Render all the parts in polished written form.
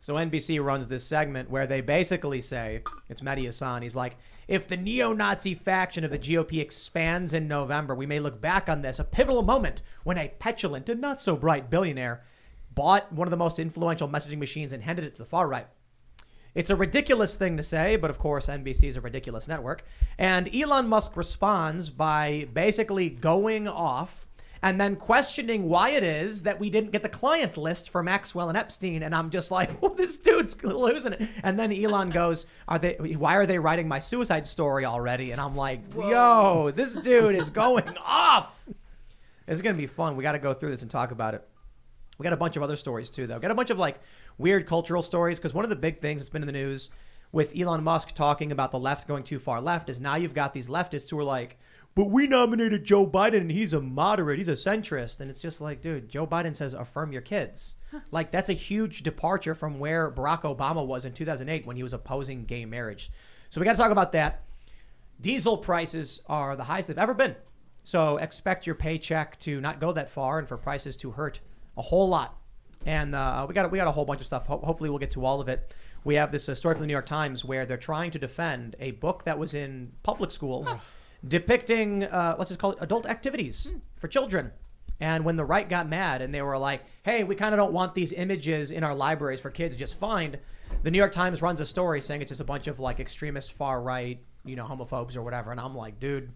So NBC runs this segment where they basically say, it's Mehdi Hassan, he's like, if the neo-Nazi faction of the GOP expands in November, we may look back on this, a pivotal moment when a petulant and not so bright billionaire bought one of the most influential messaging machines and handed it to the far right. It's a ridiculous thing to say, but of course NBC is a ridiculous network. And Elon Musk responds by basically going off and then questioning why it is that we didn't get the client list for Maxwell and Epstein. And I'm just like, oh, this dude's losing it. And then Elon goes, why are they writing my suicide story already? And I'm like, yo, this dude is going off. It's going to be fun. We got to go through this and talk about it. We got a bunch of other stories too, though. Got a bunch of like weird cultural stories, because one of the big things that's been in the news with Elon Musk talking about the left going too far left is now you've got these leftists who are like, but we nominated Joe Biden and he's a moderate, he's a centrist. And it's just like, dude, Joe Biden says affirm your kids. Like, that's a huge departure from where Barack Obama was in 2008 when he was opposing gay marriage. So we got to talk about that. Diesel prices are the highest they've ever been. So expect your paycheck to not go that far and for prices to hurt a whole lot. And we got a whole bunch of stuff. Hopefully we'll get to all of it. We have this story from the New York Times where they're trying to defend a book that was in public schools depicting, let's just call it adult activities for children. And when the right got mad and they were like, hey, we kind of don't want these images in our libraries for kids to just find, the New York Times runs a story saying it's just a bunch of like extremist far right, homophobes or whatever. And I'm like, dude,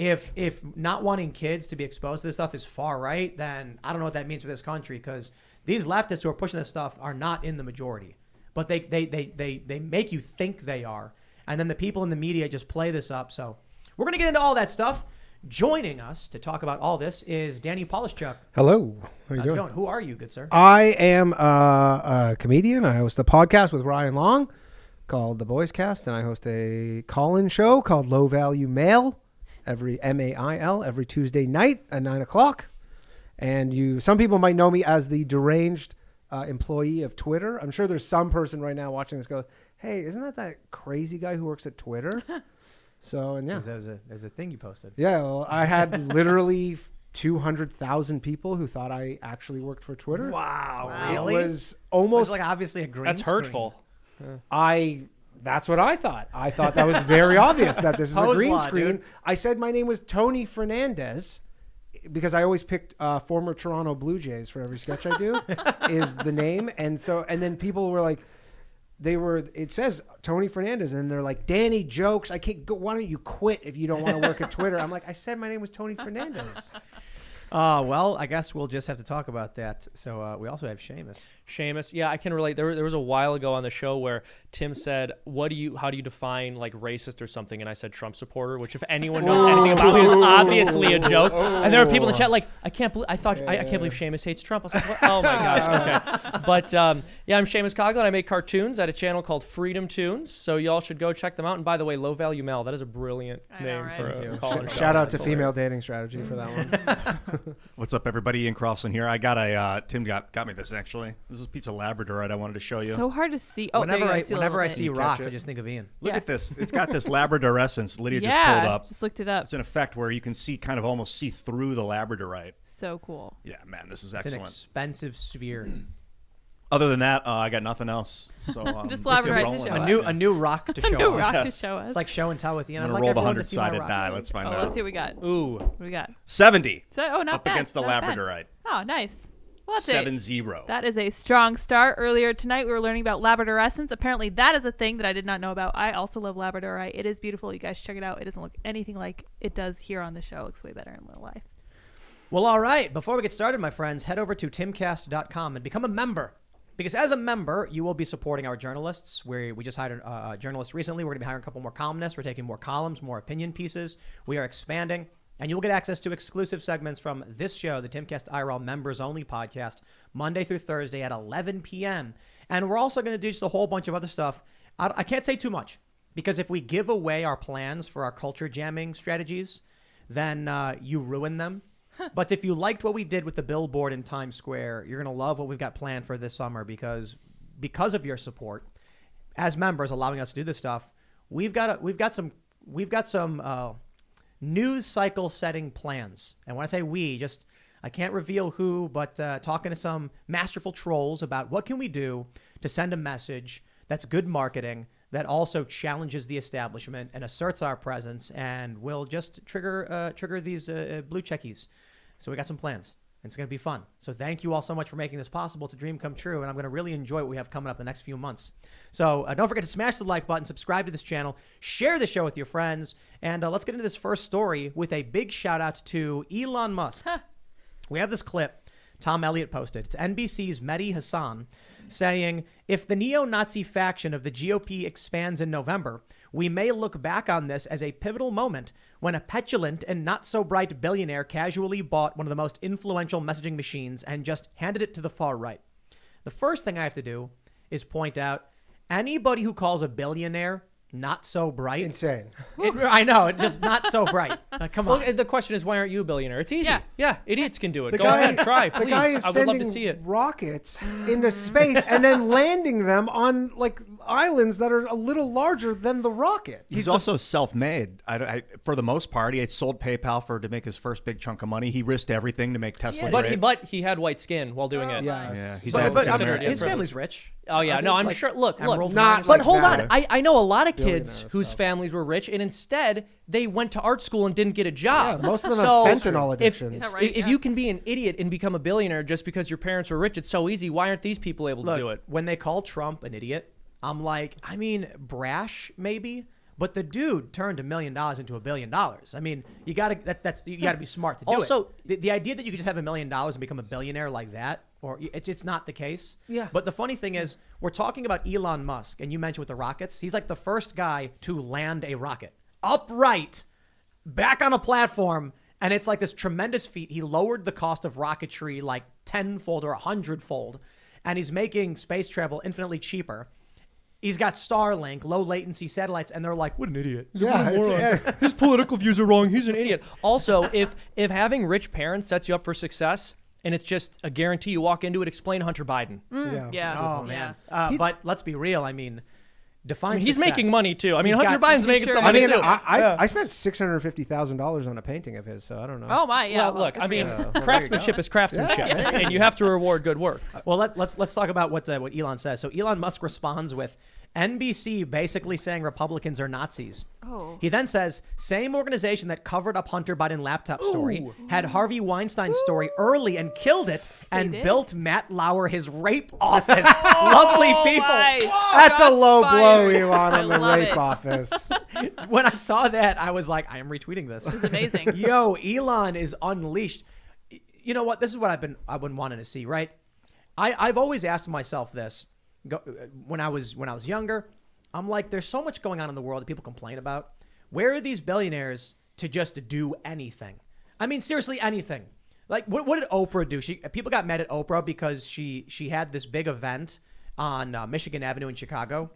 if not wanting kids to be exposed to this stuff is far right, then I don't know what that means for this country, because these leftists who are pushing this stuff are not in the majority. But they make you think they are. And then the people in the media just play this up. So we're going to get into all that stuff. Joining us to talk about all this is Danny Polishchuk. Hello. How are you How's it doing? going? Who are you, good sir? I am a comedian. I host a podcast with Ryan Long called The Boys Cast, and I host a call-in show called Low Value Mail every Tuesday night at 9 o'clock. And some people might know me as the deranged employee of Twitter. I'm sure there's some person right now watching this goes, hey, isn't that crazy guy who works at Twitter? So, and yeah. There's a thing you posted. Yeah, well, I had literally 200,000 people who thought I actually worked for Twitter. Wow. Really? It was almost like obviously a green That's screen. hurtful. That's what I thought. I thought that was very obvious that this is a green law, screen. dude. I said my name was Tony Fernandez because I always picked former Toronto Blue Jays for every sketch I do is the name. And then people were like, it says Tony Fernandez, and they're like, Danny jokes. I can't go. Why don't you quit if you don't want to work at Twitter? I'm like, I said my name was Tony Fernandez. Well, I guess we'll just have to talk about that. So we also have Seamus. Yeah, I can relate. There was a while ago on the show where Tim said, how do you define like racist or something? And I said Trump supporter, which if anyone knows anything about me is obviously a joke. And there were people in the chat like, I can't believe Seamus hates Trump. I was like, what? Oh my gosh, okay. But yeah, I'm Seamus Coughlin. I make cartoons at a channel called Freedom Tunes. So y'all should go check them out. And by the way, Low Value Mel, that is a brilliant name for a call-in show. Shout out to Female Dating Strategy for that one. What's up, everybody? Ian Carlson here. I got Tim got me this, actually. This is Pizza Labradorite I wanted to show you. So hard to see. Oh, whenever I see rocks, I just think of Ian. Look at this. It's got this Labradorescence. Lydia just Yeah, pulled up. just looked it up. It's an effect where you can almost see through the Labradorite. So cool. Yeah, man, this is It's an excellent. expensive sphere. Other than that, I got nothing else. So Just let's get Labradorite to rolling. show us. A new rock to show New off. rock to Yes. show us. It's like show and tell with Ian. I'm I'd going like to roll the everyone to see my 100-sided rock. die. Let's find out. Let's see what we got. Ooh. What do we got? 70 So, not up bad. against the Not bad. Labradorite. Oh, nice. Well, that's it. 7-0. That is a strong start. Earlier tonight, we were learning about Labradorescence. Apparently, that is a thing that I did not know about. I also love Labradorite. It is beautiful. You guys check it out. It doesn't look anything like it does here on the show. It looks way better in real life. Well, all right. Before we get started, my friends, head over to timcast.com and become a member. Because as a member, you will be supporting our journalists. We just hired a journalist recently. We're going to be hiring a couple more columnists. We're taking more columns, more opinion pieces. We are expanding. And you'll get access to exclusive segments from this show, the Timcast IRL Members Only podcast, Monday through Thursday at 11 p.m. And we're also going to do just a whole bunch of other stuff. I can't say too much, because if we give away our plans for our culture jamming strategies, then you ruin them. But if you liked what we did with the billboard in Times Square, you're going to love what we've got planned for this summer, because of your support as members allowing us to do this stuff. We've got some news cycle setting plans. And when I say I can't reveal who, but talking to some masterful trolls about what can we do to send a message that's good marketing that also challenges the establishment and asserts our presence and will just trigger these blue checkies. So we got some plans. It's going to be fun. So thank you all so much for making this possible to dream come true. And I'm going to really enjoy what we have coming up the next few months. So don't forget to smash the like button, subscribe to this channel, share the show with your friends. And let's get into this first story with a big shout out to Elon Musk. We have this clip Tom Elliott posted. It's NBC's Mehdi Hassan saying, if the neo-Nazi faction of the GOP expands in November, we may look back on this as a pivotal moment when a petulant and not-so-bright billionaire casually bought one of the most influential messaging machines and just handed it to the far right. The first thing I have to do is point out anybody who calls a billionaire not so bright. Insane. I know, just not so bright. Come on. Well, the question is, why aren't you a billionaire? It's easy. Yeah. Idiots can do it. The Go guy- ahead, try, please. The guy is I would love sending to see it. rockets into space and then landing them on like islands that are a little larger than the rocket. He's also self-made. For the most part, he had sold PayPal to make his first big chunk of money. He risked everything to make Tesla great. But he had white skin while doing it. Yes. Yeah, he's But African I mean, American. his family's rich. Oh yeah, I no, think, I'm like, sure. Look, Emerald not Mines, but like hold that. on. I know a lot of kids Billionaire whose stuff. families were rich, and instead they went to art school and didn't get a job. Yeah, most of them So have fentanyl if- addictions. Is that right? If you can be an idiot and become a billionaire just because your parents were rich, it's so easy. Why aren't these people able to do it? When they call Trump an idiot, I'm like, I mean, brash maybe, but the dude turned $1 million into $1 billion. I mean, you gotta be smart to do Also- it. The idea that you could just have $1 million and become a billionaire like that, or it's not the case. Yeah. But the funny thing is, we're talking about Elon Musk, and you mentioned with the rockets, he's like the first guy to land a rocket upright, back on a platform. And it's like this tremendous feat. He lowered the cost of rocketry like 10-fold or 100-fold. And he's making space travel infinitely cheaper. He's got Starlink, low latency satellites, and they're like, what an idiot. His political views are wrong. He's an idiot. Also, if having rich parents sets you up for success, and it's just a guarantee you walk into it, explain Hunter Biden. Yeah. Oh, man. But let's be real. I mean, define He's success. making money too. I mean, He's Hunter got- Biden's making sure some I money mean, too. I spent $650,000 on a painting of his, so I don't know. Oh my, yeah. Well, look, good I for mean, you. craftsmanship is craftsmanship, and you have to reward good work. Well, let's talk about what Elon says. So Elon Musk responds with NBC basically saying Republicans are Nazis. Oh. He then says, same organization that covered up Hunter Biden laptop story had Harvey Weinstein story early and killed it and did? built Matt Lauer his rape office. Lovely people. That's a Shots low blow, fired. Elon, I on the love rape it. office. When I saw that, I was like, I am retweeting this. It's amazing. Yo, Elon is unleashed. You know what? This is what I've been wanting to see, right? I've always asked myself this when I was younger. I'm like, there's so much going on in the world that people complain about. Where are these billionaires to just do anything? I mean, seriously, anything. Like, what did Oprah do? People got mad at Oprah because she had this big event on Michigan Avenue in Chicago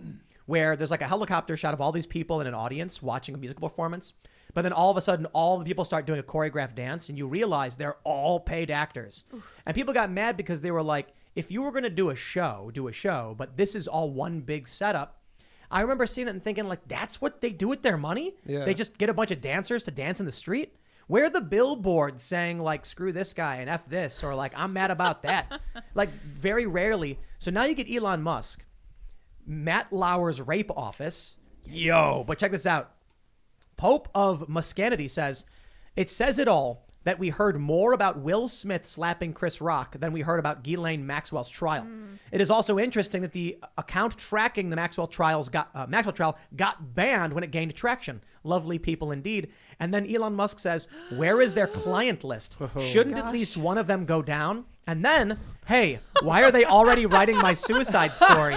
where there's like a helicopter shot of all these people in an audience watching a musical performance. But then all of a sudden, all the people start doing a choreographed dance, and you realize they're all paid actors. And people got mad because they were like, if you were going to do a show, but this is all one big setup. I remember seeing that and thinking, like, that's what they do with their money? Yeah. They just get a bunch of dancers to dance in the street? Where are the billboards saying, like, screw this guy and F this, or like, I'm mad about that? Like, very rarely. So now you get Elon Musk, Matt Lauer's rape office. Yo, but check this out. Pope of Muscanity says, it says it all that we heard more about Will Smith slapping Chris Rock than we heard about Ghislaine Maxwell's trial. It is also interesting that the account tracking the Maxwell trial got banned when it gained traction. Lovely people indeed. And then Elon Musk says, where is their client list? Shouldn't at least one of them go down? And then, hey, why are they already writing my suicide story?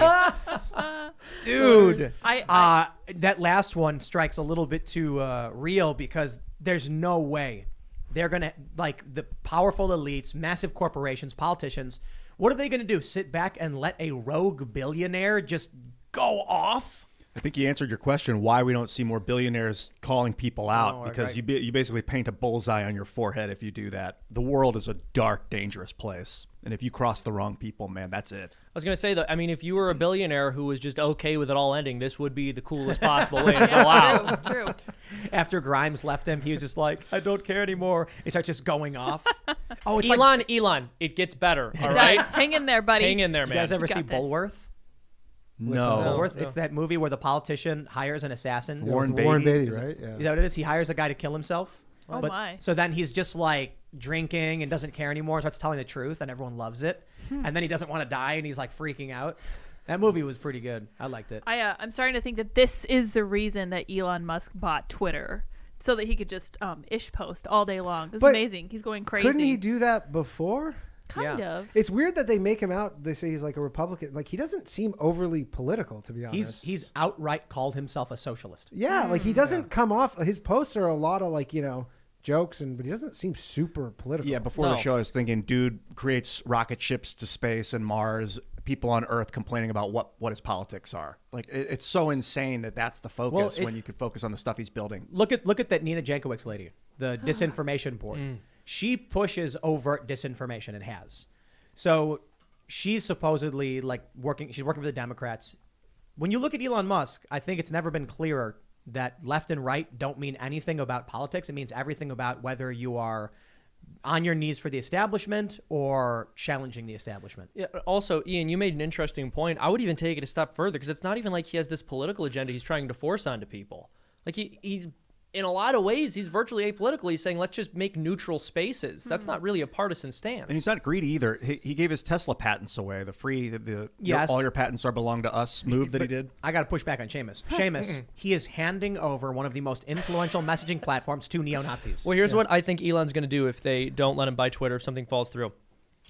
Dude, that last one strikes a little bit too real because there's no way they're going to, like, the powerful elites, massive corporations, politicians, what are they going to do? Sit back and let a rogue billionaire just go off? I think you answered your question why we don't see more billionaires calling people out, because right. you basically paint a bullseye on your forehead if you do that. The world is a dark, dangerous place. And if you cross the wrong people, man, that's it. I was going to say that, I mean, if you were a billionaire who was just okay with it all ending, this would be the coolest possible way to go out. True. After Grimes left him, he was just like, I don't care anymore. He starts just going off. Oh, it's Elon, it gets better, all Guys, right? hang in there, buddy. Hang in there, Did man. you guys ever You see got this. Bulworth? No. It's that movie where the politician hires an assassin. Warren Warren Beatty, Beatty, right? Is Yeah. that what it is? He hires a guy to kill himself. Oh my. So then he's just like drinking and doesn't care anymore, starts telling the truth, and everyone loves it. And then he doesn't want to die, and he's like freaking out. That movie was pretty good. I liked it. I'm starting to think that this is the reason that Elon Musk bought Twitter, so that he could just ish post all day long. This is But amazing. He's going crazy. Couldn't he do that before? Kind Yeah. of. It's weird that they make him out. They say he's like a Republican. Like he doesn't seem overly political, to be honest. He's outright called himself a socialist. yeah, like he doesn't come off. His posts are a lot of like jokes, but he doesn't seem super political. Yeah, before the show, I was thinking, dude creates rocket ships to space and Mars. People on Earth complaining about what his politics are. Like it's so insane that that's the focus when you could focus on the stuff he's building. Look at that Nina Jankowicz lady, the disinformation board. She pushes overt disinformation and has. So she's supposedly she's working for the Democrats. When you look at Elon Musk, I think it's never been clearer that left and right don't mean anything about politics. It means everything about whether you are on your knees for the establishment or challenging the establishment. Yeah, also, Ian, you made an interesting point. I would even take it a step further because it's not even like he has this political agenda he's trying to force onto people. Like he's in a lot of ways, he's virtually apolitical. He's saying, let's just make neutral spaces. That's not really a partisan stance. And he's not greedy either. He gave his Tesla patents away, the free, Yes. all your patents are belong to us move that he did. I got to push back on Seamus. Seamus, he is handing over one of the most influential messaging platforms to neo-Nazis. Well, here's what I think Elon's going to do if they don't let him buy Twitter, if something falls through.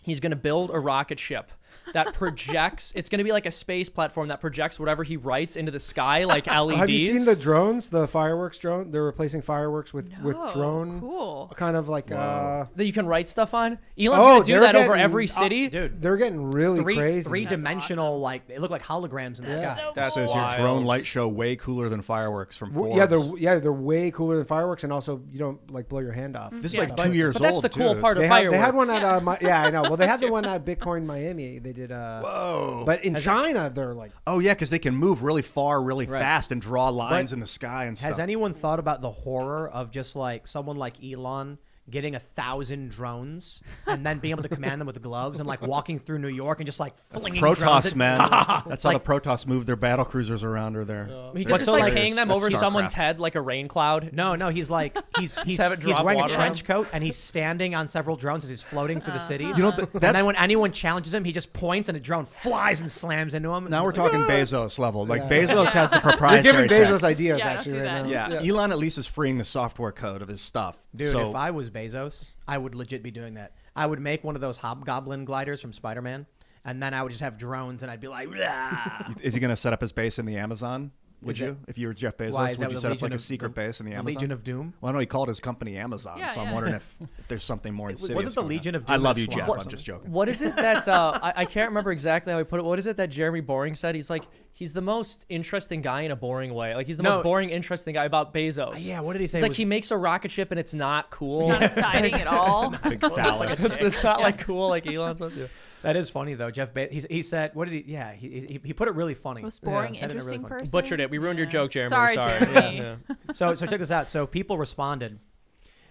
He's going to build a rocket ship that projects. It's going to be like a space platform that projects whatever he writes into the sky, like LEDs. Have you seen the drones? The fireworks drone? They're replacing fireworks with No. drone. Cool. Kind of like that you can write stuff on? Elon's going to do they're that over getting- every city? Dude, they're getting really crazy. three-dimensional, they look like holograms in the sky. So That's cool. Says your wild. drone light show way cooler than fireworks from Forbes. They're way cooler than fireworks, and also you don't like blow your hand off. This is Yeah, like but- 2 years But that's old. the cool too. part of They fireworks. had one at I know. Well, they had the one at Bitcoin Miami. They did. Whoa. But in China, they're like. Oh yeah, because they can move really far, really Right. fast, and draw lines But in the sky and stuff. Has anyone thought about the horror of just like someone like Elon getting 1,000 drones and then being able to command them with gloves and like walking through New York and just like flinging drones Protoss, at- man. That's how Like- the Protoss move their battle cruisers around or their. He What's could just so like like- hang them That's over StarCraft. someone's head like a rain cloud. No, he's like he's have it drop wearing a water on trench him. coat and he's standing on several drones as he's floating through the city. You know, and that's then when anyone challenges him, he just points and a drone flies and slams into him. now we're talking Bezos level. Like Yeah. Bezos has the You're proprietary. giving Bezos tech. ideas Yeah, don't actually do right that. now. Yeah. Elon at least is freeing the software code of his stuff. Dude, so, if I was Bezos, I would legit be doing that. I would make one of those hobgoblin gliders from Spider-Man, and then I would just have drones, and I'd be like, "Rah!" is he going to set up his base in the Amazon? Would Is you, it- if you were Jeff Bezos, Why, is that would you the set up Legion like a of- secret base in the the Amazon? Legion of Doom? Well, I know he called his company Amazon, Yeah, so I'm yeah. wondering if there's something more insidious. Wasn't the going on. Legion of I Doom love a you, swamp Jeff. or I'm something? just joking. What is it that I can't remember exactly how he put it? What is it that Jeremy Boring said? He's like he's the most interesting guy in a boring way. Like he's the most boring, interesting guy about Bezos. Yeah, what did he say? It's like was- he makes a rocket ship and it's not cool. Not exciting at all. Big phallus. it's not like cool like Elon's supposed to. That is funny though, Jeff. He said, "What did he?" Yeah, he put it really funny. Most boring, Said it in a really interesting funny- person. Butchered it. We ruined your joke, Jeremy. Sorry, We're sorry. Jeremy. Yeah. So check this out. So people responded.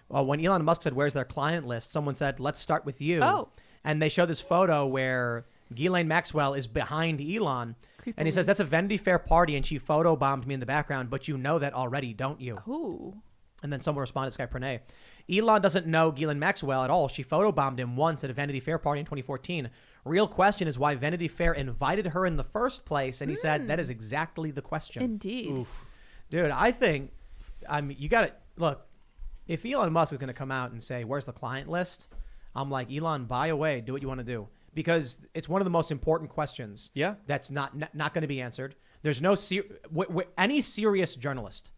When Elon Musk said, "Where's their client list?" Someone said, "Let's start with you." Oh. And they show this photo where Ghislaine Maxwell is behind Elon, and he says, "That's a Vanity Fair party, and she photobombed me in the background, but you know that already, don't you?" Ooh. And then someone responded, this guy Pranay, Elon doesn't know Ghislaine Maxwell at all. She photobombed him once at a Vanity Fair party in 2014. Real question is why Vanity Fair invited her in the first place. And he said, that is exactly the question. Indeed. Dude, I think, you got to, look, if Elon Musk is going to come out and say, where's the client list? I'm like, Elon, buy away, do what you want to do. Because it's one of the most important questions. Yeah. That's not going to be answered. There's no, any serious journalist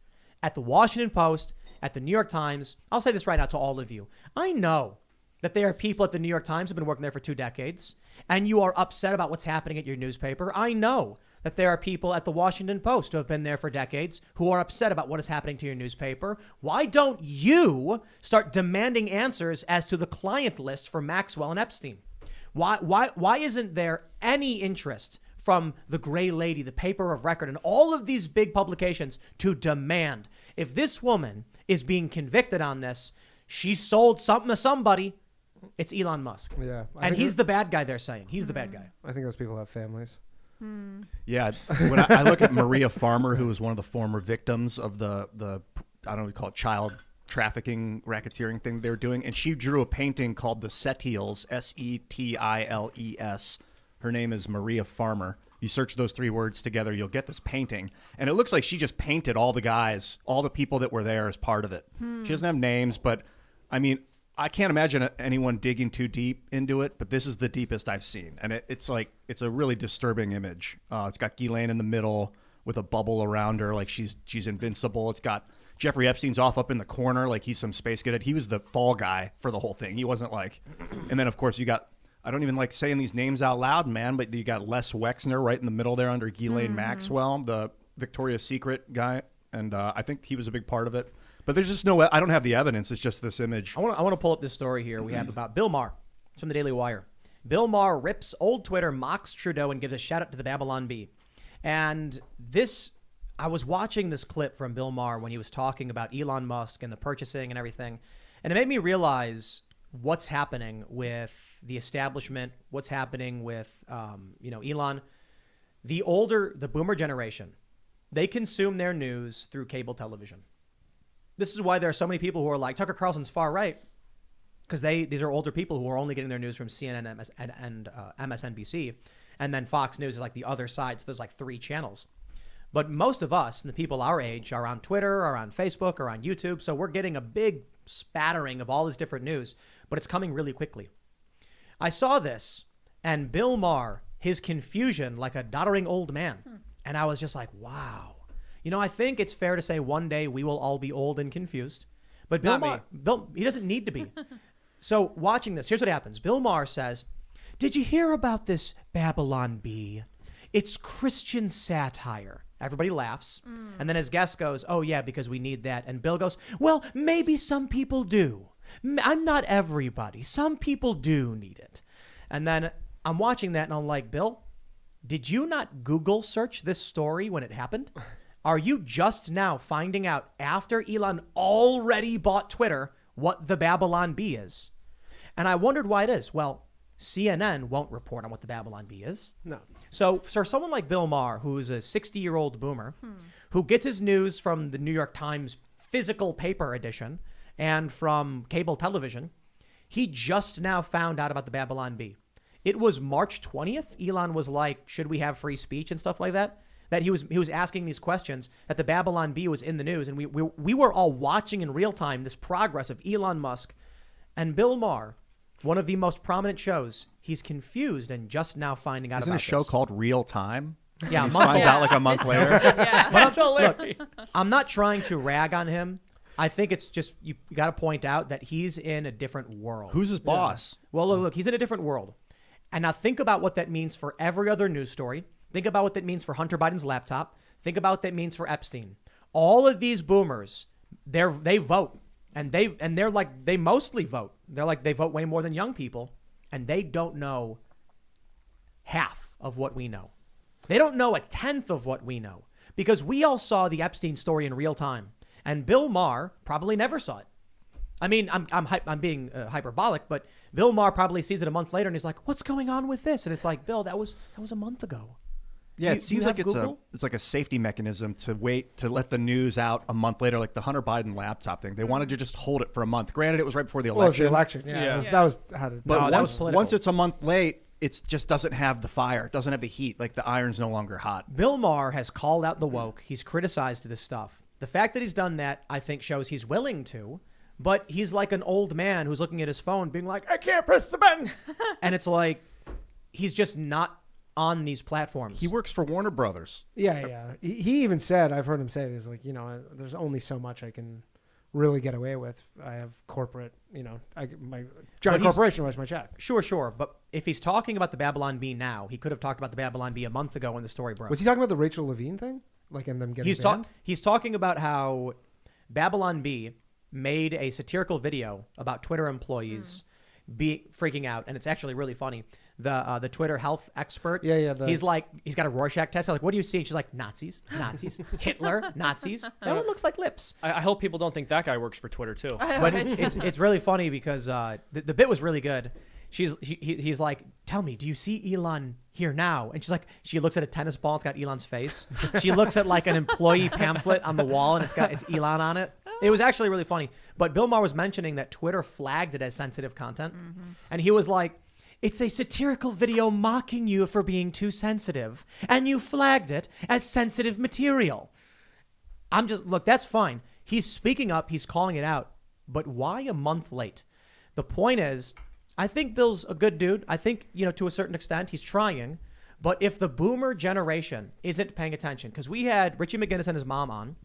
at the Washington Post, at the New York Times, I'll say this right now to all of you. I know that there are people at the New York Times who have been working there for 2 decades, and you are upset about what's happening at your newspaper. I know that there are people at the Washington Post who have been there for decades who are upset about what is happening to your newspaper. Why don't you start demanding answers as to the client list for Maxwell and Epstein? Why isn't there any interest from the Gray Lady, the paper of record, and all of these big publications to demand, if this woman is being convicted on this, she sold something to somebody, it's Elon Musk. Yeah. And he's the bad guy, they're saying. He's the bad guy. I think those people have families. Yeah, when I look at Maria Farmer, who was one of the former victims of the I don't know what you call it, child trafficking, racketeering thing they were doing, and she drew a painting called the Setiles, Setiles. Her name is Maria Farmer. You search those 3 words together, you'll get this painting, and it looks like she just painted all the guys, all the people that were there as part of it. She doesn't have names, but I mean, I can't imagine anyone digging too deep into it, but this is the deepest I've seen. And it's a really disturbing image. It's got Ghislaine in the middle with a bubble around her, like she's invincible. It's got Jeffrey Epstein's off up in the corner, like he's some space cadet. He was the fall guy for the whole thing. He wasn't like, and then of course you got, I don't even like saying these names out loud, man, but you got Les Wexner right in the middle there under Ghislaine Maxwell, the Victoria's Secret guy. And I think he was a big part of it. But there's just no, I don't have the evidence. It's just this image. I want to pull up this story here we have about Bill Maher. It's from the Daily Wire. Bill Maher rips old Twitter, mocks Trudeau, and gives a shout out to the Babylon Bee. And this, I was watching this clip from Bill Maher when he was talking about Elon Musk and the purchasing and everything. And it made me realize what's happening with the establishment, what's happening with, Elon. The boomer generation, they consume their news through cable television. This is why there are so many people who are like, Tucker Carlson's far right, because these are older people who are only getting their news from CNN and MSNBC, and then Fox News is like the other side. So there's like 3 channels. But most of us, and the people our age, are on Twitter, are on Facebook, or on YouTube. So we're getting a big spattering of all this different news, but it's coming really quickly. I saw this, and Bill Maher, his confusion like a doddering old man. And I was just like, wow. I think it's fair to say one day we will all be old and confused. But Bill Maher, he doesn't need to be. So watching this, here's what happens. Bill Maher says, did you hear about this Babylon Bee? It's Christian satire. Everybody laughs. And then his guest goes, oh, yeah, because we need that. And Bill goes, well, maybe some people do. I'm not everybody. Some people do need it. And then I'm watching that and I'm like, Bill, did you not Google search this story when it happened? Are you just now finding out after Elon already bought Twitter what the Babylon Bee is? And I wondered why it is. Well, CNN won't report on what the Babylon Bee is. No. So for someone like Bill Maher, who's a 60-year-old boomer, who gets his news from the New York Times physical paper edition and from cable television, he just now found out about the Babylon Bee. It was March 20th. Elon was like, should we have free speech and stuff like that? That he was asking these questions, that the Babylon Bee was in the news. And we were all watching in real time this progress of Elon Musk and Bill Maher, one of the most prominent shows. He's confused and just now finding out Isn't about a show this. called Real Time? Yeah, He finds out like a month later. Yeah. But That's hilarious. I'm not trying to rag on him. I think it's just, you got to point out that he's in a different world. Who's his boss? Well, look, he's in a different world. And now think about what that means for every other news story. Think about what that means for Hunter Biden's laptop. Think about what that means for Epstein. All of these boomers, they vote. And they're like, they mostly vote. They're like, they vote way more than young people. And they don't know half of what we know. They don't know a tenth of what we know. Because we all saw the Epstein story in real time. And Bill Maher probably never saw it. I mean, I'm being hyperbolic, but Bill Maher probably sees it a month later and he's like, what's going on with this? And it's like, Bill, that was a month ago. Yeah, it seems like Google? it's like a safety mechanism to wait to let the news out a month later, like the Hunter Biden laptop thing. They wanted to just hold it for a month. Granted, it was right before the Well, it's election. the election. Yeah. Yeah. That was how to. But that was political. once it's a month late, it just doesn't have the fire. It doesn't have the heat. Like the iron's no longer hot. Bill Maher has called out the woke. He's criticized this stuff. The fact that he's done that, I think, shows he's willing to. But he's like an old man who's looking at his phone being like, I can't press the button. And it's like, he's just not on these platforms. He works for Warner Brothers. Yeah. He even said, I've heard him say this, like, there's only so much I can really get away with. I have corporate, my giant corporation writes my check. Sure. But if he's talking about the Babylon Bee now, he could have talked about the Babylon Bee a month ago when the story broke. Was he talking about the Rachel Levine thing? Like, and them getting banned? He's talking about how Babylon Bee made a satirical video about Twitter employees freaking out, and it's actually really funny. The Twitter health expert, he's got a Rorschach test. I'm like, what do you see? And she's like, Nazis, Hitler, Nazis. That one looks like lips. I hope people don't think that guy works for Twitter too. But it's really funny because the bit was really good. he's like, tell me, do you see Elon here now? And she's like, she looks at a tennis ball. It's got Elon's face. She looks at like an employee pamphlet on the wall, and it's Elon on it. It was actually really funny. But Bill Maher was mentioning that Twitter flagged it as sensitive content, and he was like, it's a satirical video mocking you for being too sensitive, and you flagged it as sensitive material. Look, that's fine. He's speaking up. He's calling it out. But why a month late? The point is, I think Bill's a good dude. I think, to a certain extent, he's trying. But if the boomer generation isn't paying attention, because we had Richie McGinnis and his mom on,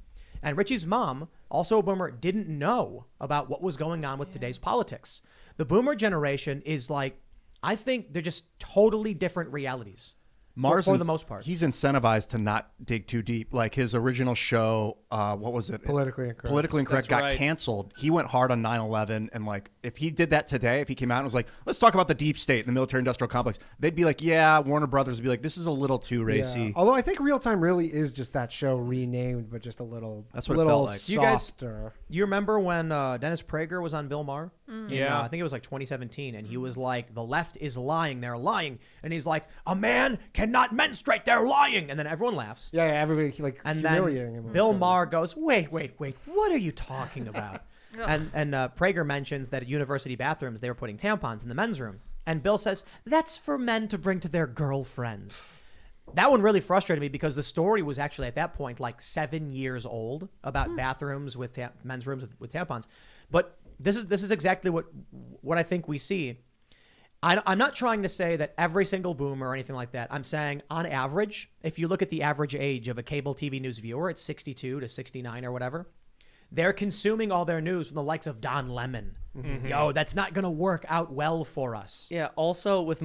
and Richie's mom, also a boomer, didn't know about what was going on with today's politics. The boomer generation is like, I think they're just totally different realities. For the most part. He's incentivized to not dig too deep. Like his original show, what was it? Politically Incorrect. Politically Incorrect That's got right. canceled. He went hard on 9/11, and like if he did that today, if he came out and was like, let's talk about the deep state and the military-industrial complex, they'd be like, yeah, Warner Brothers would be like, this is a little too racy. Yeah. Although I think Real Time really is just that show renamed, but just a little. That's what it little felt like. You guys- softer. You remember when Dennis Prager was on Bill Maher? Yeah. I think it was like 2017, and he was like, the left is lying, they're lying. And he's like, a man cannot menstruate, they're lying. And then everyone laughs. Yeah, everybody like And humiliating then him. Bill Maher goes, wait, what are you talking about? and Prager mentions that at university bathrooms, they were putting tampons in the men's room. And Bill says, that's for men to bring to their girlfriends. That one really frustrated me because the story was actually at that point like 7 years old about bathrooms with men's rooms with tampons. But this is exactly what I think we see. I'm not trying to say that every single boomer or anything like that. I'm saying on average, if you look at the average age of a cable TV news viewer, it's 62 to 69 or whatever. They're consuming all their news from the likes of Don Lemon. Yo, that's not going to work out well for us. Yeah. Also, with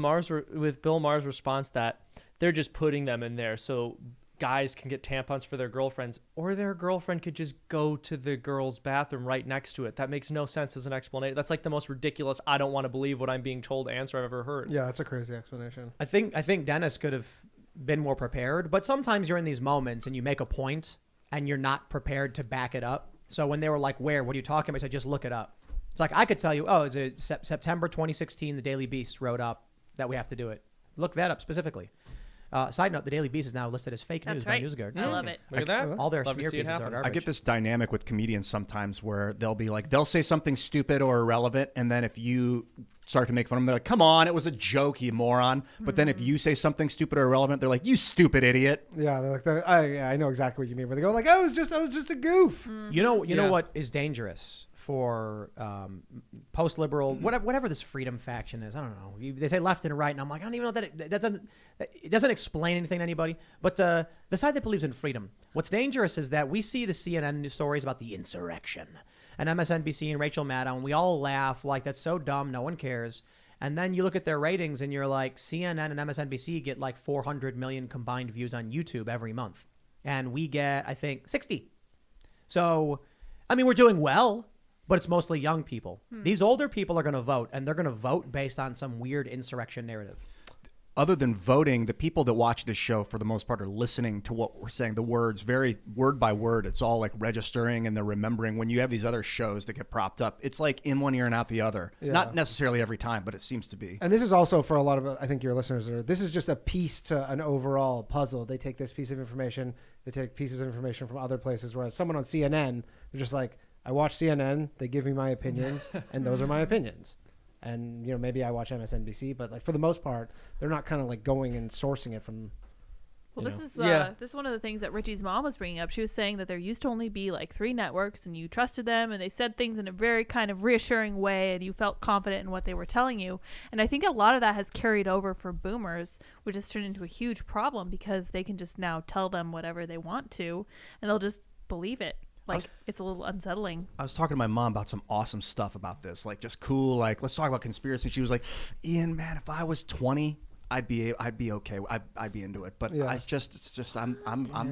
Bill Maher's response that they're just putting them in there so guys can get tampons for their girlfriends, or their girlfriend could just go to the girl's bathroom right next to it. That makes no sense as an explanation. That's like the most ridiculous, I don't want to believe what I'm being told answer I've ever heard. Yeah, that's a crazy explanation. I think Dennis could have been more prepared, but sometimes you're in these moments and you make a point and you're not prepared to back it up. So when they were like, what are you talking about? I said, just look it up. It's like, I could tell you, is it September 2016, the Daily Beast wrote up that we have to do it. Look that up specifically. Side note, the Daily Beast is now listed as fake news by NewsGuard. I love it. Look at that. All their Love to smear see it pieces are happen. garbage. I get this dynamic with comedians sometimes where they'll say something stupid or irrelevant, and then if you start to make fun of them, they're like, come on, it was a joke, you moron. But then if you say something stupid or irrelevant, they're like, you stupid idiot. Yeah, they're like, I know exactly what you mean. Where they go like, I was just a goof. You know what is dangerous for post-liberal, whatever this freedom faction is. I don't know. They say left and right, and I'm like, I don't even know that it doesn't explain anything to anybody. But the side that believes in freedom, what's dangerous is that we see the CNN news stories about the insurrection and MSNBC and Rachel Maddow, and we all laugh like that's so dumb, no one cares. And then you look at their ratings, and you're like, CNN and MSNBC get like 400 million combined views on YouTube every month, and we get, I think, 60. So, I mean, we're doing well. But it's mostly young people. These older people are going to vote, and they're going to vote based on some weird insurrection narrative. Other than voting, the people that watch this show, for the most part, are listening to what we're saying, the words, very word by word. It's all like registering, and they're remembering. When you have these other shows that get propped up, it's like in one ear and out the other. Yeah. Not necessarily every time, but it seems to be. And this is also for a lot of, I think your listeners this is just a piece to an overall puzzle. They take this piece of information, they take pieces of information from other places, whereas someone on CNN, they're just like, I watch CNN, they give me my opinions, and those are my opinions. And, maybe I watch MSNBC, but like for the most part, they're not kind of like going and sourcing it from. Well, this is one of the things that Richie's mom was bringing up. She was saying that there used to only be like 3 networks, and you trusted them, and they said things in a very kind of reassuring way, and you felt confident in what they were telling you. And I think a lot of that has carried over for boomers, which has turned into a huge problem because they can just now tell them whatever they want to, and they'll just believe it. It's a little unsettling. I was talking to my mom about some awesome stuff about this, like just cool, like let's talk about conspiracy. She was like, Ian, man, if I was 20, I'd be okay. I'd be into it. But Yeah. it's just I'm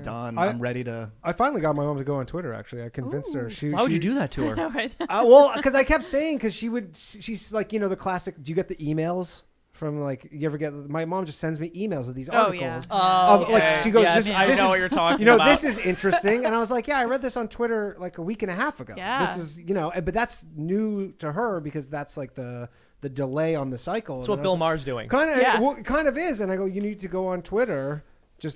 done. I'm ready to. I finally got my mom to go on Twitter. Actually, I convinced her. Why would you do that to her? No, right? Well, because I kept saying, because she's like, the classic. Do you get the emails from like? You ever get? My mom just sends me emails of these articles. Of, like she goes, Yes, this I is know what you're talking about. this is interesting, and I was like, yeah, I read this on Twitter like a week and a half ago. Yeah. This is but that's new to her because that's like the the delay on the cycle. That's what Bill Maher's doing. Kind of, Yeah. well, it kind of is. And I go, you need to go on Twitter,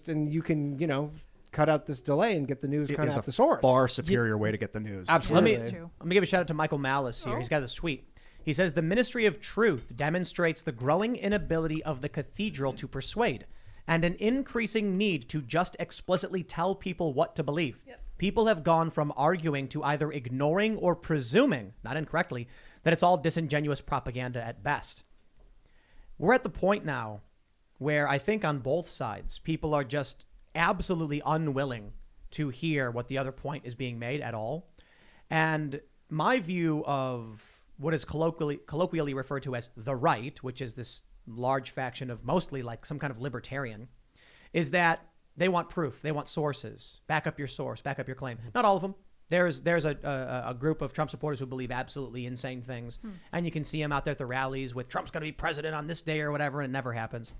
and you can, cut out this delay and get the news kind of at the source. Far superior way to get the news. Absolutely. That's true. Let me give a shout out to Michael Malice here. Oh. He's got this tweet. He says, the Ministry of Truth demonstrates the growing inability of the cathedral to persuade and an increasing need to just explicitly tell people what to believe. Yep. People have gone from arguing to either ignoring or presuming, not incorrectly, that it's all disingenuous propaganda at best. We're at the point now where I think on both sides, people are just absolutely unwilling to hear what the other point is being made at all. And my view of what is colloquially referred to as the right, which is this large faction of mostly like some kind of libertarian, is that they want proof. They want sources. Back up your source. Back up your claim. Not all of them. There's a group of Trump supporters who believe absolutely insane things. And you can see them out there at the rallies with Trump's going to be president on this day or whatever, and it never happens.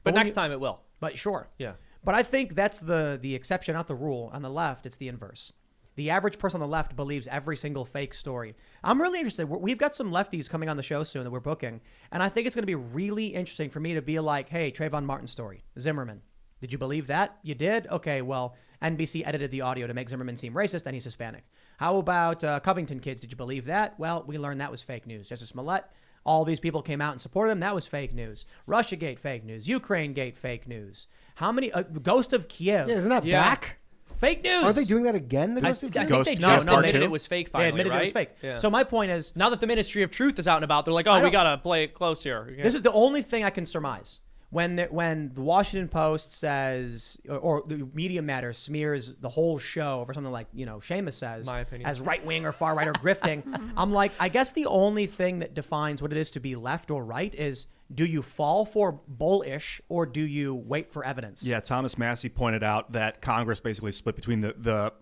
But when next time it will. But sure. Yeah. But I think that's the exception, not the rule. On the left, it's the inverse. The average person on the left believes every single fake story. I'm really interested. We've got some lefties coming on the show soon that we're booking. And I think it's going to be really interesting for me to be like, hey, Trayvon Martin's story, Zimmerman. Did you believe that? You did? Okay, well, NBC edited the audio to make Zimmerman seem racist, and he's Hispanic. How about Covington kids? Did you believe that? Well, we learned that was fake news. Justice Smollett, all these people came out and supported him. That was fake news. Russiagate, fake news. Ukrainegate, fake news. How many? Ghost of Kiev. Yeah, isn't that back? Fake news. Aren't they doing that again? The I Ghost of think Kiev? they Ghost- just no, admitted they- it was fake They finally, admitted right? it was fake. Yeah. So my point is, Now that the Ministry of Truth is out and about, they're like, oh, we got to play it close here. Yeah. this is the only thing I can surmise. When the Washington Post says, or the Media Matters smears the whole show for something like, Seamus says, My opinion. as right wing or far right or grifting, I'm like, I guess the only thing that defines what it is to be left or right is, do you fall for bullish or do you wait for evidence? Yeah, Thomas Massey pointed out that Congress basically split between the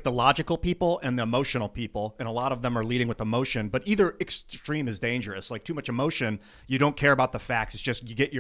logical people and the emotional people, and a lot of them are leading with emotion, but either extreme is dangerous. Like too much emotion, you don't care about the facts. It's just you get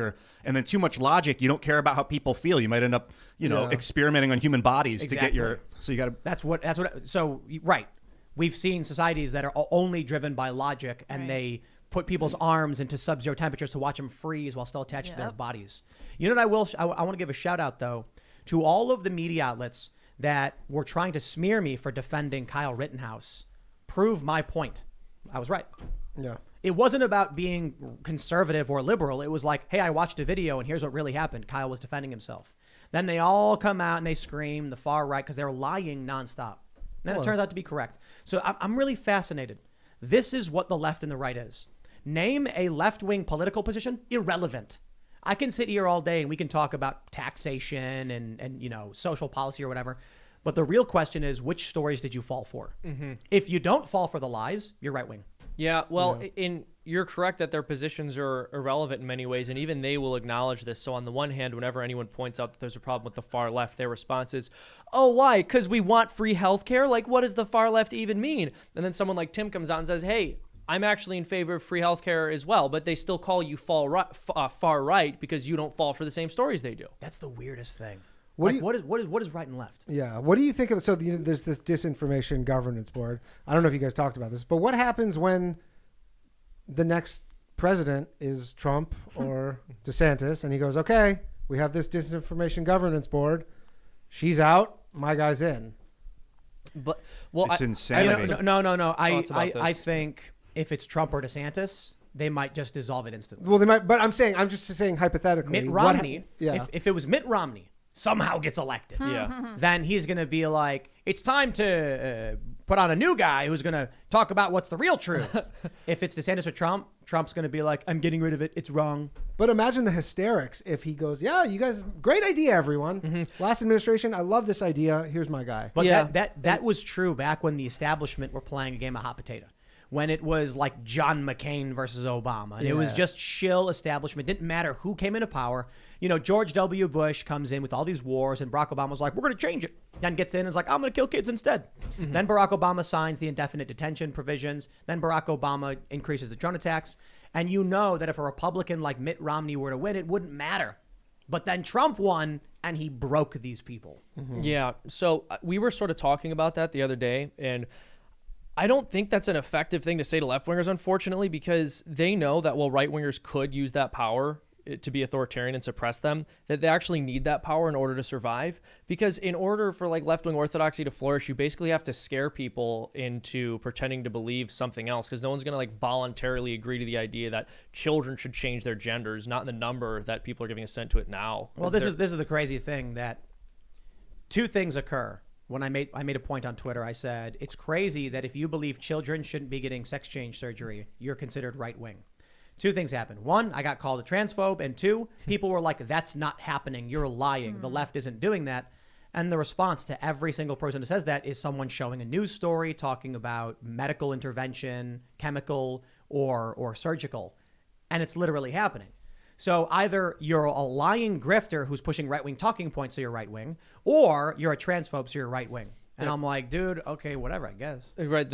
and then too much logic, you don't care about how people feel. You might end up, experimenting on human bodies to get your, so you got to. That's what, so right. We've seen societies that are only driven by logic and they put people's arms into sub-zero temperatures to watch them freeze while still attached to their bodies. You know what I want to give a shout out though to all of the media outlets that were trying to smear me for defending Kyle Rittenhouse. Prove my point. I was right. Yeah. It wasn't about being conservative or liberal. It was like, hey, I watched a video and here's what really happened. Kyle was defending himself. Then they all come out and they scream the far right because they're lying nonstop. Then it turns out to be correct. So I'm really fascinated. This is what the left and the right is. Name a left-wing political position, irrelevant. I can sit here all day and we can talk about taxation and social policy or whatever. But the real question is, which stories did you fall for? Mm-hmm. If you don't fall for the lies, you're right wing. Yeah, well, you're correct that their positions are irrelevant in many ways, and even they will acknowledge this. So on the one hand, whenever anyone points out that there's a problem with the far left, their response is, oh, why? Because we want free healthcare? Like, what does the far left even mean? And then someone like Tim comes out and says, hey, I'm actually in favor of free healthcare as well, but they still call you far right because you don't fall for the same stories they do. What is right and left? Yeah. What do you think of? So there's this disinformation governance board. I don't know if you guys talked about this, but what happens when the next president is Trump or DeSantis, and he goes, "Okay, we have this disinformation governance board. She's out. My guy's in." But It's insanity. No. I I think if it's Trump or DeSantis, they might just dissolve it instantly. Well, they might, but I'm just saying hypothetically. Mitt Romney, yeah. if it was Mitt Romney somehow gets elected, yeah. then he's going to be like, it's time to put on a new guy who's going to talk about what's the real truth. If it's DeSantis or Trump, Trump's going to be like, I'm getting rid of it. It's wrong. But imagine the hysterics if he goes, yeah, you guys, great idea, everyone. Mm-hmm. Last administration, I love this idea. Here's my guy. But Yeah. that was true back when the establishment were playing a game of hot potato. When it was like John McCain versus Obama. And it was just shill establishment. Didn't matter who came into power. George W. Bush comes in with all these wars and Barack Obama's like, we're going to change it. Then gets in and is like, I'm going to kill kids instead. Mm-hmm. Then Barack Obama signs the indefinite detention provisions. Then Barack Obama increases the drone attacks. And you know that if a Republican like Mitt Romney were to win, it wouldn't matter. But then Trump won and he broke these people. Yeah. So we were sort of talking about that the other day, and I don't think that's an effective thing to say to left-wingers, unfortunately, because they know that while right-wingers could use that power to be authoritarian and suppress them, that they actually need that power in order to survive. Because in order for like left-wing orthodoxy to flourish, you basically have to scare people into pretending to believe something else, because no one's going to like voluntarily agree to the idea that children should change their genders, not in the number that people are giving assent to it now. Well, this is the crazy thing, that two things occur. When I made a point on Twitter, I said, it's crazy that if you believe children shouldn't be getting sex change surgery, you're considered right-wing. Two things happened. One, I got called a transphobe. And two, people were like, that's not happening. You're lying. The left isn't doing that. And the response to every single person who says that is someone showing a news story talking about medical intervention, chemical or surgical. And it's literally happening. So either you're a lying grifter who's pushing right-wing talking points, so you're right-wing, or you're a transphobe, so you're right-wing. And I'm like, dude, okay, whatever, I guess. Right.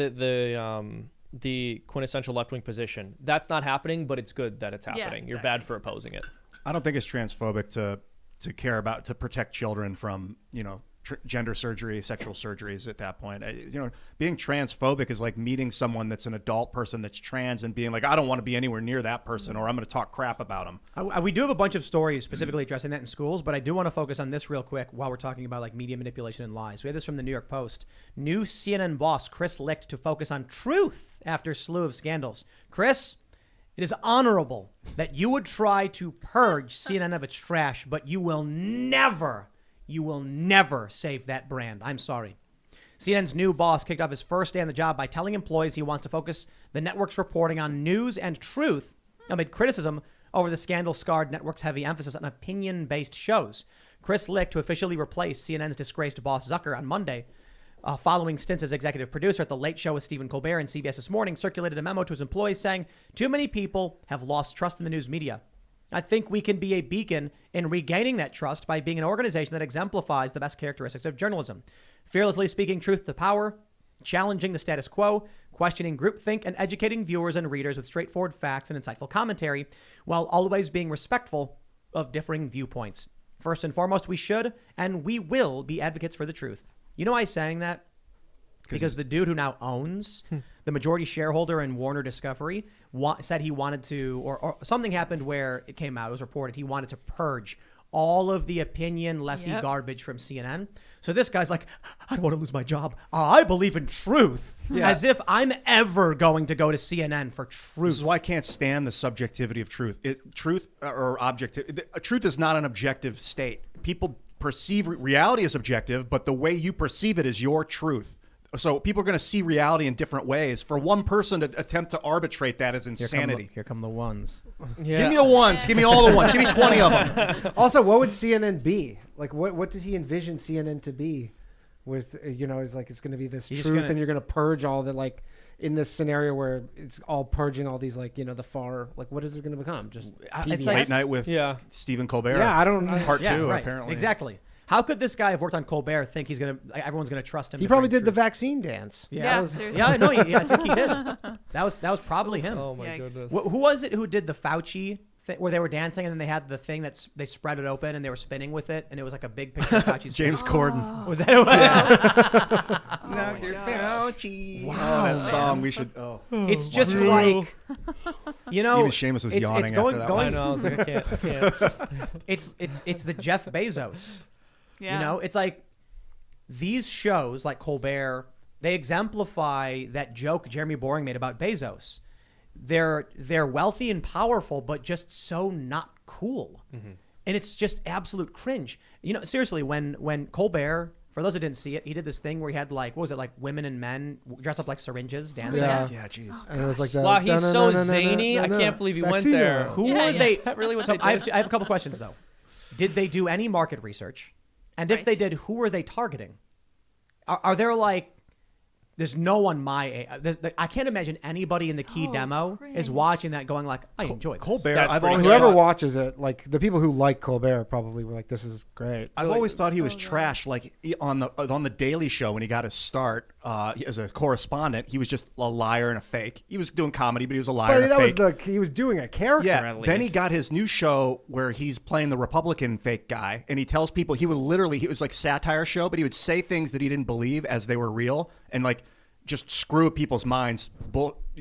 The quintessential left-wing position. That's not happening, but it's good that it's happening. Yeah, exactly. You're bad for opposing it. I don't think it's transphobic to care about, to protect children from, gender surgery, sexual surgeries at that point. Being transphobic is like meeting someone that's an adult person that's trans and being like, I don't want to be anywhere near that person, or I'm going to talk crap about them. We do have a bunch of stories specifically addressing that in schools, but I do want to focus on this real quick while we're talking about like media manipulation and lies. We had this from the New York Post. New CNN boss Chris Licht to focus on truth after slew of scandals. Chris, it is honorable that you would try to purge CNN of its trash, but you will never save that brand. I'm sorry. CNN's new boss kicked off his first day on the job by telling employees he wants to focus the network's reporting on news and truth amid criticism over the scandal-scarred network's heavy emphasis on opinion-based shows. Chris Licht, who officially replaced CNN's disgraced boss Zucker on Monday, following stints as executive producer at The Late Show with Stephen Colbert and CBS This Morning, circulated a memo to his employees saying, too many people have lost trust in the news media. I think we can be a beacon in regaining that trust by being an organization that exemplifies the best characteristics of journalism. Fearlessly speaking truth to power, challenging the status quo, questioning groupthink, and educating viewers and readers with straightforward facts and insightful commentary, while always being respectful of differing viewpoints. First and foremost, we should and we will be advocates for the truth. You know why he's saying that? Because the dude who now owns the majority shareholder in Warner Discovery said he wanted to, or something happened where it came out, it was reported, he wanted to purge all of the opinion lefty garbage from CNN. So this guy's like, I don't want to lose my job. I believe in truth. Yeah. As if I'm ever going to go to CNN for truth. This is why I can't stand the subjectivity of truth. Truth is not an objective state. People perceive reality as objective, but the way you perceive it is your truth. So people are going to see reality in different ways. For one person to attempt to arbitrate that is insanity. Here come the ones. Yeah. Give me the ones. Give me all the ones. Give me 20 of them. Also, what would CNN be? Like, what does he envision CNN to be? With, it's like it's going to be this truth, and you're going to purge all the, like, in this scenario where it's all purging all these, like, the far, like, what is it going to become? Just it's PBS? like, Late Night with Stephen Colbert. Yeah, I don't know. Part 2, right. apparently. Exactly. How could this guy have worked on Colbert think everyone's gonna trust him? He probably did the vaccine dance. Seriously. Yeah, I know. I think he did. That was probably him. Oh my Yikes. goodness. Who was it who did the Fauci thing where they were dancing and then they had the thing they spread it open and they were spinning with it and it was like a big picture of Fauci's James face? Corden. Was that who it was? Dr. Fauci. Wow, Oh, that man. song. We should. Oh. It's just like, Even Seamus was yawning it's going, after that I know. I was like, I can't. It's the Jeff Bezos. Yeah. It's like these shows like Colbert, they exemplify that joke Jeremy Boring made about Bezos. They're wealthy and powerful, but just so not cool. Mm-hmm. And it's just absolute cringe. Seriously, when Colbert, for those who didn't see it, he did this thing where he had like, what was it, like women and men dressed up like syringes dancing. Yeah. Yeah, jeez. And it was like Wow, he's so zany. I can't believe he went there. Who were they? Is that really what So they I did? have a couple questions though. Did they do any market research? And if Right. they did, who were they targeting? Are there like, there's no one my age. I can't imagine anybody in the key So demo cringe. is watching that going like, I enjoy this. Colbert. That's I've pretty always Whoever thought- watches it, like the people who like Colbert probably were like, this is great. I've always thought he was so good. trash. Like on the Daily Show when he got his start as a correspondent, he was just a liar and a fake. He was doing comedy, but he was a liar But and that a was fake. he was doing a character Yeah. at least. Then he got his new show where he's playing the Republican fake guy, and he tells people he was like satire show, but he would say things that he didn't believe as they were real, and like just screw people's minds,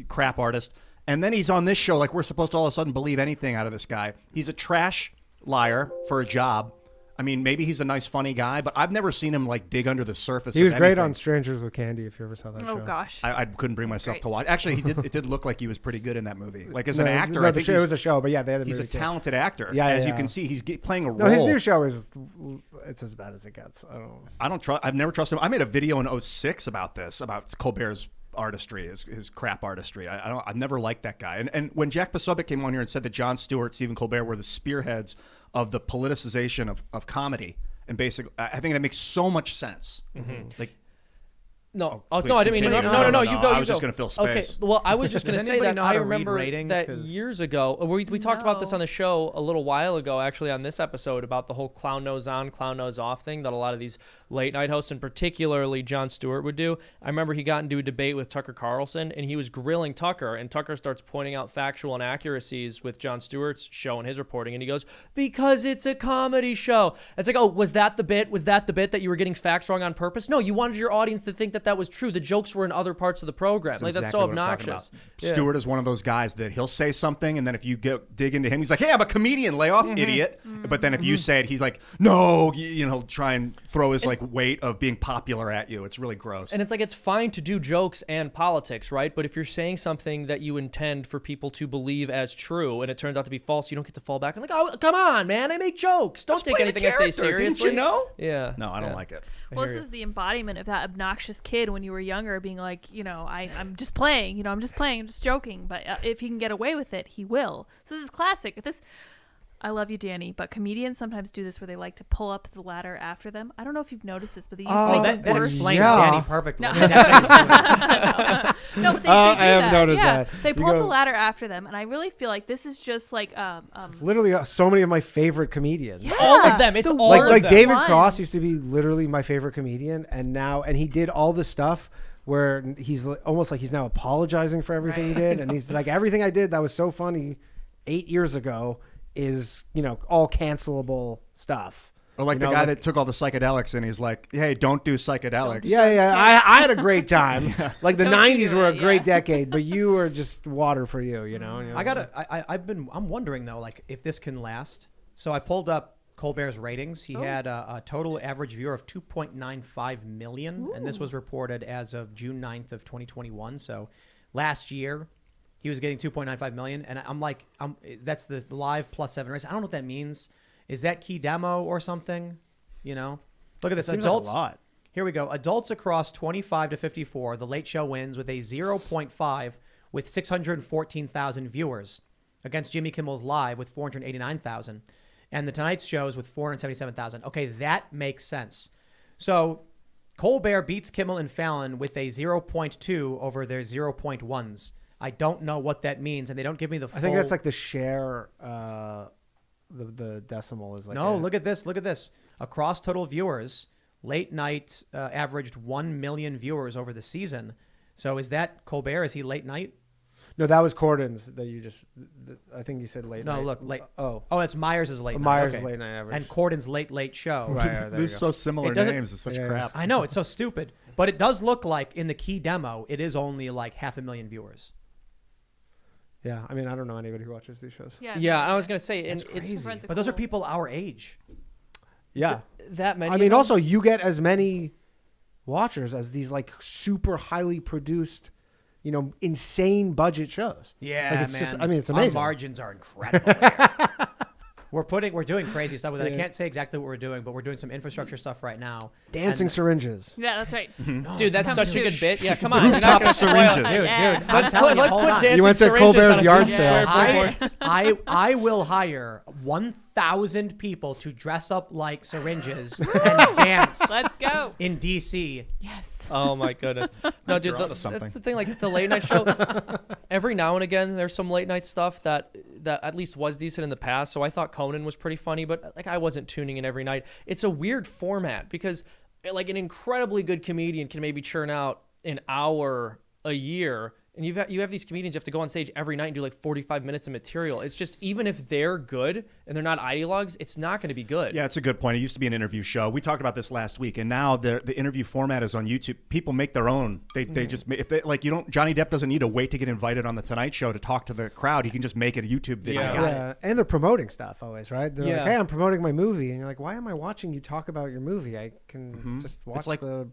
crap artist. And then he's on this show like we're supposed to all of a sudden believe anything out of this guy. He's a trash liar for a job. I mean, maybe he's a nice, funny guy, but I've never seen him like dig under the surface. He was of great anything. on Strangers with Candy. If you ever saw that show. Oh gosh. I couldn't bring myself great. to watch. Actually, it did look like he was pretty good in that movie. Like as an actor, No, I think it was a show, but yeah, they had the he's a movie too. talented actor. Yeah, as yeah. you can see, he's playing a role. No, his new show is it's as bad as it gets. I don't trust. I've never trusted him. I made a video in 2006 about this, about Colbert's artistry, his crap artistry. I've never liked that guy. And when Jack Posobiec came on here and said that Jon Stewart, Stephen Colbert were the spearheads of the politicization of comedy, and basically, I think that makes so much sense. Like. No, please no, I didn't mean continue. no. You go. I was just going to fill space. Okay, well, I was just going to Does say anybody that know how I to read remember ratings? that 'Cause- years ago. We talked about this No. on the show a little while ago, actually, on this episode about the whole clown nose on, clown nose off thing that a lot of these late night hosts, and particularly Jon Stewart, would do. I remember he got into a debate with Tucker Carlson, and he was grilling Tucker, and Tucker starts pointing out factual inaccuracies with Jon Stewart's show and his reporting, and he goes, "Because it's a comedy show." It's like, oh, was that the bit? Was that the bit that you were getting facts wrong on purpose? No, you wanted your audience to think that was true. The jokes were in other parts of the program. That's exactly so what I'm talking obnoxious. about. Yeah. Stewart is one of those guys that he'll say something, and then if you dig into him, he's like, "Hey, I'm a comedian. Lay off, idiot." But then if you say it, he's like, "No," try and throw his like weight of being popular at you. It's really gross. And it's like, it's fine to do jokes and politics, right? But if you're saying something that you intend for people to believe as true and it turns out to be false, you don't get to fall back and like, oh, come on, man, I make jokes. Don't take play the anything I say character, seriously. didn't you know? Yeah. No, I don't Yeah. like it. Well, hear this is the embodiment of that obnoxious kid when you were younger, being like, I'm just playing, I'm just playing, I'm just joking. But if he can get away with it, he will. So this is classic. I love you, Danny, but comedians sometimes do this where they like to pull up the ladder after them. I don't know if you've noticed this, but they used to make that it worse. explains Yeah. Danny perfectly. No, but they do I have that. noticed yeah. that. They You pull up go- the ladder after them, and I really feel like this is just like Literally, so many of my favorite comedians. All Yeah. of them. It's The all Like of worst them. David ones. Cross used to be literally my favorite comedian, and he did all this stuff where he's almost like he's now apologizing for everything he did, and he's like, everything I did that was so funny 8 years ago is all cancelable stuff. Or like the guy that took all the psychedelics and he's like, "Hey, don't do psychedelics." Yeah. I had a great time. Like the Don't you '90s do were a it, great yeah. decade, but you were just water for you. You know. I'm wondering though, like if this can last. So I pulled up Colbert's ratings. He had a total average viewer of 2.95 million, and this was reported as of June 9th of 2021. So last year, he was getting 2.95 million, and I'm like, that's the live +7 race. I don't know what that means. Is that key demo or something? Look at this. Seems Adults. like a lot. Here we go. Adults across 25 to 54. The Late Show wins with a 0.5 with 614,000 viewers against Jimmy Kimmel's Live with 489,000. And The Tonight Show's with 477,000. Okay, that makes sense. So Colbert beats Kimmel and Fallon with a 0.2 over their 0.1s. I don't know what that means, and they don't give me the full... I think that's like the share. The decimal is like No, look at this. Look at this. Across total viewers, Late Night averaged 1 million viewers over the season. So is that Colbert? Is he Late Night? No, that was Corden's that you just. I think you said late. No, night. look, late. Oh, Oh, it's Myers' Late Night. Myers' Okay. late night average. And Corden's Late Show. Right, there you These go. so similar It doesn't- names. It's such Yeah. crap. I know, it's so stupid. But it does look like in the key demo, it is only like 500,000 viewers. Yeah, I mean, I don't know anybody who watches these shows. Yeah, I was gonna say, and That's it's crazy. But those are people our age. Yeah, that many. I of mean, them? also you get as many watchers as these like super highly produced, insane budget shows. Yeah, like, it's man. just. I mean, it's Our amazing. margins are incredible. We're doing crazy stuff with it. I can't say exactly what we're doing, but we're doing some infrastructure stuff right now. Dancing And- syringes. Yeah, that's right. Dude, that's Come such to- a good bit. Yeah, come on. You're not Rooftop gonna spoil it. syringes. Dude, Yeah. I'm Let's telling put, you, let's hold put on. dancing You went to syringes Colbert's on a yard t-shirt sale. billboard. I will hire 1,000 people to dress up like syringes and dance Let's go. in DC. Yes. Oh my goodness. No, dude, You're onto something. that's the thing. Like the late night show, every now and again, there's some late night stuff that at least was decent in the past. So I thought Conan was pretty funny, but like I wasn't tuning in every night. It's a weird format because like an incredibly good comedian can maybe churn out an hour a year And you have these comedians you have to go on stage every night and do like 45 minutes of material. It's just, even if they're good and they're not ideologues, it's not going to be good. Yeah, it's a good point. It used to be an interview show. We talked about this last week, and now the interview format is on YouTube. People make their own. They just if they like Johnny Depp doesn't need to wait to get invited on the Tonight Show to talk to the crowd. He can just make it a YouTube video. Yeah. And they're promoting stuff always, right? They're Yeah. like, hey, I'm promoting my movie, and you're like, why am I watching you talk about your movie? I can just watch like- the.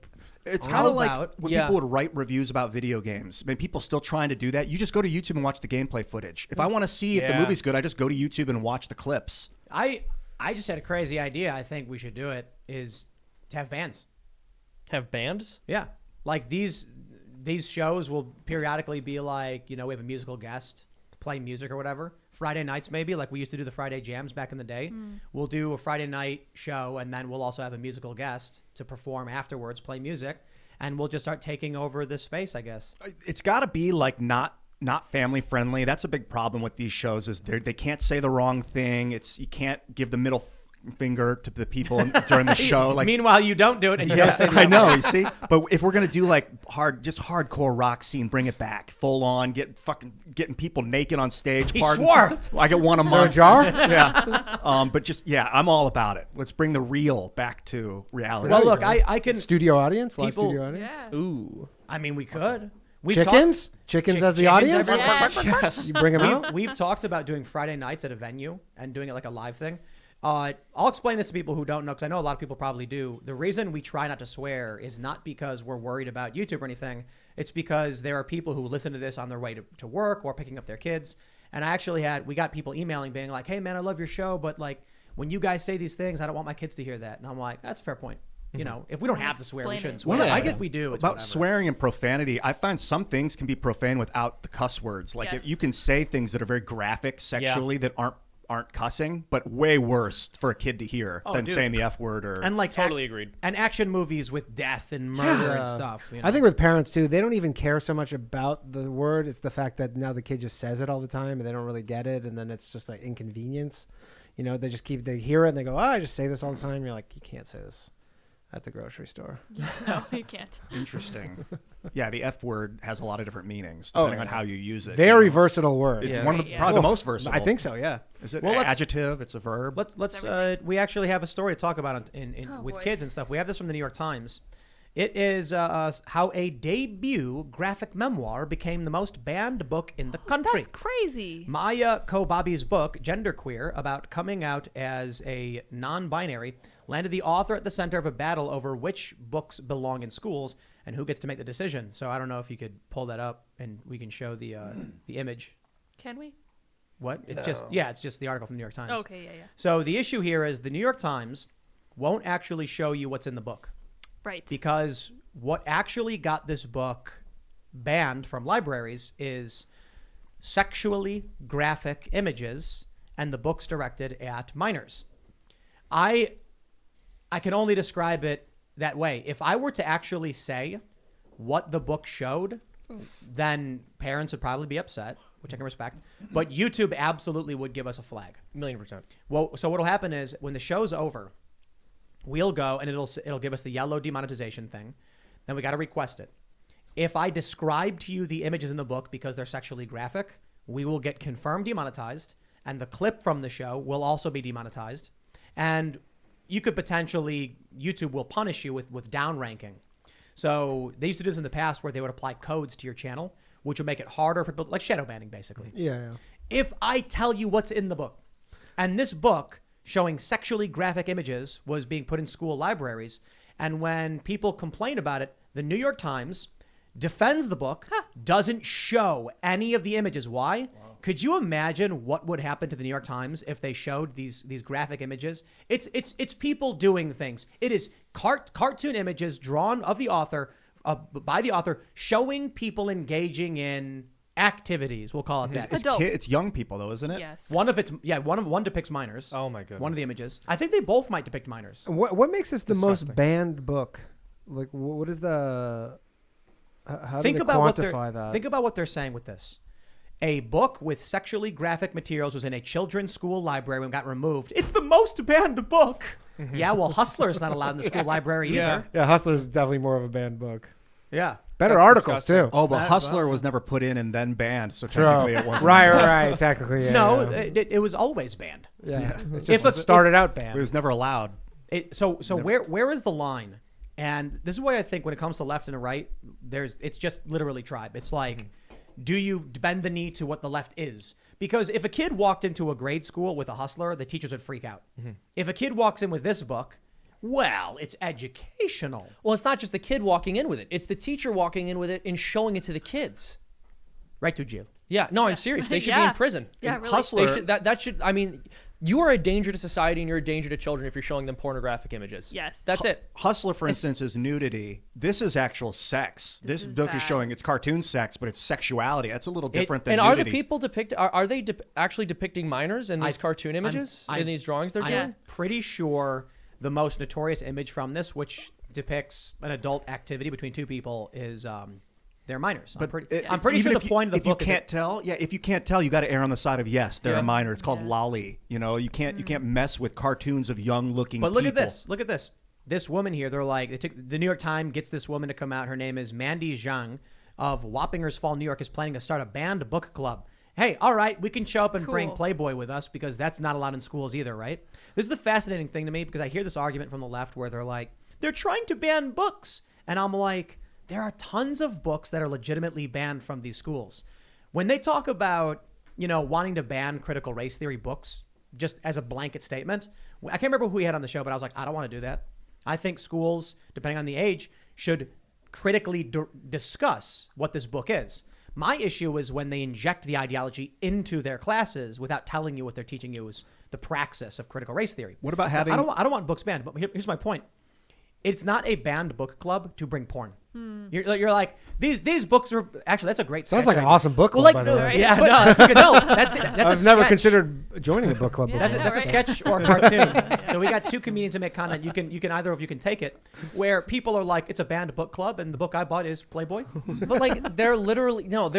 It's How kind of like about- when Yeah. people would write reviews about video games. I mean, people still trying to do that. You just go to YouTube and watch the gameplay footage. If I want to see if the Yeah. movie's good, I just go to YouTube and watch the clips. I just had a crazy idea. I think we should do it is to have bands. Have bands? Yeah. Like these shows will periodically be like, we have a musical guest to play music or whatever. Friday nights maybe, like we used to do the Friday jams back in the day. We'll do a Friday night show, and then we'll also have a musical guest to perform afterwards, play music, and we'll just start taking over this space, I guess. It's got to be like not family friendly. That's a big problem with these shows is they can't say the wrong thing. You can't give the middle finger to the people during the show. Like, Meanwhile, you don't do it, and you don't say the I other know, word. you see. But if we're gonna do like hardcore rock scene, bring it back, full on, getting people naked on stage. He swore. I get one a Is there a month. jar? Yeah. But I'm all about it. Let's bring the real back to reality. Well, look, I can. Studio audience, live People- studio audience. Yeah. Ooh. I mean, we could. We've Chickens? Chickens as the audience? Yes. You bring them out? We've talked about doing Friday nights at a venue and doing it like a live thing. I'll explain this to people who don't know, because I know a lot of people probably do. The reason we try not to swear is not because we're worried about YouTube or anything. It's because there are people who listen to this on their way to work or picking up their kids. And we got people emailing being like, hey, man, I love your show, but like when you guys say these things, I don't want my kids to hear that. And I'm like, that's a fair point. If we don't have to swear, we Explain shouldn't it. swear. I But get if we do, it's about whatever. swearing and profanity. I find some things can be profane without the cuss words. Like Yes. if you can say things that are very graphic sexually that aren't cussing, but way worse for a kid to hear than dude. saying the F word or. And like Totally agreed. And action movies with death and murder and stuff. I think with parents too, they don't even care so much about the word. It's the fact that now the kid just says it all the time and they don't really get it, and then it's just like inconvenience. They just they hear it and they go, "Oh, I just say this all the time." You're like, you can't say this at the grocery store. No, you can't. Interesting. Yeah, the F word has a lot of different meanings depending on how you use it. Very versatile word. It's Yeah. one of the, Yeah. probably the most versatile. I think so. Yeah. Is it Well, let's- adjective? It's a verb. Let's we actually have a story to talk about with boy. kids and stuff. We have this from the New York Times. It is how a debut graphic memoir became the most banned book in the country. That's crazy. Maya Kobabi's book, Genderqueer, about coming out as a non-binary, landed the author at the center of a battle over which books belong in schools and who gets to make the decision. So I don't know if you could pull that up and we can show the image. Can we? What? It's just the article from the New York Times. Okay, yeah. So the issue here is the New York Times won't actually show you what's in the book, Right. because what actually got this book banned from libraries is sexually graphic images, and the book's directed at minors. I can only describe it that way. If I were to actually say what the book showed, then parents would probably be upset, which I can respect. But YouTube absolutely would give us a flag. 1,000,000%. Well, so what'll happen is when the show's over, we'll go and it'll give us the yellow demonetization thing. Then we got to request it. If I describe to you the images in the book because they're sexually graphic, we will get confirmed demonetized, and the clip from the show will also be demonetized. And you could potentially, YouTube will punish you with downranking. So they used to do this in the past where they would apply codes to your channel, which would make it harder for people, like shadow banning, basically. Yeah. If I tell you what's in the book, and this book showing sexually graphic images was being put in school libraries, and when people complain about it, the New York Times defends the book, doesn't show any of the images. Why? Could you imagine what would happen to the New York Times if they showed these graphic images? It's people doing things. It is cartoon images drawn of the author, by the author, showing people engaging in activities. We'll call it that. Adult. It's young people though, isn't it? Yes. One depicts minors. Oh, my goodness. One of the images. I think they both might depict minors. What makes this the most Disgusting. banned book? Like, what is the? How Think do they about what quantify that? Think about what they're saying with this. A book with sexually graphic materials was in a children's school library and got removed. It's the most banned book. Yeah, well, Hustler's not allowed in the school library either. Yeah, Hustler's definitely more of a banned book. Yeah. Better That's articles disgusting. too. Oh, but Hustler was never put in and then banned, so True. technically it wasn't. Right. Technically, yeah. No, yeah. it was always banned. Yeah. It's If just a- started out It banned. was never allowed. So where is the line? And this is why I think when it comes to left and right, it's just literally tribe. It's like, do you bend the knee to what the left is? Because if a kid walked into a grade school with a Hustler, the teachers would freak out. If a kid walks in with this book, well, it's educational. Well, it's not just the kid walking in with it. It's the teacher walking in with it and showing it to the kids. Right to jail. Yeah, no, I'm serious. They should be Yeah. in prison. Yeah, And really. Hustler- They should, that should. I mean, you are a danger to society and you're a danger to children if you're showing them pornographic images. Yes. That's it. Hustler, for instance, is nudity. This is actual sex. This is book is bad. showing it's cartoon sex, but it's sexuality. That's a little different than And are nudity. the people are they actually depicting minors in these cartoon images in these drawings they're doing? I'm pretty sure the most notorious image from this, which depicts an adult activity between two people, is they're minors. I'm pretty even sure if the point of the if you book can't tell, if you can't tell, you got to err on the side of yes, they're Yeah. a minor. It's called Yeah. lolly. You know, you can't mess with cartoons of young looking. But look at people. this. Look at this. This woman here, they're like, the New York Times gets this woman to come out. Her name is Mandy Zhang of Wappingers Fall, New York, is planning to start a banned book club. Hey, all right, we can show up and bring Cool. Playboy with us because that's not allowed in schools either, right? This is the fascinating thing to me because I hear this argument from the left where they're like, they're trying to ban books. And I'm like, there are tons of books that are legitimately banned from these schools. When they talk about, wanting to ban critical race theory books, just as a blanket statement, I can't remember who we had on the show, but I was like, I don't want to do that. I think schools, depending on the age, should critically discuss what this book is. My issue is when they inject the ideology into their classes without telling you what they're teaching you is the praxis of critical race theory. What about having? I don't want books banned, but here's my point. It's not a banned book club to bring porn. You're like, these books are actually, that's a great Sounds sketch like an idea. awesome book club, Well, by like, the no, way. Yeah, no, that's a good. No, that's I've a never sketch. considered joining a book club Yeah. before. That's a right? sketch or a cartoon. So we got two comedians who make content. You can either of you can take it. Where people are like, it's a banned book club, and the book I bought is Playboy. But like they're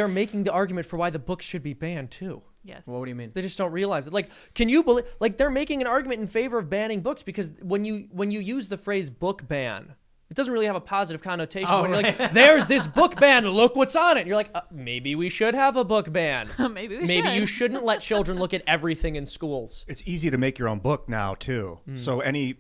making the argument for why the books should be banned too. Yes. Well, what do you mean? They just don't realize it. Like, can you believe? Like, they're making an argument in favor of banning books because when you use the phrase book ban, it doesn't really have a positive connotation. Oh, when you're right. like, there's this book ban. Look what's on it. And you're like, maybe we should have a book ban. Maybe we Maybe should. you shouldn't let children look at everything in schools. It's easy to make your own book now too. So any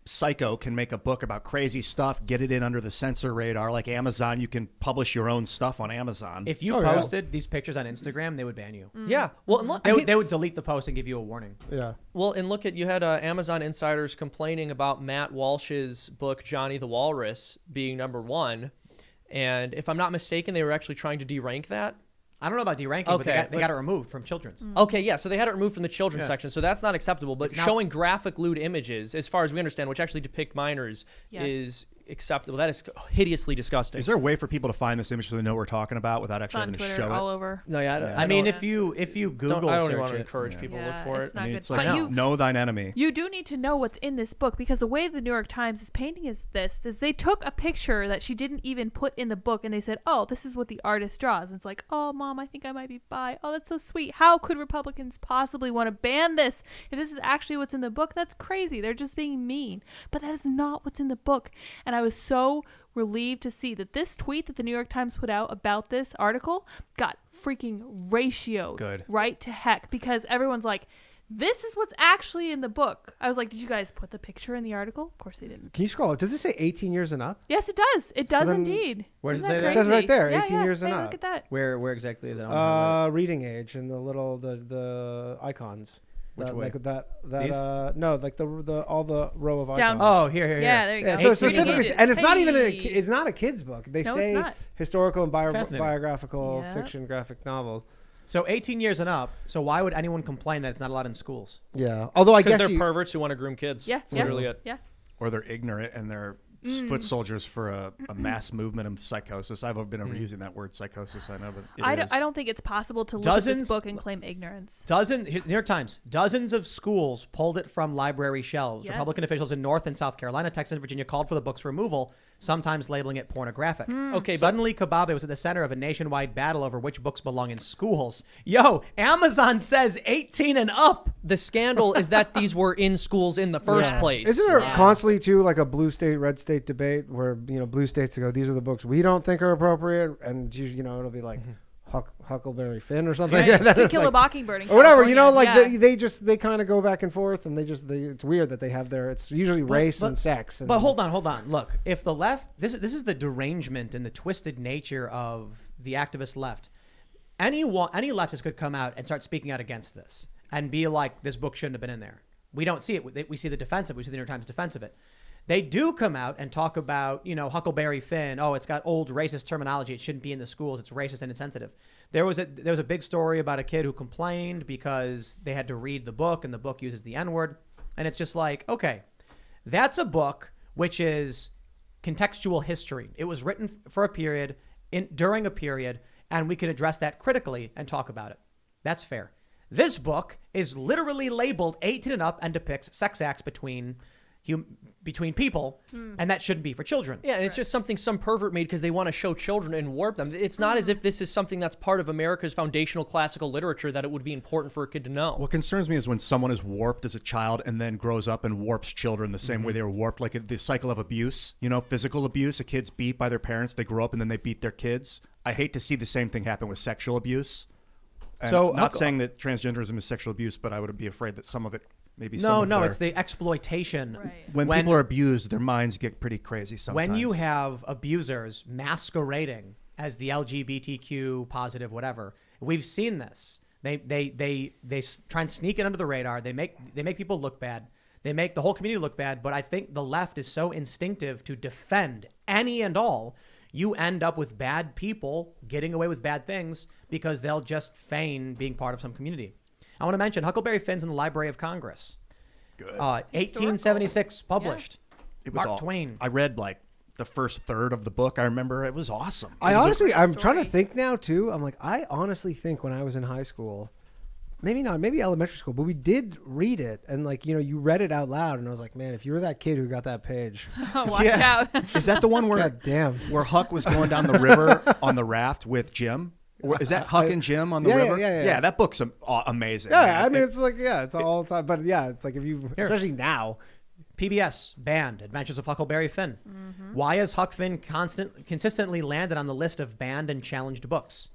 psycho can make a book about crazy stuff, get it in under the censor radar. Like Amazon, you can publish your own stuff on Amazon. If you posted these pictures on Instagram, they would ban you. Yeah. Well, and look, They would delete the post and give you a warning. Yeah. Well, and look at, you had Amazon insiders complaining about Matt Walsh's book, Johnny the Walrus, being #1. And if I'm not mistaken, they were actually trying to derank that. I don't know about deranking, but Okay, they got it removed from children's. Okay, yeah, so they had it removed from the children's section, so that's not acceptable. But not- showing graphic lewd images, as far as we understand, which actually depict minors, Yes. is acceptable. That is hideously disgusting. Is there a way for people to find this image so they know what we're talking about without It's actually on having to Twitter show all it? over. No, yeah, I mean, don't- if you Google I don't even search want to it, encourage people to look Yeah, for it's it. not I mean, good. it's like But know thine enemy. You do need to know what's in this book because the way the New York Times is painting is they took a picture that she didn't even put in the book and they said, oh, this is what the artist draws. And it's like, oh, Mom, I think I might be bi. Oh, that's so sweet. How could Republicans possibly want to ban this? If this is actually what's in the book, that's crazy. They're just being mean. But that is not what's in the book. And I was so relieved to see that this tweet that the New York Times put out about this article got freaking ratioed Good. right to heck because everyone's like, this is what's actually in the book. I was like, did you guys put the picture in the article? Of course they didn't. Can you scroll up? Does it say 18 years and up? Yes, it does. It does then- indeed. Where does Isn't it say that? that It says right crazy? there, Yeah, 18 yeah. years and Hey, up. Look at that. where exactly is it? I don't know. Reading age and the icons. Which way? Like that These? no, like the all the row of Down. icons. Oh, here. Yeah, there you Yeah, go. so Reading specifically, ages. and it's not even Hey. it's not a kid's book. They No, say it's not. historical and Fascinating. biographical Yeah. fiction graphic novel. So 18 years and up. So why would anyone complain that it's not allowed in schools? Yeah, although I Because guess they're perverts who want to groom kids. Yeah, That's yeah. literally it. Yeah. Or they're ignorant and they're foot soldiers for a mass movement of psychosis. I've been overusing that word psychosis. I know, but it is. I don't think it's possible to look at Dozens- this book and claim ignorance. New York Times, dozens of schools pulled it from library shelves. Yes. Republican officials in North and South Carolina, Texas, and Virginia called for the book's removal, sometimes labeling it pornographic. Okay, but Suddenly, Kababe was at the center of a nationwide battle over which books belong in schools. Yo, Amazon says 18 and up. the scandal is that these were in schools in the first Yeah. place. Isn't there constantly too like a blue state, red state debate where blue states go, these are the books we don't think are appropriate, and it'll be like Huckleberry Finn or something. Yeah. To Kill a Mockingbird in or whatever, California. they kind of go back and forth, and it's weird that they have it's usually race and sex. And, But hold on. Look, if the left, this is the derangement and the twisted nature of the activist left. Any leftist could come out and start speaking out against this and be like, this book shouldn't have been in there. We don't see it. We see the defense of it. We see the New York Times defense of it. They do come out and talk about, Huckleberry Finn. Oh, it's got old racist terminology. It shouldn't be in the schools. It's racist and insensitive. There was a big story about a kid who complained because they had to read the book and the book uses the N-word. And it's just like, okay, that's a book which is contextual history. It was written for a period, during a period, and we can address that critically and talk about it. That's fair. This book is literally labeled 18 and up and depicts sex acts between people, and that shouldn't be for children. Yeah, and it's just something some pervert made because they want to show children and warp them. It's not as if this is something that's part of America's foundational classical literature that it would be important for a kid to know. What concerns me is when someone is warped as a child and then grows up and warps children the same way they were warped, like the cycle of abuse, physical abuse. A kid's beat by their parents, they grow up and then they beat their kids. I hate to see the same thing happen with sexual abuse. And So, not saying that transgenderism is sexual abuse, but I would be afraid that some of it maybe No, it's the exploitation. Right. when people are abused, their minds get pretty crazy sometimes. When you have abusers masquerading as the LGBTQ positive whatever, we've seen this. They try and sneak it under the radar. They make people look bad. They make the whole community look bad. But I think the left is so instinctive to defend any and all. You end up with bad people getting away with bad things because they'll just feign being part of some community. I want to mention Huckleberry Finn's in the Library of Congress. Good. 1876 published. It was Mark Twain. I read like the first third of the book. I remember it was awesome. I'm great trying to story. think now too. I'm like, I honestly think when I was in high school, maybe not, maybe elementary school, but we did read it, and you read it out loud, and I was like, man, if you were that kid who got that page, Watch out. Is that the one where god damn. where Huck was going down the river on the raft with Jim? Or is that Huck and Jim on the Yeah, river? yeah. That book's amazing. Yeah, man. I mean, it's like, it's all the time, but yeah, it's like if you, especially now. PBS banned Adventures of Huckleberry Finn. Why has Huck Finn consistently landed on the list of banned and challenged books?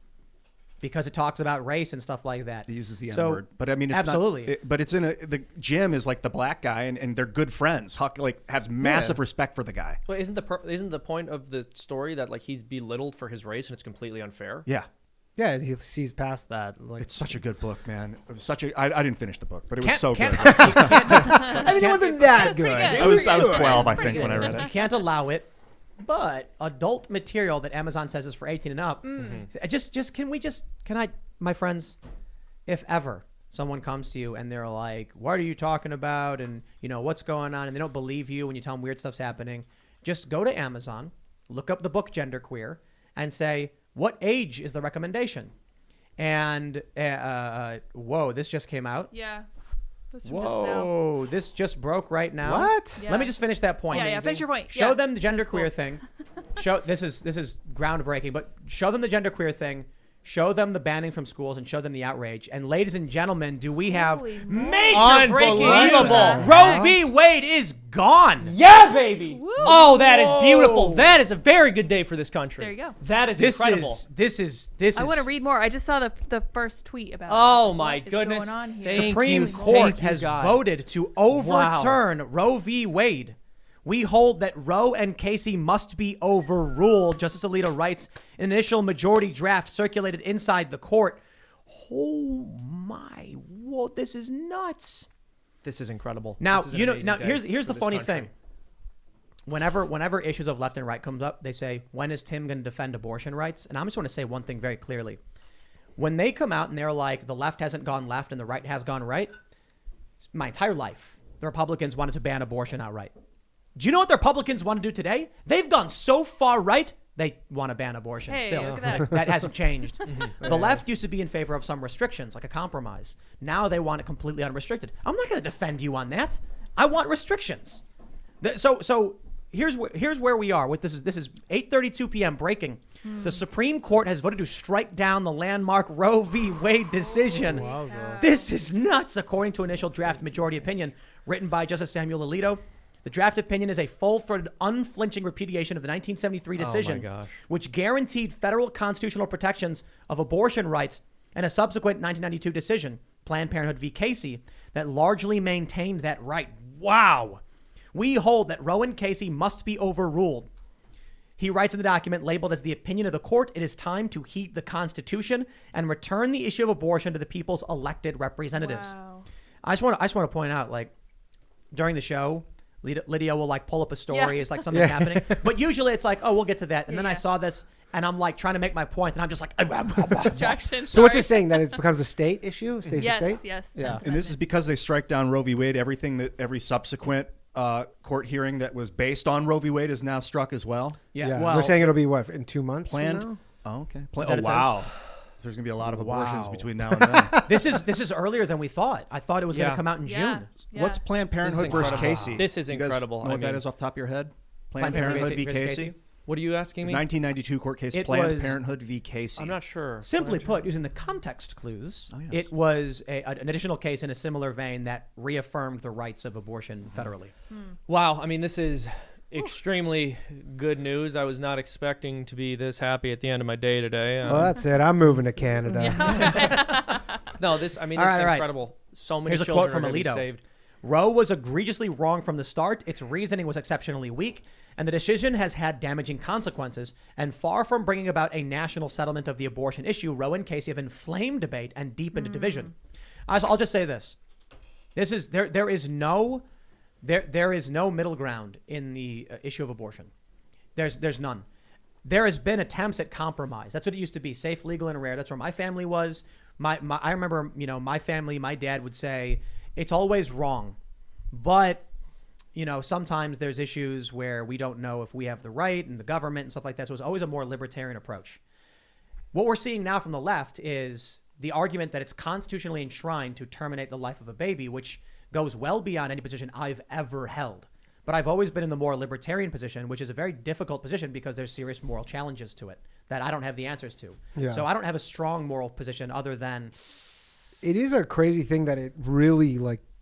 Because it talks about race and stuff like that. It uses the So, N-word. But I mean, it's absolutely. not, but it's the Jim is like the black guy, and they're good friends. Huck has massive respect for the guy. Well, isn't the point of the story that he's belittled for his race and it's completely unfair? Yeah. Yeah, he sees past that. Like, It's such a good book, man. It was such a. I didn't finish the book, but it was so good. I mean, it wasn't that good. pretty good. I was 12, I Pretty think, when I read You it. can't allow it. But adult material that Amazon says is for 18 and up. Can I, my friends, if ever someone comes to you and they're like, what are you talking about? And what's going on? And they don't believe you when you tell them weird stuff's happening. Just go to Amazon, look up the book Genderqueer, and say, what age is the recommendation? And whoa, this just came out. Yeah. That's from just now. Whoa, this just broke right now. What? Yeah. Let me just finish that point. Yeah, finish your point. Show Yeah, them the that's genderqueer cool. thing. This is groundbreaking, but show them the genderqueer thing. Show them the banning from schools and show them the outrage. And ladies and gentlemen, do we have Holy major breaking news? Unbelievable. Roe v. Wade is gone. Yeah, baby. Woo. Oh, that is beautiful. Whoa. That is a very good day for this country. There you go. That is This incredible. is I want to read more. I just saw the first tweet about it. Oh What my is goodness. going on here? Thank Supreme you. Court Thank you, has God. voted to overturn Roe v. Wade. We hold that Roe and Casey must be overruled. Justice Alito writes, an initial majority draft circulated inside the court. Oh my, whoa, this is nuts. This is incredible. Now, This is an amazing day here's for the this funny country. thing. Whenever issues of left and right comes up, they say, when is Tim going to defend abortion rights? And I just want to say one thing very clearly. When they come out and they're like, the left hasn't gone left and the right has gone right, my entire life, the Republicans wanted to ban abortion outright. Do you know what the Republicans want to do today? They've gone so far right, they want to ban abortion Hey, still. look at that. That hasn't changed. The left used to be in favor of some restrictions, like a compromise. Now they want it completely unrestricted. I'm not going to defend you on that. I want restrictions. So here's where we are. This is 8:32 p.m. breaking. The Supreme Court has voted to strike down the landmark Roe v. Wade decision. This is nuts, according to initial draft majority opinion written by Justice Samuel Alito. The draft opinion is a full-throated, unflinching repudiation of the 1973 decision, which guaranteed federal constitutional protections of abortion rights, and a subsequent 1992 decision, Planned Parenthood v. Casey, that largely maintained that right. Wow. We hold that Roe and Casey must be overruled. He writes in the document labeled as the opinion of the court, it is time to heed the Constitution and return the issue of abortion to the people's elected representatives. Wow. I just want to point out, like, during the show, Lydia will like pull up a story. It's like something's happening. But usually it's like, oh, we'll get to that. And then I saw this and I'm like trying to make my point and I'm just like, Distraction. So what's it saying? That it becomes a state issue? State to state? Yes. Yeah. And this is because they strike down Roe v. Wade. Every subsequent court hearing that was based on Roe v. Wade is now struck as well. yeah. Well, Well, they're saying it'll be what, in 2 months Planned. from now? Oh, okay. that what it Wow. There's going to be a lot of abortions Wow. between now and then. this is earlier than we thought. I thought it was going to come out in June. Yeah. What's Planned Parenthood versus incredible. Casey? This is You guys incredible. know what I that mean- is off the top of your head? Planned Planned Parenthood Parenthood v. versus Casey. What are you asking me? 1992 court case, It Planned was- Parenthood v. Casey. I'm not sure. Simply put, using the context clues, yes. it was an additional case in a similar vein that reaffirmed the rights of abortion federally. Wow. I mean, this is extremely good news. I was not expecting to be this happy at the end of my day today. Well, that's it. I'm moving to Canada. No, this. I mean, All this right, is all right. incredible. So many Here's a children quote from are going to be Alito. saved. Roe was egregiously wrong from the start. Its reasoning was exceptionally weak, and the decision has had damaging consequences. And far from bringing about a national settlement of the abortion issue, Roe and Casey have inflamed debate and deepened division. I'll just say this: there is no middle ground in the issue of abortion. There's none. There has been attempts at compromise. That's what it used to be: safe, legal, and rare. That's where my family was. I remember, my family, my dad would say, it's always wrong. But, sometimes there's issues where we don't know if we have the right and the government and stuff like that. So it's always a more libertarian approach. What we're seeing now from the left is the argument that it's constitutionally enshrined to terminate the life of a baby, which goes well beyond any position I've ever held. But I've always been in the more libertarian position, which is a very difficult position because there's serious moral challenges to it that I don't have the answers to. Yeah. So I don't have a strong moral position other than... It is a crazy thing that it really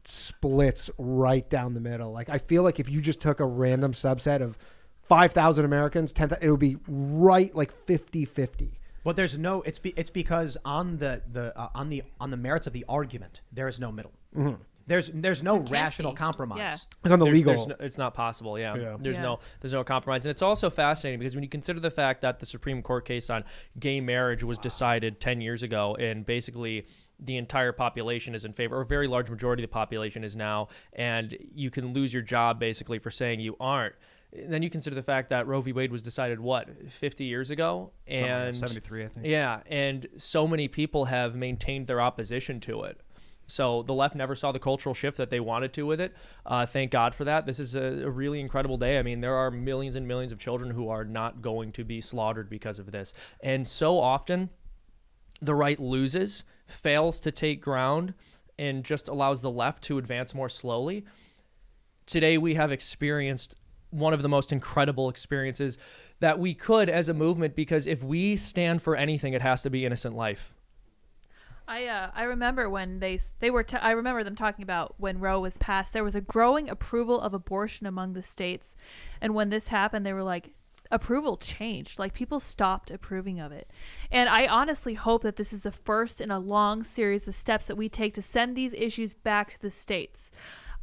splits right down the middle. I feel like if you just took a random subset of 5,000 Americans, 10,000, it would be right 50-50. But there's no... It's because on the merits of the argument, there is no middle. Mm-hmm. There's no rational compromise. Yeah. On the There's legal. no, it's not possible. Yeah. There's Yeah. no compromise. And it's also fascinating because when you consider the fact that the Supreme Court case on gay marriage was decided 10 years ago, and basically the entire population is in favor, or a very large majority of the population is now, and you can lose your job basically for saying you aren't. Then you consider the fact that Roe v. Wade was decided, 50 years ago? And 73, I think. Yeah, and so many people have maintained their opposition to it. So the left never saw the cultural shift that they wanted to with it. Thank God for that. This is a really incredible day. I mean, there are millions and millions of children who are not going to be slaughtered because of this. And so often the right loses, fails to take ground, and just allows the left to advance more slowly. Today we have experienced one of the most incredible experiences that we could as a movement, because if we stand for anything, it has to be innocent life. I remember when I remember them talking about when Roe was passed, there was a growing approval of abortion among the states. And when this happened, they were like, approval changed. People stopped approving of it. And I honestly hope that this is the first in a long series of steps that we take to send these issues back to the states.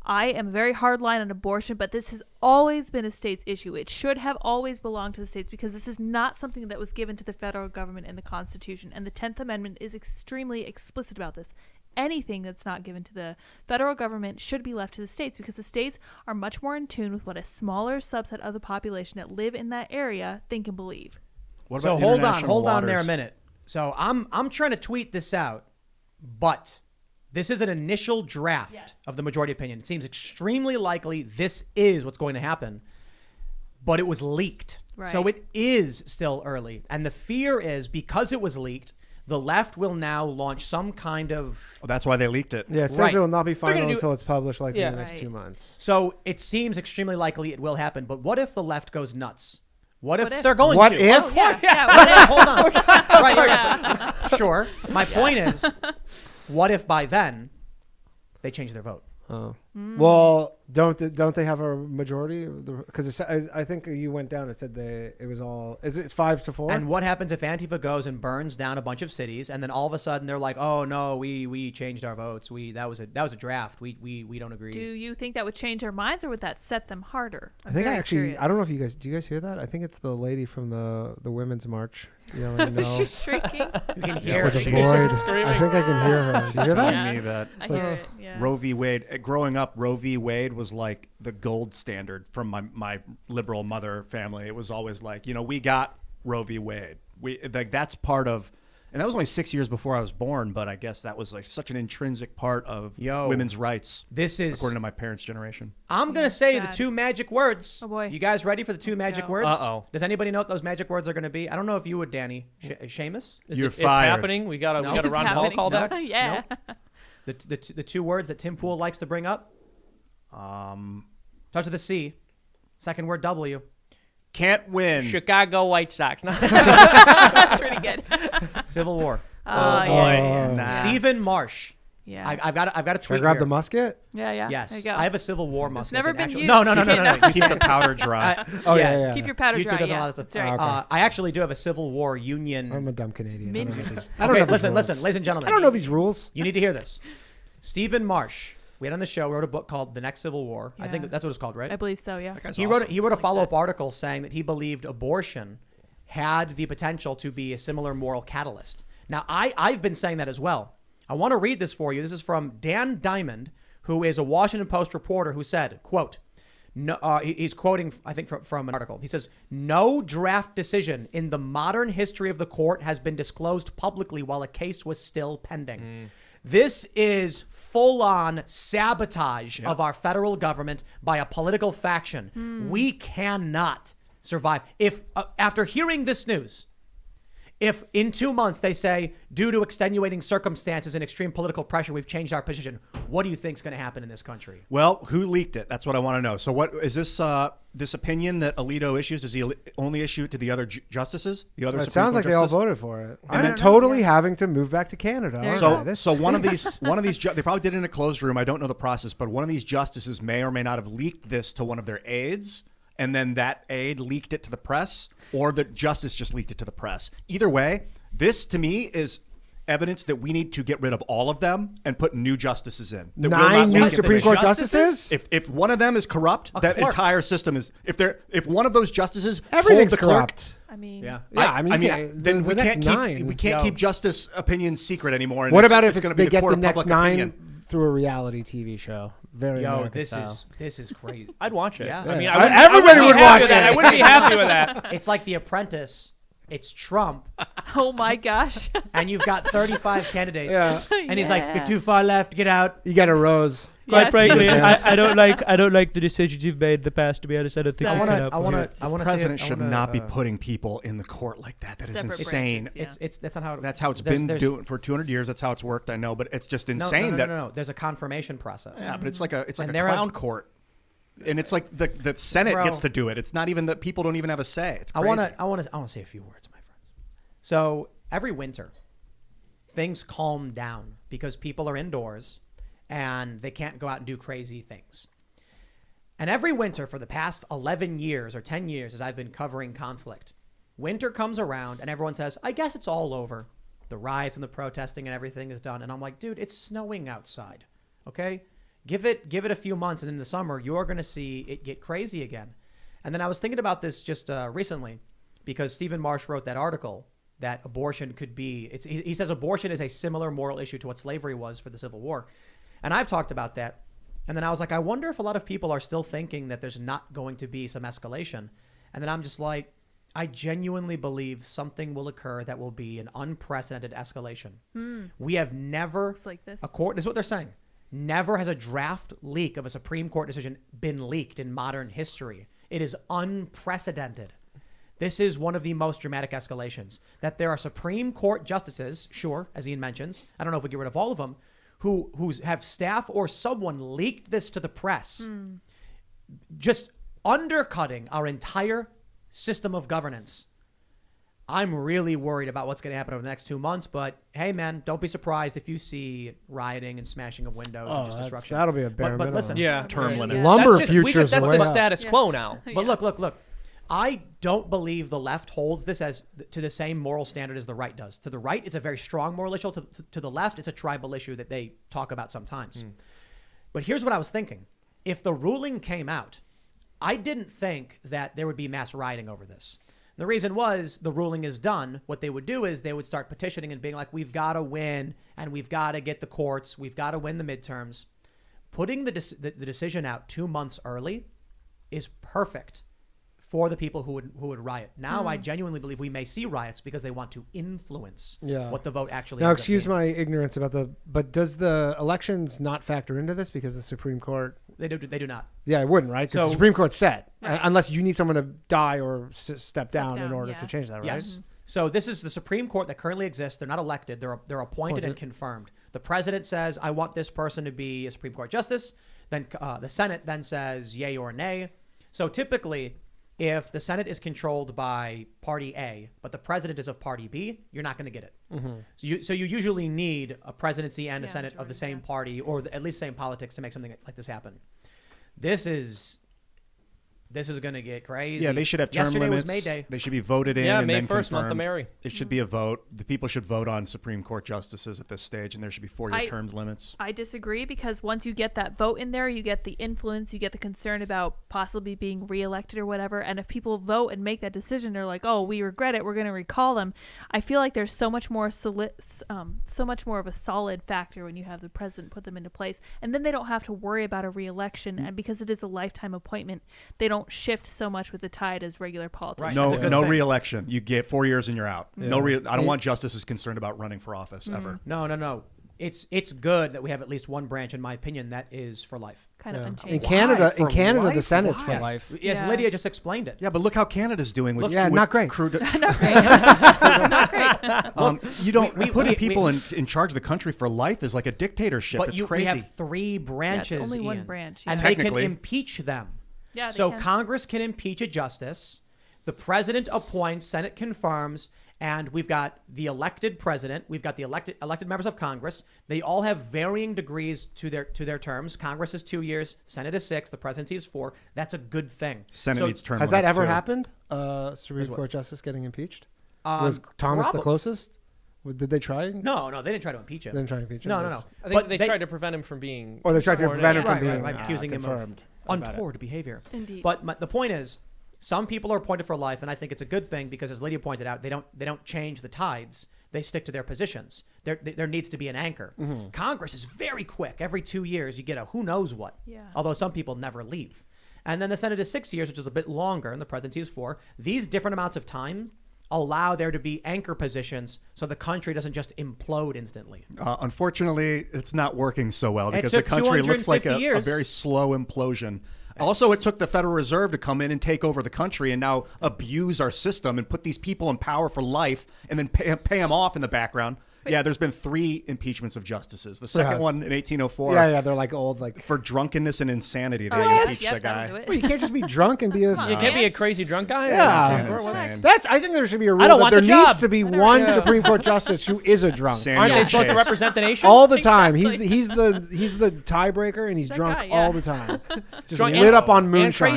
I am very hardline on abortion, but this has always been a state's issue. It should have always belonged to the states because this is not something that was given to the federal government in the Constitution. And the 10th Amendment is extremely explicit about this. Anything that's not given to the federal government should be left to the states because the states are much more in tune with what a smaller subset of the population that live in that area think and believe. What So about hold international on there a waters? minute. So I'm trying to tweet this out, but this is an initial draft of the majority opinion. It seems extremely likely this is what's going to happen, but it was leaked. Right. So it is still early. And the fear is because it was leaked, the left will now launch some kind of. Well, that's why they leaked it. Yeah, it says Right. it will not be final gonna do- until it's published, like Yeah. in the next Right. 2 months. So it seems extremely likely it will happen. But what if the left goes nuts? What if They're going What to. if? Oh, yeah. What if? Hold on. Right. Yeah. Sure. My point is, what if by then they change their vote? Oh. Well, don't they have a majority? Because I think you went down and said it was all. Is it 5-4? And what happens if Antifa goes and burns down a bunch of cities, and then all of a sudden they're like, "Oh no, we changed our votes. That was a draft. We don't agree." Do you think that would change their minds, or would that set them harder? I think I don't know if you guys do. You guys hear that? I think it's the lady from the women's march yelling no. Shrieking. You can It's hear like a she- void. screaming. I think I can hear her. Do you hear that? Yeah. Me that I like- hear it. Yeah. Roe v. Wade. Growing up, Roe v. Wade was like the gold standard from my liberal mother family. It was always like, we got Roe v. Wade. That's part of, and that was only 6 years before I was born. But I guess that was like such an intrinsic part of women's rights. This is. According to my parents' generation. I'm gonna say sad. the 2 magic words. Oh, boy. You guys ready for the 2 magic go. words? Uh-oh. Does anybody know what those magic words are gonna be? I don't know if you would, Danny. Seamus. You're It's fired. happening. We got No. a It's Ron Paul happening. call back. Yeah. The 2 words that Tim Pool likes to bring up. Starts with a C. Second word W. Can't win. Chicago White Sox. That's pretty good. Civil War. Yeah. Nah. Stephen Marsh. Yeah. I've got a Should I tweet grab here. the musket? Yeah. Yes, There you go. I have a Civil War musket. never It's been actually- used. No. You Keep the powder dry. Oh yeah. Keep your powder YouTube dry. does a Yeah. lot of stuff. That's right. Okay. I actually do have a Civil War Union. I'm a dumb Canadian. I don't know Mint. these. I don't know. these Listen, rules. ladies and gentlemen. I don't know these rules. You need to hear this. Stephen Marsh. We had on the show. Wrote a book called The Next Civil War. I think Yeah. that's what it's called, right? I believe so. Yeah. He wrote a follow-up article saying that he believed abortion had the potential to be a similar moral catalyst. Now, I've been saying that as well. I want to read this for you. This is from Dan Diamond, who is a Washington Post reporter, who said, quote, no, he's quoting, I think, from an article. He says, "No draft decision in the modern history of the court has been disclosed publicly while a case was still pending." This is full-on sabotage of our federal government by a political faction. We cannot survive. If after hearing this news, if in 2 months they say, due to extenuating circumstances and extreme political pressure, we've changed our position, what do you think is going to happen in this country? Well, who leaked it? That's what I want to know. So what is this this opinion that Alito issues? Does he only issue it to the other justices? The other It Supreme sounds like Court they all justices? voted for it. And I'm then- totally having to move back to Canada. There you aren't go. I? So This one of stinks. these they probably did it in a closed room. I don't know the process, but one of these justices may or may not have leaked this to one of their aides, and then that aide leaked it to the press, or the justice just leaked it to the press. Either way, this to me is evidence that we need to get rid of all of them and put new justices in. that will not 9 new leak Supreme information. Court justices? If one of them is corrupt, that clerk. entire system is. If one of those justices Everything's told the clerk, corrupt. I mean. Yeah. Yeah, I mean, then the we next can't 9. keep justice opinions secret anymore. And What about if gonna they be get court the of next public 9 opinion? through a reality TV show? Very Yo, American this style. is crazy. I'd watch it. Yeah. I mean, Yeah. I wouldn't- Everybody I wouldn't would be happy watch with that. it. I wouldn't be happy with that. It's like The Apprentice. It's Trump, Oh my gosh. and you've got 35 candidates. Yeah. And he's like, Yeah. "You're too far left. Get out." You get a rose. Yes. I don't like the decisions you've made in the past. To be honest, I don't think I you want can to. I want to. I want The to. president should not be putting people in the court like that. That is Separate insane. branches, It's that's not how. That's how it's there's- been there's- doing for 200 years. That's how it's worked. I know, but it's just No, insane no. There's a confirmation process. Yeah, but it's like a And a there are- clown court, and it's like the Senate Bro. gets to do it. It's not even that people don't even have a say. It's I crazy. want to say a few words, my friends. So every winter, things calm down because people are indoors and they can't go out and do crazy things. And every winter for the past 11 years or 10 years as I've been covering conflict, winter comes around and everyone says, "I guess it's all over. The riots and the protesting and everything is done." And I'm like, dude, it's snowing outside. Okay? Give it a few months, and in the summer, you're going to see it get crazy again. And then I was thinking about this just recently because Stephen Marsh wrote that article that abortion could be, he says abortion is a similar moral issue to what slavery was for the Civil War. And I've talked about that. And then I was like, I wonder if a lot of people are still thinking that there's not going to be some escalation. And then I'm just like, I genuinely believe something will occur that will be an unprecedented escalation. We have never, Looks like this. a court, this is what they're saying. Never has a draft leak of a Supreme Court decision been leaked in modern history. It is unprecedented. This is one of the most dramatic escalations. That there are Supreme Court justices, sure, as Ian mentions, I don't know if we get rid of all of them, who have staff or someone leaked this to the press, just undercutting our entire system of governance. I'm really worried about what's going to happen over the next 2 months, but hey, man, don't be surprised if you see rioting and smashing of windows and just destruction. That'll be a bare but minimum. listen, term limits. Lumber that's futures that's are the way up. status quo now. But look. I don't believe the left holds this as to the same moral standard as the right does. To the right, it's a very strong moral issue. To the left, it's a tribal issue that they talk about sometimes. But here's what I was thinking. If the ruling came out, I didn't think that there would be mass rioting over this. The reason was the ruling is done. What they would do is they would start petitioning and being like, we've got to win and we've got to get the courts. We've got to win the midterms. Putting the decision out 2 months early is perfect for the people who would riot. Now I genuinely believe we may see riots because they want to influence what the vote actually Now, ends up excuse being. my ignorance about but does the elections not factor into this because the Supreme Court? They do not. Yeah, it wouldn't, right? Because So- the Supreme Court's set. Right. Unless you need someone to die or step down in down, order yeah. to change that, right? Yes. So this is the Supreme Court that currently exists. They're not elected. They're appointed and confirmed. The president says, I want this person to be a Supreme Court justice. Then the Senate then says yay or nay. So typically, if the Senate is controlled by Party A, but the president is of Party B, you're not going to get it. So you usually need a presidency and a Senate of the same party or at least same politics to make something like this happen. This is going to get crazy. Yeah, they should have term Yesterday limits. was May Day. They should be voted in. Yeah, and May then 1st, month of confirmed. Mary. It should be a vote. The people should vote on Supreme Court justices at this stage, and there should be 4-year term limits. I disagree because once you get that vote in there, you get the influence, you get the concern about possibly being reelected or whatever. And if people vote and make that decision, they're like, "Oh, we regret it. We're going to recall them." I feel like there's so much more so much more of a solid factor when you have the president put them into place, and then they don't have to worry about a reelection. And because it is a lifetime appointment, they don't shift so much with the tide as regular politicians. Right. No, That's a good no thing. re-election. You get 4 years and you're out. No, I don't want justices concerned about running for office ever. No. It's good that we have at least one branch, in my opinion, that is for life. Kind of In unchanged. Canada, For the life? Senate's for Why? life. As Yeah. Lydia just explained it. Yeah, but look how Canada's doing with not great. Not great. Not great. You don't putting we- people in charge of the country for life is like a dictatorship. But It's we crazy. have 3 branches. only one Ian, branch, and yeah. they can Technically. impeach them. Yeah, they So can. Congress can impeach a justice. The president appoints, Senate confirms, and we've got the elected president. We've got the elected members of Congress. They all have varying degrees to their terms. Congress is 2 years, Senate is 6, the presidency is 4. That's a good thing. Senate needs term Has that limits, ever too. happened? Supreme Court justice getting impeached? Was Thomas the probably. closest? Did they try? No, they didn't try to impeach him. They didn't try to impeach him? No. I think But they tried to prevent him from being. Or they tried to sworn prevent in. him from being right, accusing him of confirmed. about it. untoward behavior. Indeed. But the point is, some people are appointed for life, and I think it's a good thing because, as Lydia pointed out, they don't change the tides. They stick to their positions. There needs to be an anchor. Congress is very quick. Every 2 years, you get a who knows what. Yeah. Although some people never leave. And then the Senate is 6 years, which is a bit longer, and the presidency is 4. These different amounts of time allow there to be anchor positions so the country doesn't just implode instantly. Unfortunately, it's not working so well because the took country looks like 250 a years. very slow implosion. Also, it took the Federal Reserve to come in and take over the country and now abuse our system and put these people in power for life and then pay them off in the background. Yeah, there's been 3 impeachments of justices. The second has. one in 1804 Yeah, they're like old, like. for drunkenness and insanity. They yeah, impeached yep, the that'll guy. do it. Well, you can't just be drunk and be a. You can't be a crazy drunk guy. Yeah. Insane. I think there should be a rule don't that want there the needs job. to be one Supreme Court justice who is a drunk. Samuel Aren't they supposed to Chase. represent the nation? All the time. Exactly. He's the tiebreaker and he's That drunk guy, yeah. all the time. Just Drunk lit up on and moonshine.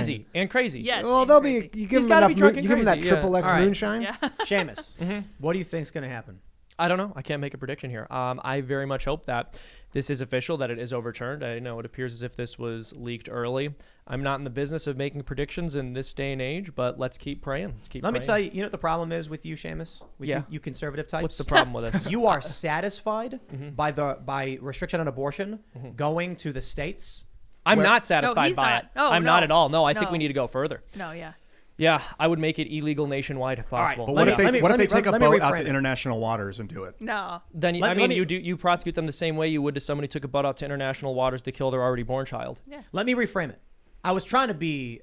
crazy. Yes. Well, and they'll crazy. be. You give He's him gotta enough. be drunk and You give him that crazy, yeah. triple X All right. moonshine. Yeah. Seamus, what do you think's going to happen? I don't know. I can't make a prediction here. I very much hope that this is official, that it is overturned. I know it appears as if this was leaked early. I'm not in the business of making predictions in this day and age, but let's keep praying. Let me tell you, you know what the problem is with you, Seamus? With Yeah. you conservative types? What's the problem with us? You are satisfied by restriction on abortion going to the states. I'm where- not satisfied he's by not. it. Oh, I'm not no. at all. No, I think No. we need to go further. No, yeah. Yeah, I would make it illegal nationwide if right, possible. But Let what me- if they, what if they take a let me boat out reframe to it. international waters and do it? No. Then Let me- you prosecute them the same way you would to somebody who took a boat out to international waters to kill their already born child. Let me reframe it. I was trying to be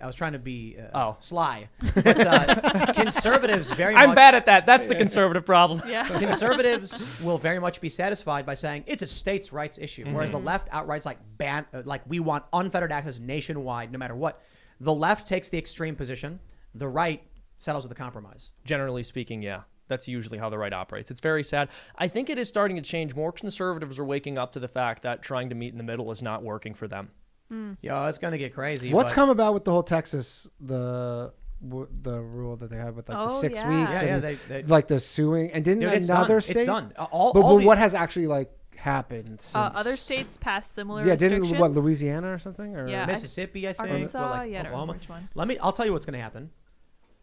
sly. But conservatives very much. I'm bad at that. That's the conservative problem. Yeah. Conservatives will very much be satisfied by saying it's a states' rights issue, whereas the left outright's like we want unfettered access nationwide, no matter what. The left takes the extreme position. The right settles with the compromise. Generally speaking, yeah. That's usually how the right operates. It's very sad. I think it is starting to change. More conservatives are waking up to the fact that trying to meet in the middle is not working for them. Yeah, it's gonna get crazy. What's but- come about with the whole Texas the rule that they had with like the 6 yeah. weeks? Yeah, and they like the suing and didn't Dude, it's another done. state? It's done. But All the- what has actually like happened since? Other states passed similar Yeah, restrictions. didn't Louisiana or something? Or Yeah. Mississippi, I think, Arkansas, or like yeah, I don't Oklahoma. remember which one. I'll tell you what's going to happen.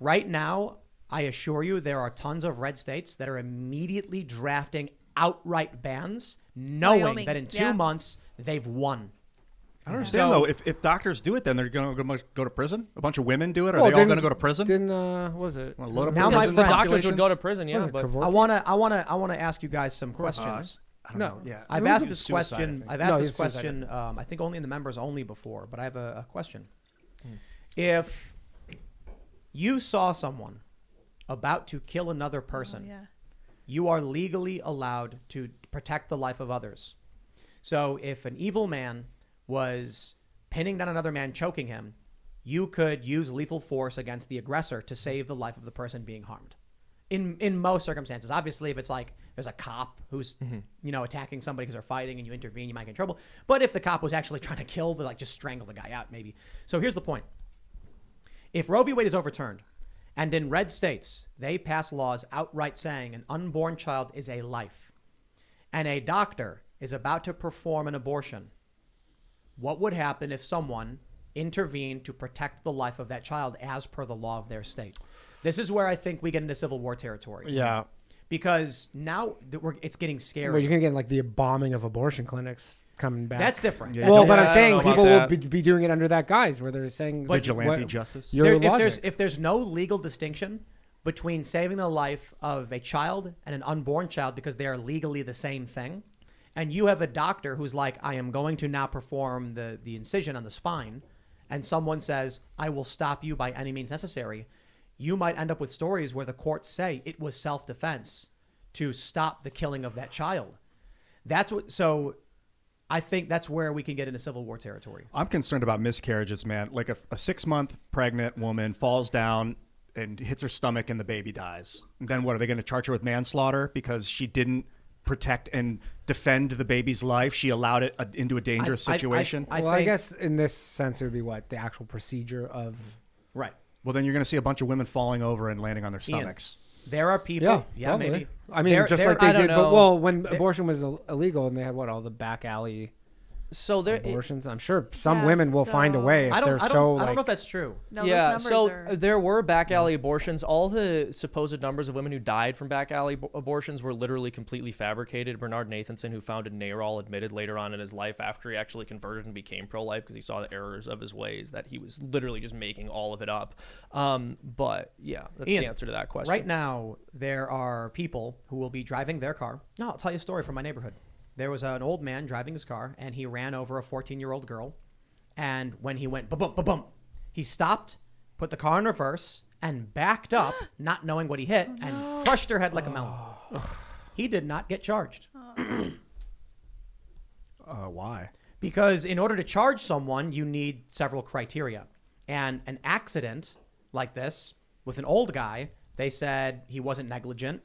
Right now, I assure you, there are tons of red states that are immediately drafting outright bans, knowing Wyoming, that in 2 yeah. months they've won. I don't understand So- though. If doctors do it, then they're going to go to prison. A bunch of women do it. Are Well, they all didn't- going to go to prison? Didn't what was it? Wanna load up Now the my prison The friends- doctors would go to populations? prison, Was yeah. it But Kevorkian? I wanna ask you guys some questions. I don't No. know. Yeah, I've It was asked this suicide, I question. think. I've No, asked he's this question. I think only in the members only before, but I have a question. If you saw someone about to kill another person, Yeah. you are legally allowed to protect the life of others. So if an evil man was pinning down another man, choking him, you could use lethal force against the aggressor to save the life of the person being harmed. In most circumstances, obviously, if it's like there's a cop who's attacking somebody because they're fighting and you intervene, you might get in trouble. But if the cop was actually trying to kill, like just strangle the guy out, maybe. So here's the point: if Roe v. Wade is overturned, and in red states they pass laws outright saying an unborn child is a life, and a doctor is about to perform an abortion, what would happen if someone intervened to protect the life of that child as per the law of their state? This is where I think we get into Civil War territory. Yeah. Because now it's getting scary. Well, you're gonna get like the bombing of abortion clinics coming back. That's different. Yeah. That's Well, a- but Yeah, I'm I saying don't know people about will that. be doing it under that guise where they're saying Vigilante justice. Your There- logic. if there's no legal distinction between saving the life of a child and an unborn child because they are legally the same thing, and you have a doctor who's like, I am going to now perform the incision on the spine, and someone says, I will stop you by any means necessary, you might end up with stories where the courts say it was self-defense to stop the killing of that child. So I think that's where we can get into Civil War territory. I'm concerned about miscarriages, man. Like a 6-month pregnant woman falls down and hits her stomach and the baby dies. And then what, are they going to charge her with manslaughter because she didn't protect and defend the baby's life? She allowed it into a dangerous situation. I think, guess in this sense it would be what the actual procedure of. right. Well, then you're going to see a bunch of women falling over and landing on their stomachs. There are people. Yeah, probably. maybe. I mean, There- just there- like they I don't did. know. But when abortion was illegal and they had all the back alley so there, abortions, I'm sure some Yeah, women will find a so- way if I they're don't so know like. if that's true. No, yeah, those so numbers are. there were back alley abortions. All the supposed numbers of women who died from back alley abortions were literally completely fabricated. Bernard Nathanson, who founded NARAL, admitted later on in his life, after he actually converted and became pro-life because he saw the errors of his ways, that he was literally just making all of it up. But yeah, that's Ian, the answer to that question. Right now, there are people who will be driving their car. No, I'll tell you a story from my neighborhood. There was an old man driving his car, and he ran over a 14-year-old girl. And when he went ba-bum, ba-bum, he stopped, put the car in reverse, and backed up, not knowing what he hit, and crushed her head like a melon. He did not get charged. Why? Because in order to charge someone, you need several criteria. And an accident like this with an old guy, they said he wasn't negligent.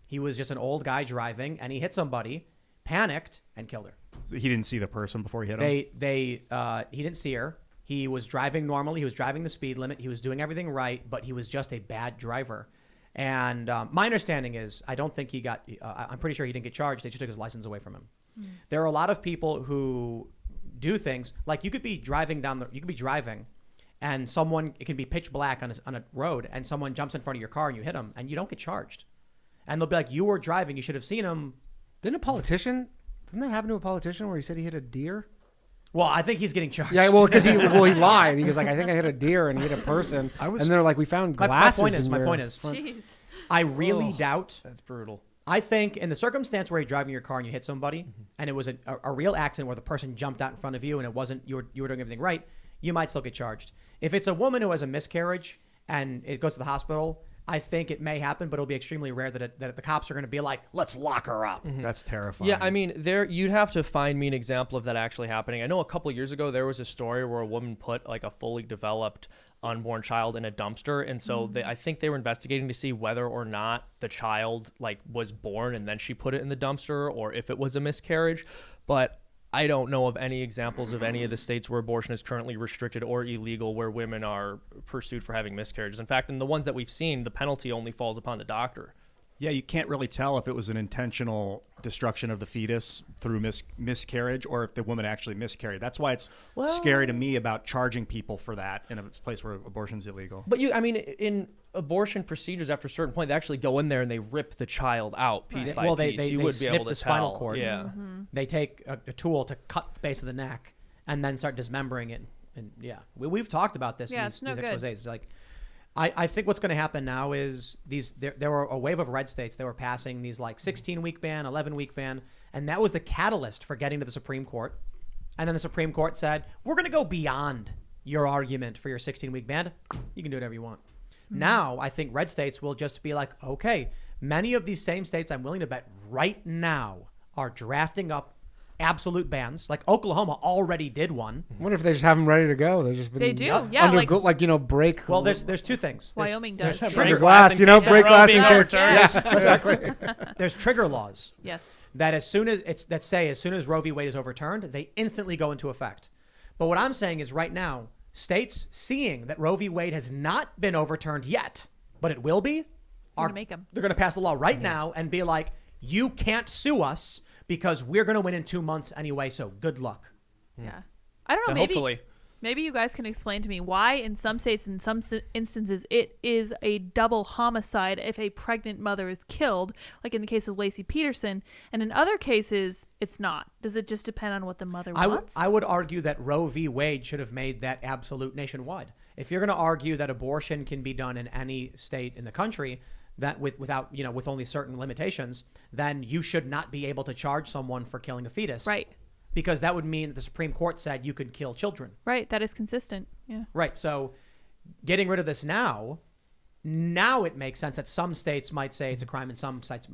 He was just an old guy driving, and he hit somebody, panicked, and killed her. He didn't see the person before he hit him? He didn't see her. He was driving normally. He was driving the speed limit. He was doing everything right, but he was just a bad driver. And my understanding is, I don't think he got. I'm pretty sure he didn't get charged. They just took his license away from him. There are a lot of people who do things like you could be driving and someone, it can be pitch black on a road, and someone jumps in front of your car and you hit them, and you don't get charged. And they'll be like, you were driving, you should have seen him. Didn't that happen to a politician where he said he hit a deer? Well, I think he's getting charged. Yeah, well, because he lied. He was like, I think I hit a deer and he hit a person. And they're like, we found glasses. My point is, Jeez. I really doubt. That's brutal. I think in the circumstance where you're driving your car and you hit somebody, and it was a real accident where the person jumped out in front of you and it wasn't you were doing everything right, you might still get charged. If it's a woman who has a miscarriage and it goes to the hospital, I think it may happen, but it'll be extremely rare that the cops are going to be like, let's lock her up. That's terrifying. Yeah, I mean, you'd have to find me an example of that actually happening. I know a couple of years ago there was a story where a woman put like a fully developed unborn child in a dumpster, and so I think they were investigating to see whether or not the child like was born and then she put it in the dumpster, or if it was a miscarriage. But I don't know of any examples of any of the states where abortion is currently restricted or illegal where women are pursued for having miscarriages. In fact, in the ones that we've seen, the penalty only falls upon the doctor. Yeah, you can't really tell if it was an intentional destruction of the fetus through miscarriage or if the woman actually miscarried. That's why it's scary to me about charging people for that in a place where abortion's illegal. But in abortion procedures, after a certain point, they actually go in there and they rip the child out piece by piece. You would be able to the spinal tell. cord. Yeah. They take a tool to cut the base of the neck and then start dismembering it. And we've talked about this in these exposés. It's like, I think what's going to happen now is there were a wave of red states that were passing these like 16-week ban, 11-week ban, and that was the catalyst for getting to the Supreme Court. And then the Supreme Court said, we're going to go beyond your argument for your 16-week ban. You can do whatever you want. Now, I think red states will just be like, okay, many of these same states, I'm willing to bet right now, are drafting up absolute bans. Like Oklahoma already did one. I wonder if they just have them ready to go. They've just been They do, yeah, break. Well, there's two things. Wyoming does. Trigger glass, break glass in case. Yes, exactly. There's trigger laws. Yes. That as soon as Roe v. Wade is overturned, they instantly go into effect. But what I'm saying is right now, states seeing that Roe v. Wade has not been overturned yet, but it will be, they're going to pass a law right now and be like, you can't sue us because we're going to win in 2 months anyway, so good luck. Yeah. I don't know, Hopefully. Maybe you guys can explain to me why in some states, in some instances, it is a double homicide if a pregnant mother is killed, like in the case of Lacey Peterson, and in other cases, it's not. Does it just depend on what the mother wants? I would argue that Roe v. Wade should have made that absolute nationwide. If you're going to argue that abortion can be done in any state in the country, that without with only certain limitations, then you should not be able to charge someone for killing a fetus. Right. Because that would mean that the Supreme Court said you could kill children. Right. That is consistent. Yeah. Right. So getting rid of this now it makes sense that some states might say it's a crime and some states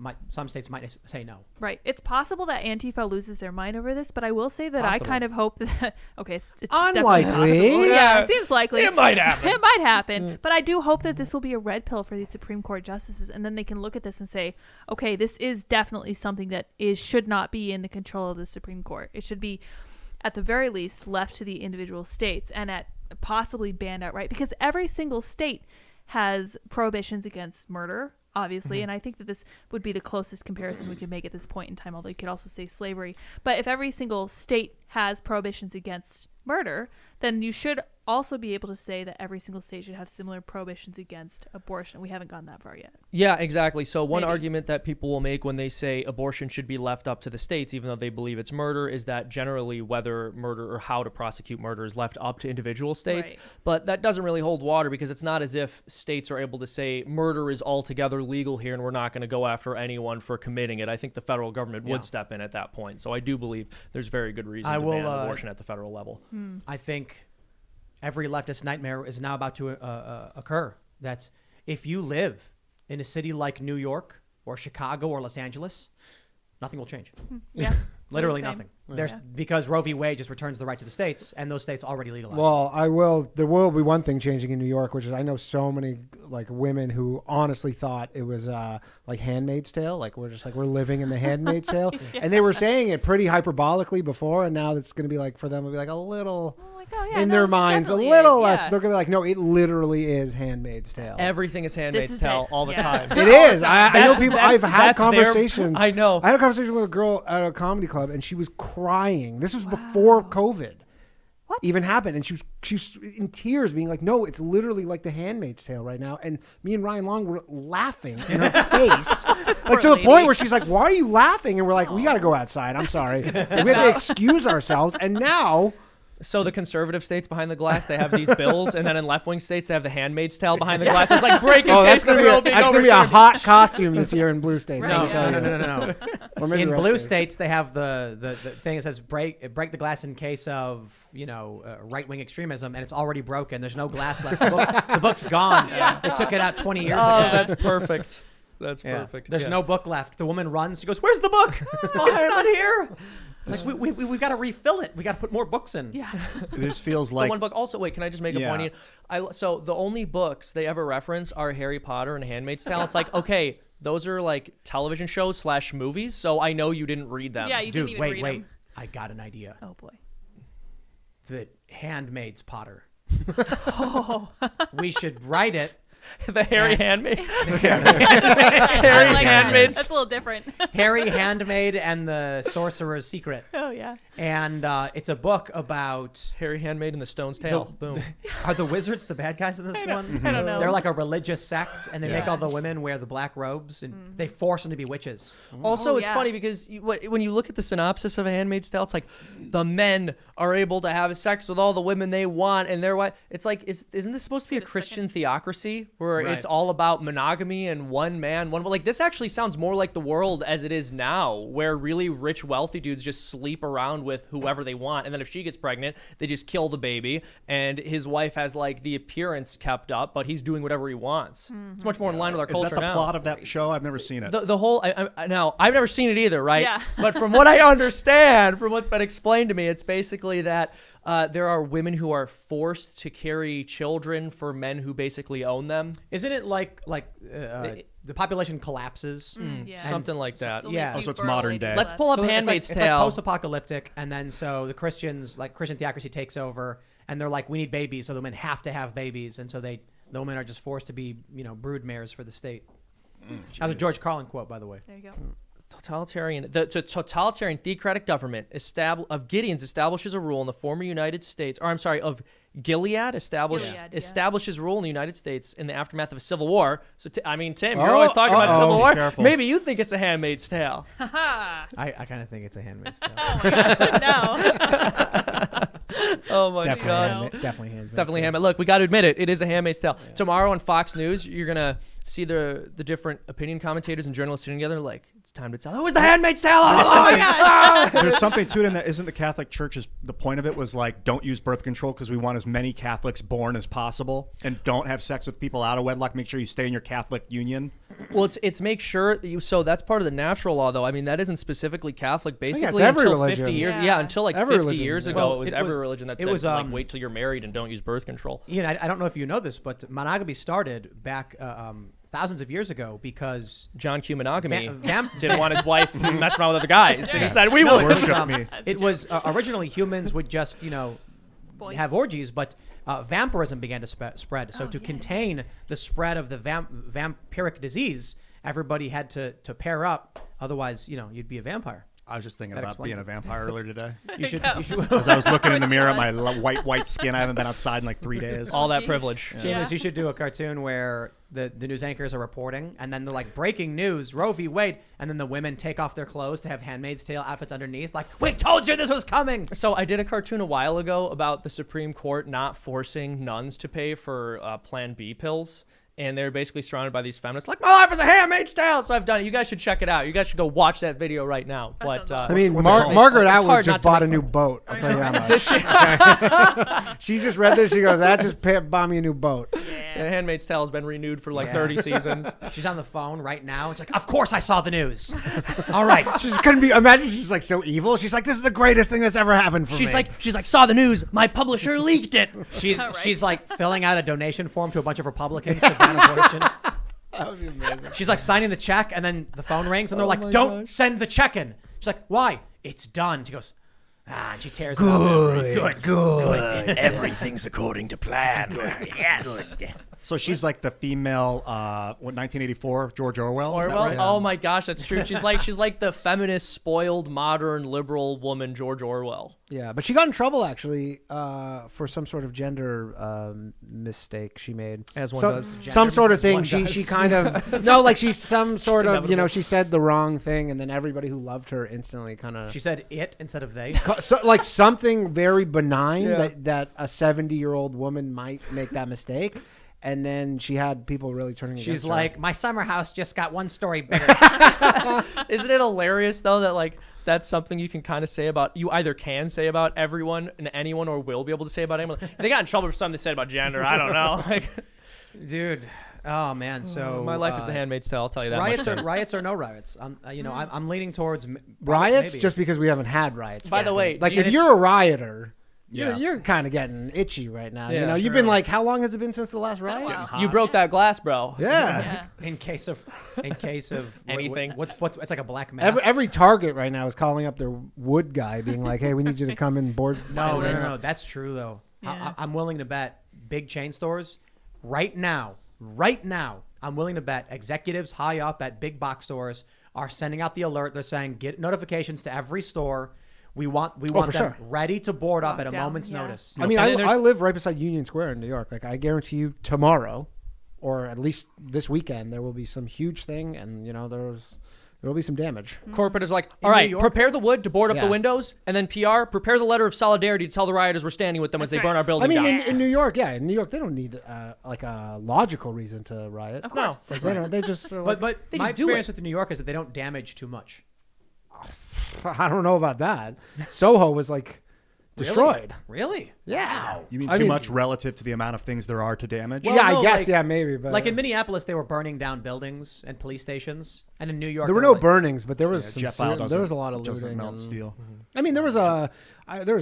might say no. Right. It's possible that Antifa loses their mind over this, but I will say that I kind of hope that it's unlikely. Yeah, it seems likely. It might happen. It might happen. But I do hope that this will be a red pill for the Supreme Court justices, and then they can look at this and say, okay, this is definitely something that should not be in the control of the Supreme Court. It should be, at the very least, left to the individual states and at possibly banned outright, because every single state has prohibitions against murder, obviously, and I think that this would be the closest comparison we could make at this point in time, although you could also say slavery. But if every single state has prohibitions against murder, then you should also be able to say that every single state should have similar prohibitions against abortion. We haven't gone that far yet. Yeah, exactly. So one argument that people will make when they say abortion should be left up to the states, even though they believe it's murder, is that generally whether murder or how to prosecute murder is left up to individual states. Right. But that doesn't really hold water, because it's not as if states are able to say murder is altogether legal here and we're not going to go after anyone for committing it. I think the federal government would step in at that point. So I do believe there's very good reason to ban abortion at the federal level. I think every leftist nightmare is now about to occur. That's if you live in a city like New York or Chicago or Los Angeles, nothing will change. Yeah. Literally nothing. Because Roe v. Wade just returns the right to the states, and those states already legalized. Well, there will be one thing changing in New York, which is I know so many like women who honestly thought it was like Handmaid's Tale, like we're living in the Handmaid's Tale, and they were saying it pretty hyperbolically before, and now it's going to be like for them it'll be like a little in their minds a little less. They're going to be like, no, it literally is Handmaid's Tale. Everything is Handmaid's Tale all the time. It is. I know people. I've had conversations. I know. I had a conversation with a girl at a comedy club, and she was crying. This was before COVID even happened, and she's in tears, being like, "No, it's literally like The Handmaid's Tale right now." And me and Ryan Long were laughing in her face, like to the point where she's like, "Why are you laughing?" And we're like, "We got to go outside. I'm sorry. We have to excuse ourselves." And now. So the conservative states behind the glass, they have these bills, and then in left-wing states, they have the Handmaid's Tale behind the glass. So it's like breaking. That's going to be a hot costume this year in blue states. No. Or maybe In the rest blue is. states, they have the thing that says break the glass in case of right wing extremism, and it's already broken. There's no glass left. The book's gone. They took it out 20 years ago. Oh, that's perfect. That's perfect. There's Yeah. no book left. The woman runs. She goes, "Where's the book? It's not here." It's like we've got to refill it. We got to put more books in. Yeah. This feels The like one book. Also, wait, can I just make a Yeah. point? So the only books they ever reference are Harry Potter and Handmaid's Tale. It's like, okay, those are like television shows / movies, so I know you didn't read them. Yeah, you didn't Dude, even wait. read them. I got an idea. Oh boy. The Handmaid's Potter. We should write it. The Harry Handmaid. I like Handmaids. That's a little different. Harry Handmaid and the Sorcerer's Secret. Oh yeah. And it's a book about Harry Handmaid and the Stone's Tale. Boom. are the wizards the bad guys in this one? I don't know. They're like a religious sect, and they make Yeah. all the women wear the black robes, and they force them to be witches. Also, Oh, it's yeah. funny because when you look at the synopsis of A Handmaid's Tale, it's like the men are able to have sex with all the women they want, and they're white. It's like, isn't this supposed to be a Christian theocracy where Right. it's all about monogamy and one man, one? Like this actually sounds more like the world as it is now, where really rich, wealthy dudes just sleep around with whoever they want, and then if she gets pregnant, they just kill the baby, and his wife has like the appearance kept up, but he's doing whatever he wants. It's much more in line with our is culture that the now. plot of that show? I've never seen it. The whole now I've never seen it either, right? Yeah. But from what I understand, from what's been explained to me, it's basically that there are women who are forced to carry children for men who basically own them. Isn't it like the population collapses? Yeah. Something like that. Only Yeah. a few Oh, so it's girl modern ladies day. left. Let's pull up So Handmaid's it's like Tale. post-apocalyptic, and then so the Christians, like Christian theocracy, takes over, and they're like, we need babies, so the women have to have babies, and so the women are just forced to be, brood mares for the state. That was a George Carlin quote, by the way. There you go. The totalitarian theocratic government of Gideon's establishes a rule in the former United States, or I'm sorry, of Gilead establishes rule in the United States in the aftermath of a civil war. So, Tim, you're always talking about civil war. Careful. Maybe you think it's a Handmaid's Tale. I kind of think it's a Handmaid's Tale. Oh my gosh, no. Oh my Definitely, god. definitely hands. Definitely Handmaid. Look, we got to admit it. It is a Handmaid's Tale. Yeah. Tomorrow on Fox News, you're gonna see the different opinion commentators and journalists sitting together. Like, it's time to tell. It was the Handmaid's Tale. Oh my gosh. There's something to it in that. Isn't the Catholic Church's the point of it was like, don't use birth control because we want as many Catholics born as possible, and don't have sex with people out of wedlock. Make sure you stay in your Catholic union. Well, it's make sure that you. So that's part of the natural law, though. I mean, that isn't specifically Catholic. Basically, it's every until religion. 50 years. Yeah. Yeah, until like Every 50 religion. years ago, Well, it was it every was- religion that it said was, like wait till you're married and don't use birth control. Ian, I don't know if you know this, but monogamy started back thousands of years ago because John Q. Monogamy vamp didn't want his wife messing around with other guys, and he said, "We No, will." it was, Worship me. it was originally humans would just Boy. have orgies, but vampirism began to spread. So to contain the spread of the vampiric disease, everybody had to pair up. Otherwise, you'd be a vampire. I was just thinking That about explains being a it. vampire earlier today. You should. As I was looking in the mirror at my white skin, I haven't been outside in like 3 days. All that Jeez. privilege. Seamus, Yeah. you should do a cartoon where the news anchors are reporting, and then they're like, breaking news, Roe v. Wade, and then the women take off their clothes to have Handmaid's Tale outfits underneath, like, we told you this was coming. So I did a cartoon a while ago about the Supreme Court not forcing nuns to pay for Plan B pills. And they're basically surrounded by these feminists, like, my life is a Handmaid's Tale. So I've done it. You guys should check it out. You guys should go watch that video right now. But sounds I mean, What's it called? Margaret It's Atwood hard just not to bought a make new fun. boat. I'll tell you that much. She just read this. She goes, "That just bought me a new boat." The Handmaid's Tale has been renewed for like 30 seasons. She's on the phone right now. It's like, of course I saw the news. All right. She just couldn't be. Imagine she's like so evil. She's like, "This is the greatest thing that's ever happened for me." She's like, saw the news. My publisher leaked it. She's All right. she's like filling out a donation form to a bunch of Republicans to ban abortion. That would be amazing. She's like signing the check, and then the phone rings, and they're my like, "Don't gosh. send the check in." She's like, "Why? It's done." She goes, and she tears it up. Good. Everything's according to plan. Yes. So she's like the female, 1984 George Orwell. Is that Orwell? right? Oh my gosh, that's true. She's like the feminist, spoiled, modern, liberal woman George Orwell. Yeah, but she got in trouble actually for some sort of gender mistake she made. As one So- does. Some sort of As thing. one She does. kind of no, like she's some sort of inevitable. she said the wrong thing, and then everybody who loved her instantly kind of She said it instead of they. like something very benign Yeah. that a 70-year-old woman might make that mistake. and then she had people really turning against her. She's like, my summer house just got 1 story bigger. Isn't it hilarious though that like that's something you can kind of say about you either can say about everyone and anyone or will be able to say about anyone. They got in trouble for something they said about gender. I don't know. Like, Dude. Oh man. So my life is The Handmaid's Tale. I'll tell you that. Riots or no riots. I'm leaning towards riots maybe. just because we haven't had riots. By the way, like do you- if you're a rioter, Yeah. you're kind of getting itchy right now. Yeah, you know, you've been like, how long has it been since the last riot? Wow. you broke that glass, bro. Yeah. Yeah. in case of Anything. What's it's like a black mass. Every Target right now is calling up their wood guy, being like, "Hey, we need you to come and board." No. That's true though. Yeah. I'm willing to bet big chain stores right now. I'm willing to bet executives high up at big box stores are sending out the alert. They're saying get notifications to every store. We want them sure. ready to board up at a Lockdown, moment's yeah. notice. I mean, And then I live right beside Union Square in New York. Like, I guarantee you, tomorrow, or at least this weekend, there will be some huge thing, and you know, there will be some damage. Corporate is like, In all right, New York- prepare the wood to board up Yeah. the windows, and then PR, prepare the letter of solidarity to tell the rioters we're standing with them as they That's burn right. our building I mean, down. in New York, in New York, they don't need like a logical reason to riot. Of course. Like, they don't. They just. Are like, But They my just do experience it. with New York is that they don't damage too much. I don't know about that. Soho was like destroyed. Really? Yeah. You mean I too much relative to the amount of things there are to damage? Well, yeah, no, I guess. like- Yeah, maybe. But Like in Minneapolis, they were burning down buildings and police stations, and in New York, there were they no like- burnings, but there was some. Jeff Lyle There was a lot of doesn't looting. melt and- steel. I mean, there was a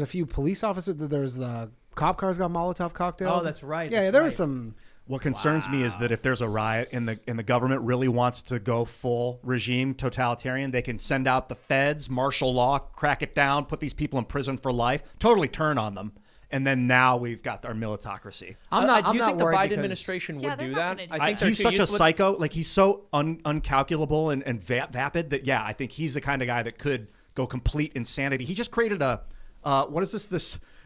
few police officers. There was the cop cars got Molotov cocktail. Oh, that's right. Yeah, that's there right. was some. What concerns me is that if there's a riot and the government really wants to go full regime totalitarian, they can send out the feds, martial law, crack it down, put these people in prison for life, totally turn on them, and then now we've got our militocracy. I'm not. do I'm you not think the worried Biden because- administration Yeah, would they're do not that? gonna do I that. think they're He's too such a used to it. psycho. Like he's so uncalculable and vapid that I think he's the kind of guy that could go complete insanity. He just created a what is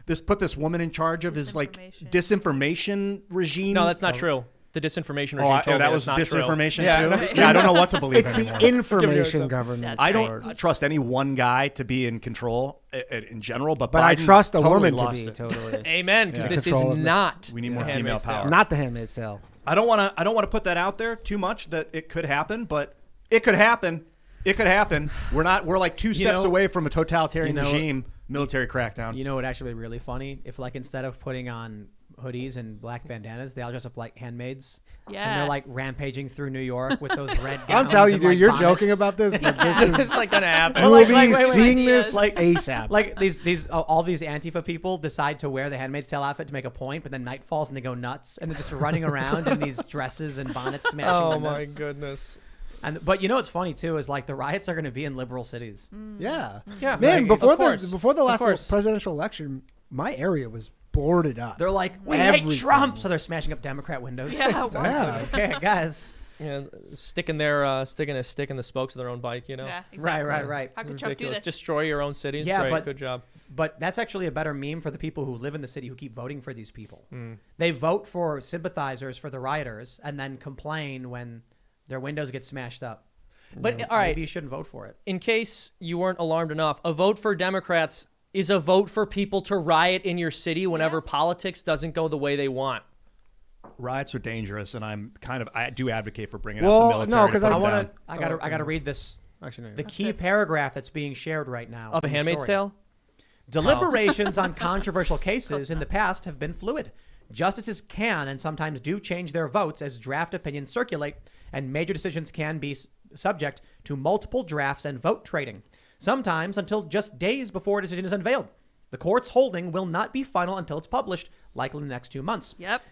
this put this woman in charge of his like Disinformation. disinformation regime. No, that's not true. The disinformation regime Oh, told me that was that's not true. disinformation Yeah. too. Yeah, I don't know what to believe It's anymore. the information government. That's I right. don't trust any one guy to be in control in general, but But I Biden's trust a totally woman to lost be it. totally. Amen, because Yeah. this Control is of this. not. We need more The female Handmaid's Tale. power. Not the Handmaid's Tale. I don't want to put that out there too much that it could happen, but it could happen. It could happen. We're like two steps know- away from a totalitarian you know- regime, military crackdown. You know what actually be really funny? If like instead of putting on hoodies and black bandanas, they all dress up like handmaids. And they're like Yes. rampaging through New York with those red gowns. I'm telling you, and, dude, like, you're bonnets. joking about this, but this is. It's like gonna happen. You Well, will like, be wait, seeing ideas. this Like- ASAP. Like all these Antifa people decide to wear the Handmaid's Tale outfit to make a point, but then night falls and they go nuts and they're just running around in these dresses and bonnets smashing Oh windows. my goodness. But you know what's funny too is like the riots are going to be in liberal cities. Yeah. Yeah, Man, like, before of course. the last Of course. presidential election, my area was boarded up. They're like, we Everything. hate Trump, so they're smashing up Democrat windows. Yeah. Yeah. Okay, guys. Yeah, sticking a stick in the spokes of their own bike, you know. Yeah, Right, exactly. right. How could It's Trump do ridiculous. this? Destroy your own cities. Yeah, Great. but- Good job. But that's actually a better meme for the people who live in the city who keep voting for these people. Hmm. They vote for sympathizers for the rioters and then complain when their windows get smashed up. But all right, Maybe you shouldn't vote for it. in case you weren't alarmed enough, a vote for Democrats is a vote for people to riot in your city whenever politics doesn't go the way they want. Riots are dangerous, and I do advocate for bringing out Well, the military. no, 'cause to I put I them want down. to. I got to read this. Actually, no, The you're key this? paragraph that's being shared right now Of A from the Handmaid's story. Tale? Deliberations on controversial cases in the past have been fluid. Justices can and sometimes do change their votes as draft opinions circulate, and major decisions can be subject to multiple drafts and vote trading, sometimes until just days before a decision is unveiled. The court's holding will not be final until it's published, likely in the next 2 months. Yep.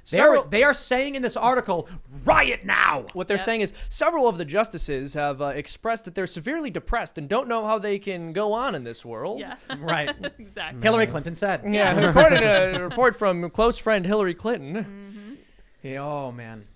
They are saying in this article, riot now. What they're saying is several of the justices have expressed that they're severely depressed and don't know how they can go on in this world. Yeah. Right. Exactly. Hillary Clinton said. Yeah, according to a report from close friend Hillary Clinton. Yeah, oh, man.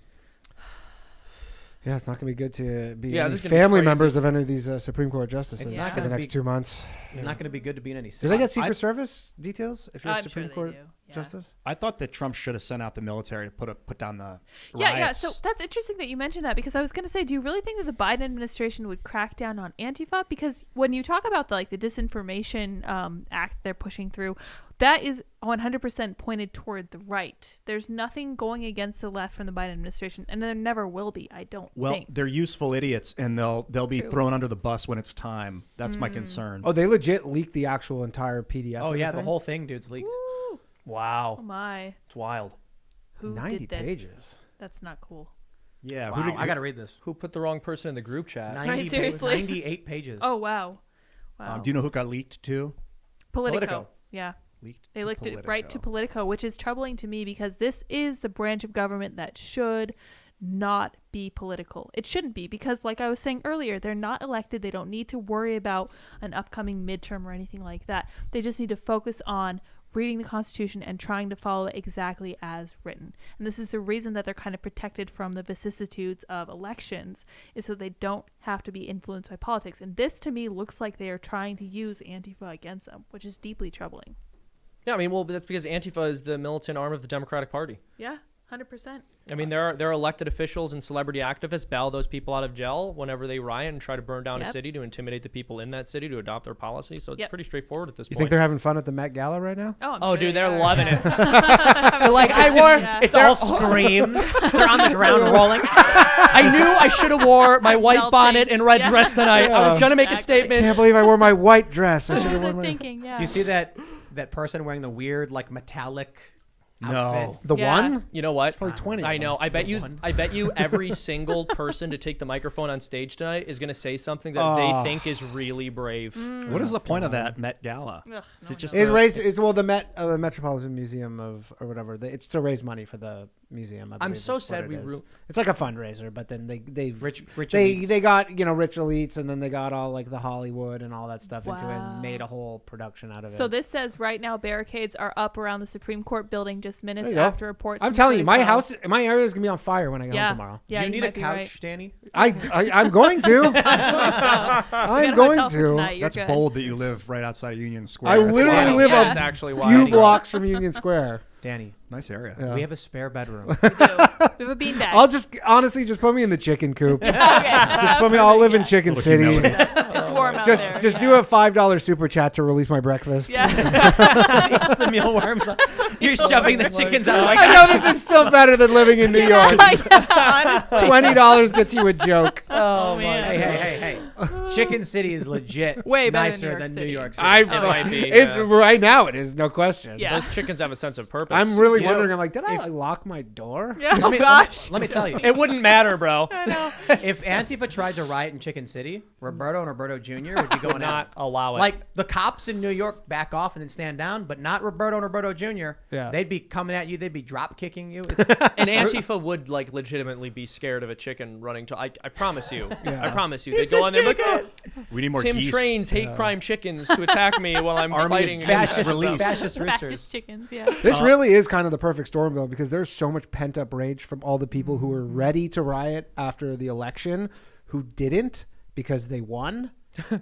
Yeah, it's not going to be good to be Yeah, any this is gonna be family crazy. members of any of these Supreme Court justices It's not for the gonna next be- 2 months. Not going to be good to be in any Do city. they get Secret Service details if you're a I'm Supreme sure Court? they do. Justice? I thought that Trump should have sent out the military to put down the Yeah. riots. So that's interesting that you mentioned that, because I was going to say, do you really think that the Biden administration would crack down on Antifa? Because when you talk about the disinformation act they're pushing through, that is 100% pointed toward the right. There's nothing going against the left from the Biden administration, and there never will be, I don't think. They're useful idiots, and they'll be True. thrown under the bus when it's time. That's my concern. Oh, they legit leaked the actual entire PDF. Oh of yeah, the the whole thing, dude's leaked. Woo. Wow. Oh my. It's wild. Who 90 did this? pages. That's not cool. Yeah, Wow, I gotta read this. Who put the wrong person in the group chat? 90 seriously? 98 pages. Oh wow. Wow. do you know who got leaked too? Politico. Yeah. Leaked. They to licked it Politico. right to Politico, which is troubling to me, because this is the branch of government that should not be political. It shouldn't be, because like I was saying earlier, they're not elected. They don't need to worry about an upcoming midterm or anything like that. They just need to focus on reading the Constitution and trying to follow it exactly as written. And this is the reason that they're kind of protected from the vicissitudes of elections, is so they don't have to be influenced by politics. And this to me looks like they are trying to use Antifa against them, which is deeply troubling. Yeah, I mean, well, that's because Antifa is the militant arm of the Democratic Party. Yeah, 100%. I mean, there are elected officials and celebrity activists bail those people out of jail whenever they riot and try to burn down a Yep. city to intimidate the people in that city to adopt their policy. So it's Yep. pretty straightforward at this You point. think they're having fun at the Met Gala right now? Oh, I'm Oh, sure dude, they they're are. loving it. They're like, I wore- It's all screams. They're on the ground rolling. I knew I should have wore my white Melting. bonnet and red Yeah. dress tonight. I was going to make a Exactly. I statement. can't believe I wore my white dress. I should have They're worn my... thinking, yeah. Do you see that person wearing the weird metallic No. outfit? The Yeah. one? You know what? probably 20 I of know. them. I bet you every single person to take the microphone on stage tonight is going to say something that they think is really brave. What is the point of that Met Gala? Ugh, Is no it just It a- raised, it's well the Metropolitan Museum or whatever. It's to raise money for the museum. I I'm believe so is what sad it we is. ru- It's like a fundraiser, but then they Rich they elites. they got rich elites, and then they got all the Hollywood and all that stuff into it, Wow. and made a whole production out of So it. this says right now barricades are up around the Supreme Court building just minutes There you go. after reports. I'm from telling you, my Politico. my area is gonna be on fire when I get Yeah. home tomorrow. Yeah, Do you need a might be couch, right. Danny? I'm going to. I'm Get a going hotel for to. tonight, you're That's good. bold that you live right outside of Union Square. I That's literally wild. live Yeah. That's a actually few wild. blocks from Union Square. Danny, Nice area. Yeah. we have a spare bedroom. We do. We have a beanbag. I'll just honestly just put me in the chicken coop. Okay. Just put me. I'll live in Chicken Little City. humility. It's warm out Just there. just do a $5 super chat to release my breakfast. Yeah. It's the mealworms. You're shoving the chickens out. I know this is still better than living in New York. Honestly. $20 gets you a joke. Oh man. Hey. Chicken City is legit Way better nicer than than New New York York City. I, It might be, it's yeah. right now. It is no question. Yeah. Those chickens have a sense of purpose. I'm really You know, wondering. I'm like, did I lock my door? Yeah. Let Oh me, gosh. let me tell you. It wouldn't matter, bro. I know. If Antifa tried to riot in Chicken City, Roberto and Roberto Jr. would be going Not out. allow it. Like the cops in New York back off and then stand down, but not Roberto and Roberto Jr. Yeah. They'd be coming at you. They'd be drop kicking you. And Antifa would legitimately be scared of a chicken running to. I promise you. Yeah. I promise you. They'd go on there like, oh, We need more Tim geese. trains hate crime chickens to attack me while I'm Army of fighting. fascist, Release. fascist roosters. Fascist chickens. Yeah. This really is kind of the perfect storm, though, because there's so much pent up rage from all the people who were ready to riot after the election, who didn't because they won.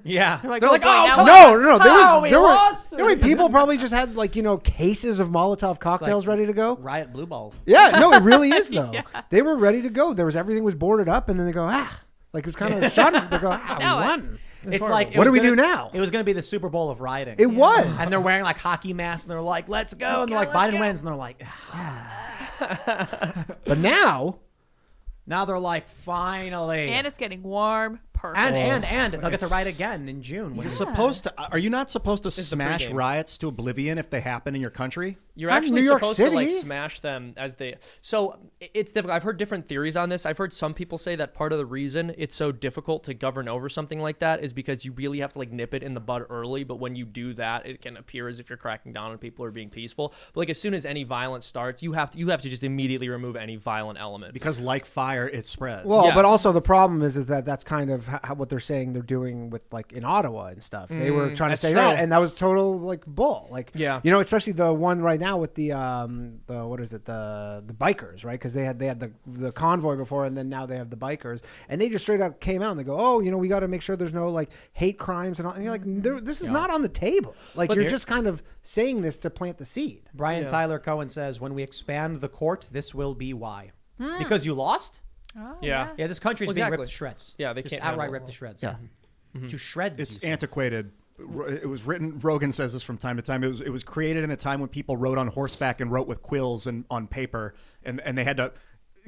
Yeah. They're like, They're oh, like, boy, oh, now come what? No. we There lost. were people probably just had cases of Molotov cocktails like- ready to go. Riot blue balls. Yeah, no, it really is though. Yeah. They were ready to go. Everything was boarded up, and then they go like it was kind of shot. They go Now we what? won. It's like What do we do now? It was going to be the Super Bowl of rioting. It was. And they're wearing like hockey masks, and they're like, "Let's go!" And they're like, "Biden wins," and they're like, But now, now they're like, "Finally!" And it's getting warm. Perfect. and they'll get to riot again in June. You're supposed to. Are you not supposed to is the smash pregame. riots to oblivion if they happen in your country? You're I'm actually New York supposed to like City. smash them as they. So it's difficult. I've heard different theories on this. I've heard some people say that part of the reason it's so difficult to govern over something like that is because you really have to like nip it in the bud early. But when you do that, it can appear as if you're cracking down on people or being peaceful. But like as soon as any violence starts, you have to just immediately remove any violent element. Because like fire, it spreads. well, Yes. but also the problem is that that's kind of what they're saying they're doing with like in Ottawa and stuff. They were trying to that's say true. that, and that was total like bull. Like, Yeah. you know, especially the one right now with the what is it, the bikers, right? Because they had the convoy before, and then now they have the bikers, and they just straight up came out and they go, oh, you know, we got to make sure there's no like hate crimes and all. And you're like, this is not on the table. Like, you're just kind of saying this to plant the seed. Brian Tyler Cohen says, when we expand the court, this will be why. Because you lost? Oh, Yeah. Yeah, this country's Well, being exactly. ripped to shreds. Yeah, they Just can't outright handle ripped to shreds. Yeah. To shreds. It's you say. antiquated. It was written. Rogan says this from time to time. It was created in a time when people rode on horseback and wrote with quills and on paper, and they had to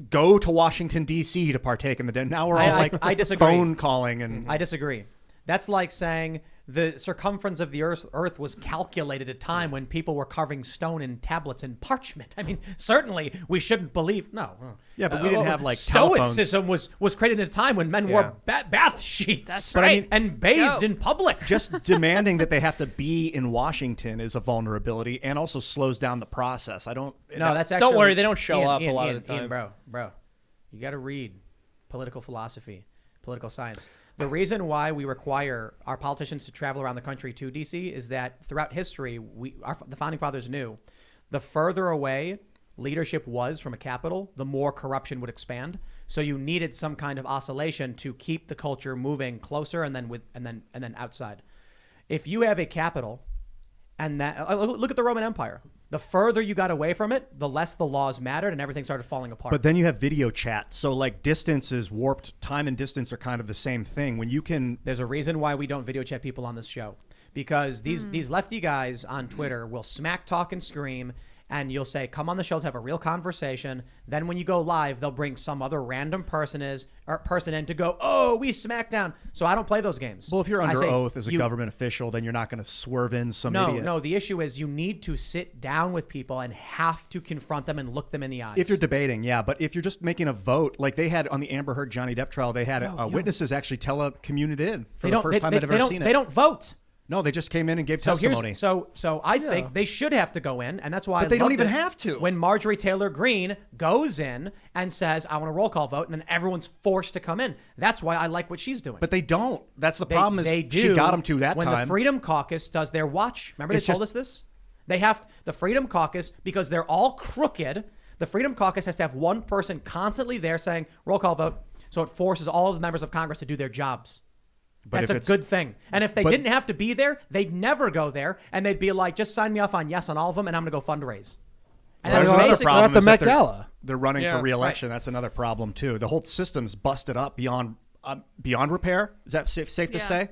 go to Washington D.C. to partake in the. Now we're all I disagree. phone calling and. I disagree. That's like saying the circumference of the Earth was calculated at a time when people were carving stone in tablets and parchment. I mean, certainly we shouldn't believe. No. Yeah, but we didn't have like telephones. Stoicism was created at a time when men wore bath sheets. That's But right. and bathed in public. Just demanding that they have to be in Washington is a vulnerability and also slows down the process. I don't. No, that's actually. Don't worry, they don't show Ian, up Ian, a lot Ian, of the time. Ian, bro, you got to read political philosophy, political science. The reason why we require our politicians to travel around the country to DC is that throughout history, the founding fathers knew the further away leadership was from a capital, the more corruption would expand. So you needed some kind of oscillation to keep the culture moving closer and then outside. If you have a capital, and that look at the Roman Empire. The further you got away from it, the less the laws mattered and everything started falling apart. But then you have video chat. So like distance is warped. Time and distance are kind of the same thing. When you can. There's a reason why we don't video chat people on this show. Because these lefty guys on Twitter will smack talk and scream, and you'll say, come on the show to have a real conversation. Then when you go live, they'll bring some other random person in to go, oh, we smack down. So I don't play those games. Well, if you're I under say, oath as a government official, then you're not going to swerve in some idiot. No, the issue is you need to sit down with people and have to confront them and look them in the eyes. If you're debating, yeah. But if you're just making a vote, like they had on the Amber Heard Johnny Depp trial, they had witnesses actually telecommute in for the first time they've ever seen it. They don't vote. No, they just came in and gave So testimony. So I think they should have to go in, and that's why. But they don't even have to. When Marjorie Taylor Greene goes in and says, "I want a roll call vote," and then everyone's forced to come in. That's why I like what she's doing. But they don't. That's the problem. They do. She got them to that when time. the Freedom Caucus does their watch. Remember they told us this. They have the Freedom Caucus because they're all crooked. The Freedom Caucus has to have one person constantly there saying roll call vote, so it forces all of the members of Congress to do their jobs. But That's a good thing. And if they didn't have to be there, they'd never go there. And they'd be like, just sign me off on yes on all of them, and I'm going to go fundraise. And There's that's another basically problem. At the is that Met they're- Gala. They're running Yeah, for re-election. That's another problem too. The whole system's busted up beyond repair. Is that safe to Yeah. say?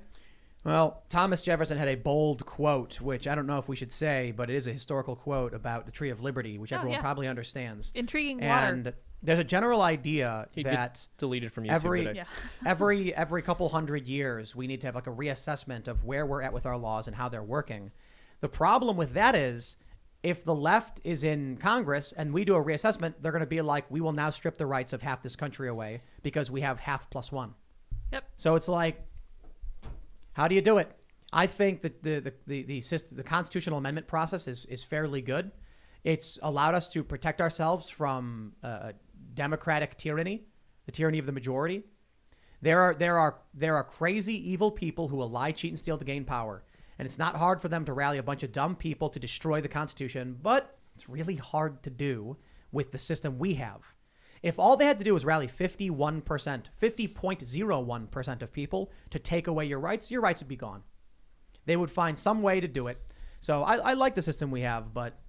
Well, Thomas Jefferson had a bold quote, which I don't know if we should say, but it is a historical quote about the Tree of Liberty, which everyone probably understands. Intriguing And water. there's a general idea He'd that get deleted from YouTube today. every couple hundred years, we need to have like a reassessment of where we're at with our laws and how they're working. The problem with that is if the left is in Congress and we do a reassessment, they're going to be like, we will now strip the rights of half this country away because we have half plus one. Yep. So it's like, how do you do it? I think that the constitutional amendment process is fairly good. It's allowed us to protect ourselves from democratic tyranny, the tyranny of the majority. There are crazy, evil people who will lie, cheat, and steal to gain power. And it's not hard for them to rally a bunch of dumb people to destroy the Constitution, but it's really hard to do with the system we have. If all they had to do was rally 50.01% of people to take away your rights would be gone. They would find some way to do it. So I like the system we have, but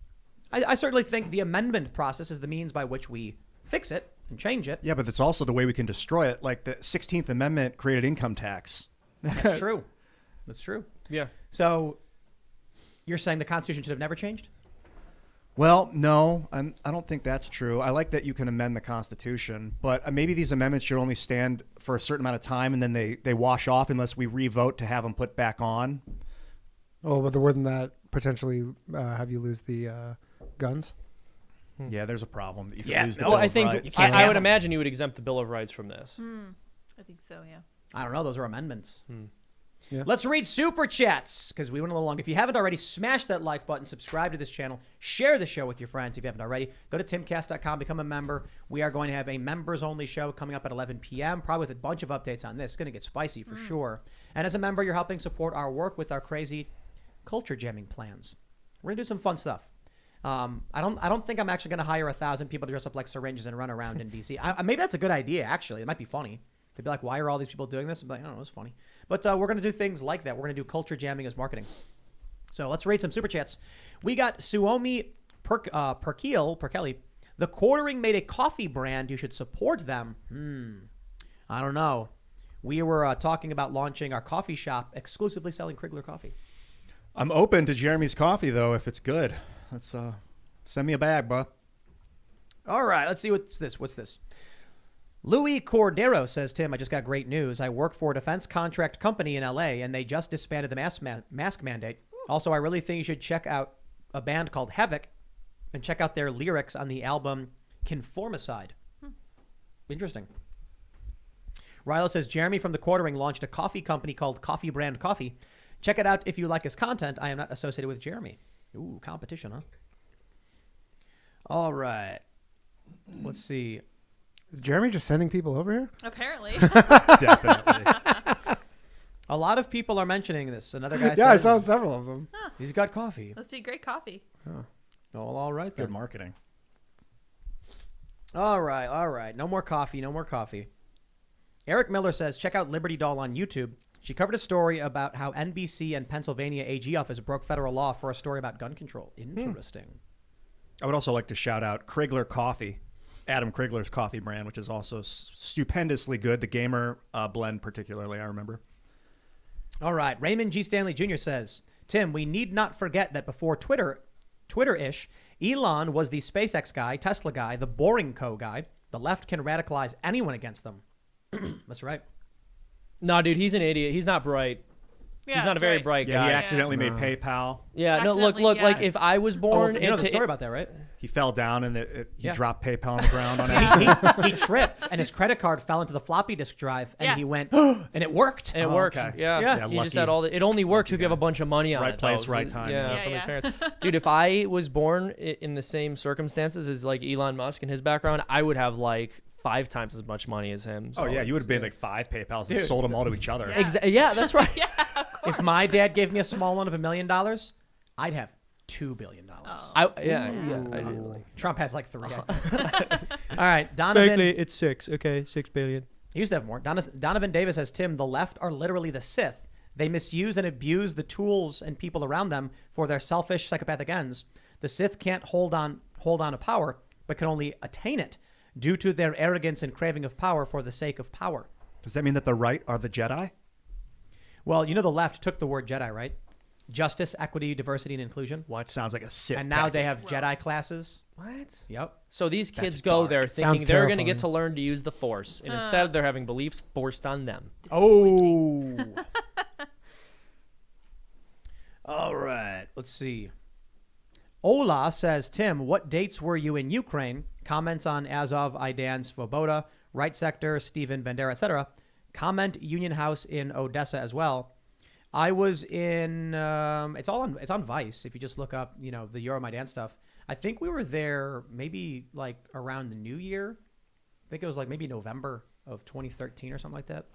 I certainly think the amendment process is the means by which we fix it and change it. Yeah, but it's also the way we can destroy it. Like the 16th Amendment created income tax. That's true. That's true. Yeah. So you're saying the Constitution should have never changed? Well, no, I don't think that's true. I like that you can amend the Constitution, but maybe these amendments should only stand for a certain amount of time and then they wash off unless we re-vote to have them put back on. Oh, but wouldn't that potentially have you lose the guns? Yeah, there's a problem. That you Yeah, can lose the no, Bill Well, I of think Rights. can't I have would them. imagine you would exempt the Bill of Rights from this. I think so, yeah. I don't know. Those are amendments. Yeah. Let's read super chats because we went a little long. If you haven't already, smash that like button, subscribe to this channel, share the show with your friends if you haven't already. Go to timcast.com, become a member. We are going to have a members-only show coming up at 11 p.m., probably with a bunch of updates on this. It's going to get spicy for sure. And as a member, you're helping support our work with our crazy culture jamming plans. We're going to do some fun stuff. I don't think I'm actually going to hire 1,000 people to dress up like syringes and run around in D.C. Maybe that's a good idea, actually. It might be funny. They'd be like, why are all these people doing this? I'm like, I don't know, it's funny. But we're going to do things like that. We're going to do culture jamming as marketing. So let's read some super chats. We got Suomi Perkelly. The Quartering made a coffee brand. You should support them. I don't know. We were talking about launching our coffee shop exclusively selling Krigler coffee. I'm open to Jeremy's coffee, though, if it's good. Let's send me a bag, bro. All right, let's see what's this. Louis Cordero says, Tim, I just got great news. I work for a defense contract company in L.A., and they just disbanded the mask mandate. Also, I really think you should check out a band called Havoc and check out their lyrics on the album Conformicide. Interesting. Rilo says, Jeremy from The Quartering launched a coffee company called Coffee Brand Coffee. Check it out if you like his content. I am not associated with Jeremy. Ooh, competition, huh? All right. Let's see. Is Jeremy just sending people over here? Apparently. Definitely. A lot of people are mentioning this. Another guy Yeah, I says saw several of them. he's got coffee. Must be great coffee. Well, all right then. Good marketing. All right. No more coffee. Eric Miller says, check out Liberty Doll on YouTube. She covered a story about how NBC and Pennsylvania AG office broke federal law for a story about gun control. Interesting. I would also like to shout out Krigler Coffee, Adam Krigler's coffee brand, which is also stupendously good. The gamer blend particularly, I remember. All right. Raymond G. Stanley Jr. says, Tim, we need not forget that before Twitter-ish, Elon was the SpaceX guy, Tesla guy, the Boring Co. guy. The left can radicalize anyone against them. That's right. No, dude, he's an idiot. He's not bright. Yeah, he's not a very bright Yeah, guy. he accidentally made PayPal. Yeah, no, look, Accidentally, like yeah. if I was born You know the into story about that, right? He fell down and he Yeah. dropped PayPal on the ground on accident. He tripped and his credit card fell into the floppy disk drive and Yeah. he went, and it worked. and it worked. okay. Yeah, Yeah, he just lucky- had all the. It only works if you have a bunch of money on Right it. place, though. right time. Yeah, Yeah, from his yeah. parents. Dude, if I was born in the same circumstances as like Elon Musk and his background, I would have like 5 times as much money as him. So Oh, yeah, you would have been yeah. like 5 PayPals and sold them all to each other. Yeah. Yeah, that's right. If my dad gave me a small loan of $1 million, I'd have $2 billion. I do. Trump has like 3. I think. All right, Donovan. it's 6. Okay, 6 billion. He used to have more. Donovan Davis says, Tim, the left are literally the Sith. They misuse and abuse the tools and people around them for their selfish, psychopathic ends. The Sith can't hold on to power, but can only attain it due to their arrogance and craving of power for the sake of power. Does that mean that the right are the Jedi? Well, you know the left took the word Jedi, right? Justice, equity, diversity, and inclusion. What? Sounds like a Sith And now they tactic. have Jedi classes. What? Yep. So these kids That's go dark. there thinking Sounds they're going to get terrifying. to learn to use the Force, and instead they're having beliefs forced on them. Oh. All right. Let's see. Ola says, Tim, what dates were you in Ukraine? Comments on Azov, Idan, Svoboda, Right Sector, Stephen Bandera, etc. Comment Union House in Odessa as well. I was in. It's on Vice. If you just look up, the Euromaidan stuff. I think we were there maybe like around the New Year. I think it was like maybe November of 2013 or something like that.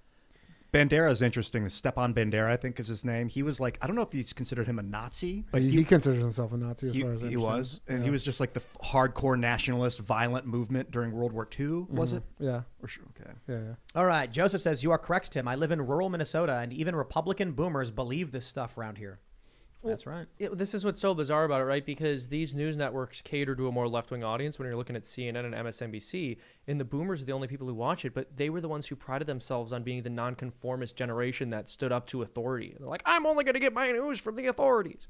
Bandera is interesting. Stepan Bandera, I think, is his name. He was like, I don't know if he's considered him a Nazi, but He considers himself a Nazi as far as I he understand. was. And Yeah. he was just like the hardcore nationalist, violent movement during World War II, was it? Yeah. Or sure, okay. Yeah. All right. Joseph says, you are correct, Tim. I live in rural Minnesota, and even Republican boomers believe this stuff around here. That's right. This is what's so bizarre about it, right? Because these news networks cater to a more left-wing audience when you're looking at CNN and MSNBC, and the boomers are the only people who watch it, but they were the ones who prided themselves on being the nonconformist generation that stood up to authority. They're like, I'm only going to get my news from the authorities.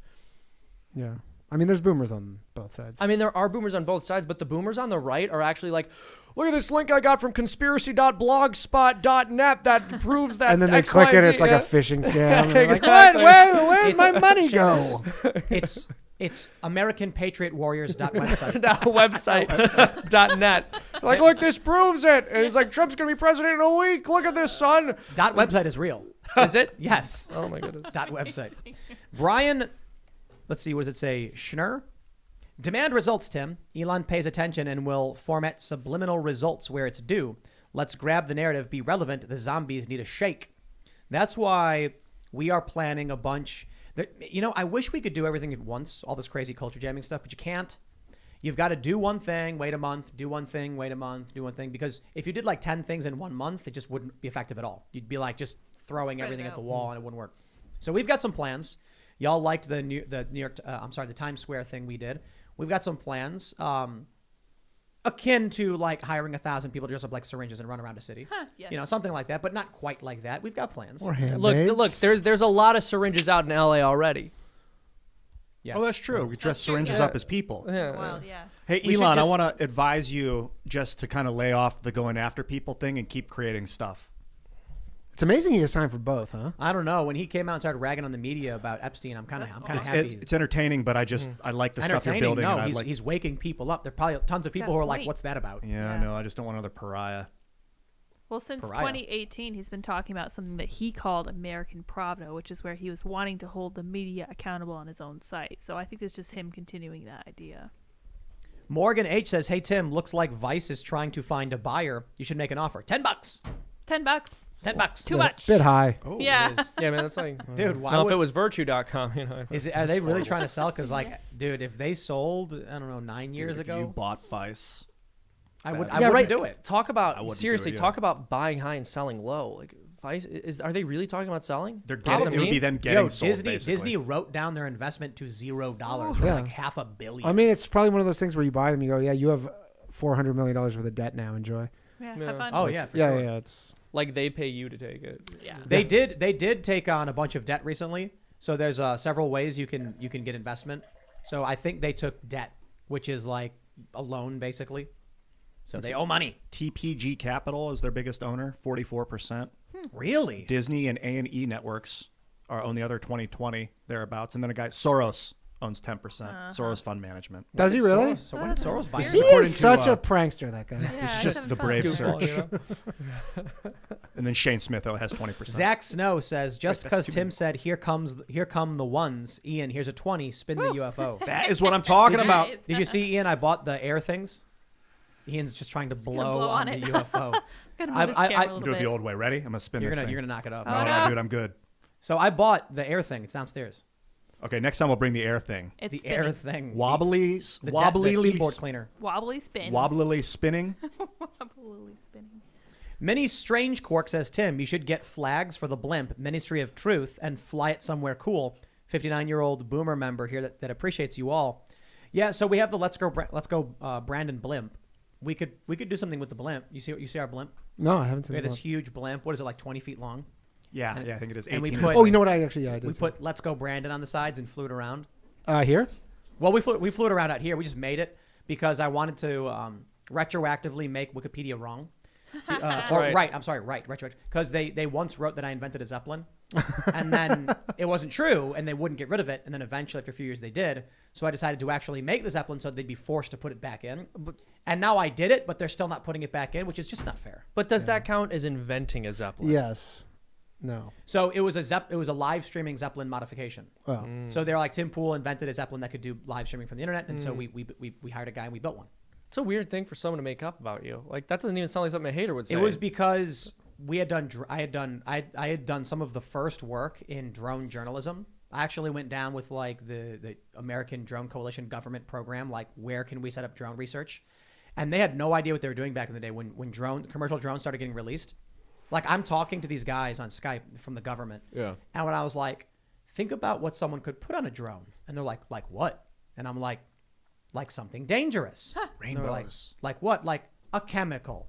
Yeah. I mean, there's boomers on both sides. I mean, there are boomers on both sides, but the boomers on the right are actually like, look at this link I got from conspiracy.blogspot.net that proves that. and then they X, click Y, it, Z, it's like yeah. a phishing scam. And they're like, Exactly. what? Where's It's- my money go? It's AmericanPatriotWarriors.website. website.net. Like, look, this proves it. And it's like, Trump's going to be president in a week. Look at this, son. .website is real. Is it? Yes. Oh my goodness. Website. Brian, let's see, what does it say? Schnur? Demand results, Tim. Elon pays attention and will format subliminal results where it's due. Let's grab the narrative, be relevant. The zombies need a shake. That's why we are planning a bunch. I wish we could do everything at once, all this crazy culture jamming stuff, but you can't. You've got to do one thing, wait a month, do one thing, wait a month, do one thing. Because if you did like 10 things in 1 month, it just wouldn't be effective at all. You'd be like just throwing everything at the wall and it wouldn't work. So we've got some plans. Y'all liked the the Times Square thing we did. We've got some plans akin to like hiring 1,000 people to dress up like syringes and run around a city. Yes. Something like that, but not quite like that. We've got plans. Or handmaids. Look. There's a lot of syringes out in LA already. Yes. Oh, that's true. We dress true, syringes yeah. up as people. Yeah. Well, yeah. Hey, We should Elon, I just- want to advise you just to kind of lay off the going after people thing and keep creating stuff. It's amazing he has time for both, huh? I don't know. When he came out and started ragging on the media about Epstein, I'm kind of happy. It's entertaining, but I like the stuff you're Entertaining? building. No, and he's waking people up. There are probably tons of people got who a are like, point. "What's that about?" Yeah, I know. I just don't want another pariah. Well, since Pariah. 2018, he's been talking about something that he called American Pravda, which is where he was wanting to hold the media accountable on his own site. So I think it's just him continuing that idea. Morgan H says, "Hey Tim, looks like Vice is trying to find a buyer. You should make an offer. $10. $10. $10. Too much. Bit high. Oh, Yeah. it is. Yeah, man, that's like, Dude, why now if would, it was virtue.com, are they really trying to sell? Because dude, if they sold, I don't know, 9 years If ago, you bought Vice. I yeah, wouldn't right. do it. Talk about wouldn't do seriously. it, yeah. Talk about buying high and selling low. Like Vice are they really talking about selling? They're Does getting, it would be them getting Yo, sold, basically. Disney wrote down their investment to $0 for Yeah. like $500 million. I mean, it's probably one of those things where you buy them, you go, yeah, you have $400 million worth of debt now. Enjoy. Yeah, Yeah. have fun. oh yeah, for Yeah, sure. yeah, it's Like they pay you to take it. Yeah. They did take on a bunch of debt recently. So there's several ways you can get investment. So I think they took debt, which is like a loan basically. So they owe money. TPG Capital is their biggest owner, 44%. Really? Disney and A&E networks own the other 20 thereabouts, and then a guy Soros owns 10%. Soros Fund Management. does he really? So when did That's Soros buy? He According is to, such a prankster, that guy. Yeah, It's he's just having the fun. brave Goofball, search. you know? And then Shane Smith has 20%. Zach Snow says, just Wait, because that's Tim said, here come the ones. Ian, here's a 20. Spin the UFO. That is what I'm talking about. Did you see, Ian? I bought the air things. Ian's just trying to blow on the it. UFO. Gotta move I- his I- camera a Do little it the bit. old way. Ready? I'm going to spin You're this gonna thing. knock it up. Oh, no, no. dude, I'm good. So I bought the air thing. It's downstairs. Okay, next time we'll bring the air thing. It's The spinning. air thing. Wobbly The wobbly keyboard cleaner. Wobbly spins. Wobbly spinning. Wobbly spinning. Many Strange Cork says, Tim, you should get flags for the blimp, Ministry of Truth, and fly it somewhere cool. 59-year-old boomer member here that appreciates you all. Yeah, so we have the Let's Go Brandon blimp. We could do something with the blimp. You see our blimp? No, I haven't seen We have that. this huge blimp. What is it, like 20 feet long? Yeah, I think it is. And we 18 put- Oh, you know what? I did. We see put Let's Go Brandon on the sides and flew it around. here. Well, we flew it around out here. We just made it because I wanted to retroactively make Wikipedia wrong. Right. Right. Because they once wrote that I invented a Zeppelin, and then it wasn't true, and they wouldn't get rid of it, and then eventually after a few years they did. So I decided to actually make the Zeppelin so they'd be forced to put it back in. And now I did it, but they're still not putting it back in, which is just not fair. But does that count as inventing a Zeppelin? Yes. No. So it was a live streaming Zeppelin modification. Oh. So they're like Tim Pool invented a Zeppelin that could do live streaming from the internet, and so we hired a guy and we built one. It's a weird thing for someone to make up about you. Like that doesn't even sound like something a hater would say. It was because we had done. I had done some of the first work in drone journalism. I actually went down with like the American Drone Coalition government program. Like, where can we set up drone research? And they had no idea what they were doing back in the day when commercial drones started getting released. Like, I'm talking to these guys on Skype from the government. Yeah. And when I was like, think about what someone could put on a drone, and they're like what? And I'm like something dangerous. And they're Rainbows. like what? Like a chemical.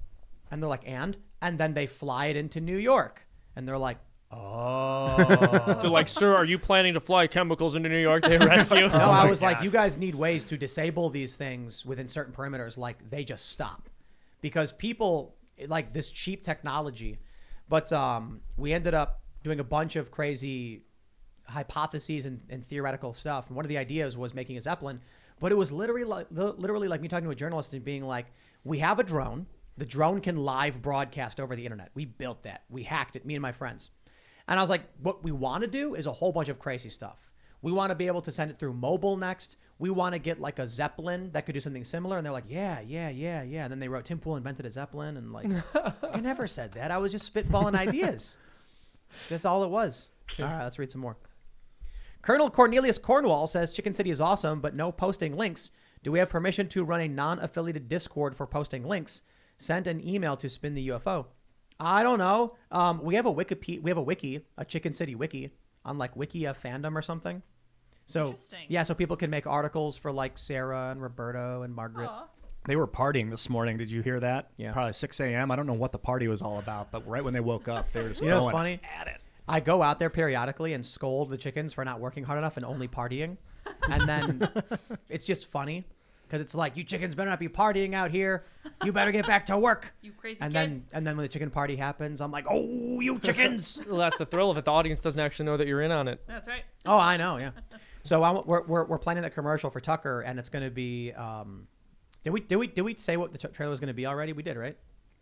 And they're like, and then they fly it into New York. And they're like, oh. They're like, sir, are you planning to fly chemicals into New York? They arrest you. No, I was like, you guys need ways to disable these things within certain perimeters. Like, they just stop. Because people like this cheap technology. But we ended up doing a bunch of crazy hypotheses and theoretical stuff. And one of the ideas was making a Zeppelin. But it was literally like me talking to a journalist and being like, we have a drone. The drone can live broadcast over the internet. We built that. We hacked it, me and my friends. And I was like, what we want to do is a whole bunch of crazy stuff. We want to be able to send it through mobile next. We want to get like a Zeppelin that could do something similar. And they're like, yeah. And then they wrote Tim Pool invented a Zeppelin. And like, I never said that. I was just spitballing ideas. Just all it was. All right, let's read some more. Colonel Cornelius Cornwall says Chicken City is awesome, but no posting links. Do we have permission to run a non-affiliated Discord for posting links? Send an email to Spin the UFO. I don't know. We have a wiki, a Chicken City wiki on like Wikia fandom or something. So Interesting. yeah, so people can make articles for like Sarah and Roberto and Margaret. Aw. They were partying this morning. Did you hear that? Yeah. Probably 6 a.m. I don't know what the party was all about, but right when they woke up, they were just You know going what's funny? at it. I go out there periodically and scold the chickens for not working hard enough and only partying. And then it's just funny because it's like, you chickens better not be partying out here. You better get back to work. You crazy And kids. then when the chicken party happens, I'm like, oh, you chickens. Well, that's the thrill of it. The audience doesn't actually know that you're in on it. That's right. Oh, I know, yeah. So we're planning that commercial for Tucker, and it's going to be. Did we say what the trailer was going to be already? We did, right?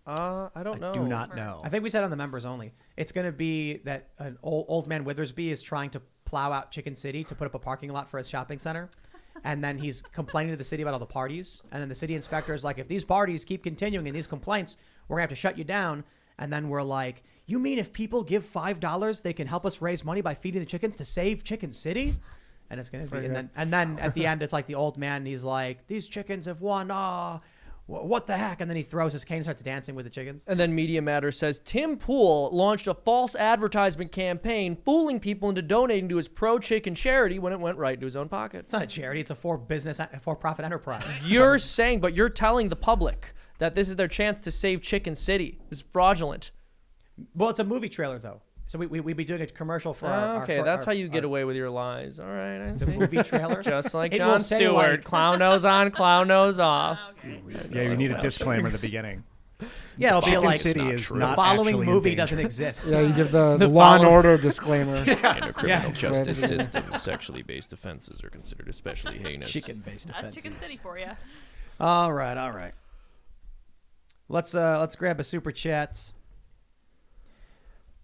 I don't know. Do not know. I think we said on the members only. It's going to be that an old man Withersby is trying to plow out Chicken City to put up a parking lot for his shopping center. And then he's complaining to the city about all the parties. And then the city inspector is like, if these parties keep continuing and these complaints, we're going to have to shut you down. And then we're like, you mean if people give $5, they can help us raise money by feeding the chickens to save Chicken City? And it's going to be, and then at the end, it's like the old man. And he's like, these chickens have won. What the heck? And then he throws his cane and starts dancing with the chickens. And then Media Matters says Tim Pool launched a false advertisement campaign, fooling people into donating to his pro-chicken charity when it went right into his own pocket. It's not a charity. It's a for-profit enterprise. You're saying, but you're telling the public that this is their chance to save Chicken City. This is fraudulent. Well, it's a movie trailer, though. So we'd be doing a commercial for our Okay, short- that's our- how you get our- away with your lies. All right, I The see. movie trailer. Just like It Jon will say, Stewart. like- Clown nose on, clown nose off. Okay. Yeah, you need a disclaimer at the beginning. Yeah, it'll be Chicken like City is the not following actually in movie danger. doesn't exist. Yeah, you give the The Law and follow- Order disclaimer. In a criminal Yeah. justice system, sexually based offenses are considered especially heinous. Chicken-based That's offenses. Chicken City for you. All right. Let's grab a super chat.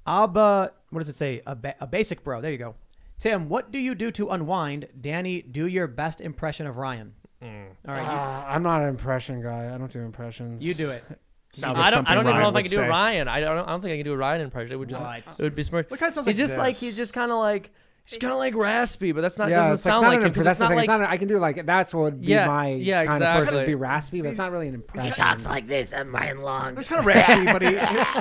Abba, what does it say? A basic bro. There you go. Tim, what do you do to unwind? Danny, do your best impression of Ryan. All right, I'm not an impression guy. I don't do impressions. you do it. Sounds like I don't something even know Ryan if I would can do say. a Ryan. I don't think I can do a Ryan impression. It would just What? it would be smart. What kind of sounds He's like just like this? he's just kind of like he's kind of like raspy, but that's not Yeah, doesn't it's sound not like an him 'cause that's it's the not thing. like It's not. I can do like that's what would be Yeah, my yeah, kind of first exactly. would be raspy, but it's not really an impression. like this. I'm Ryan Long. It's kind of raspy, but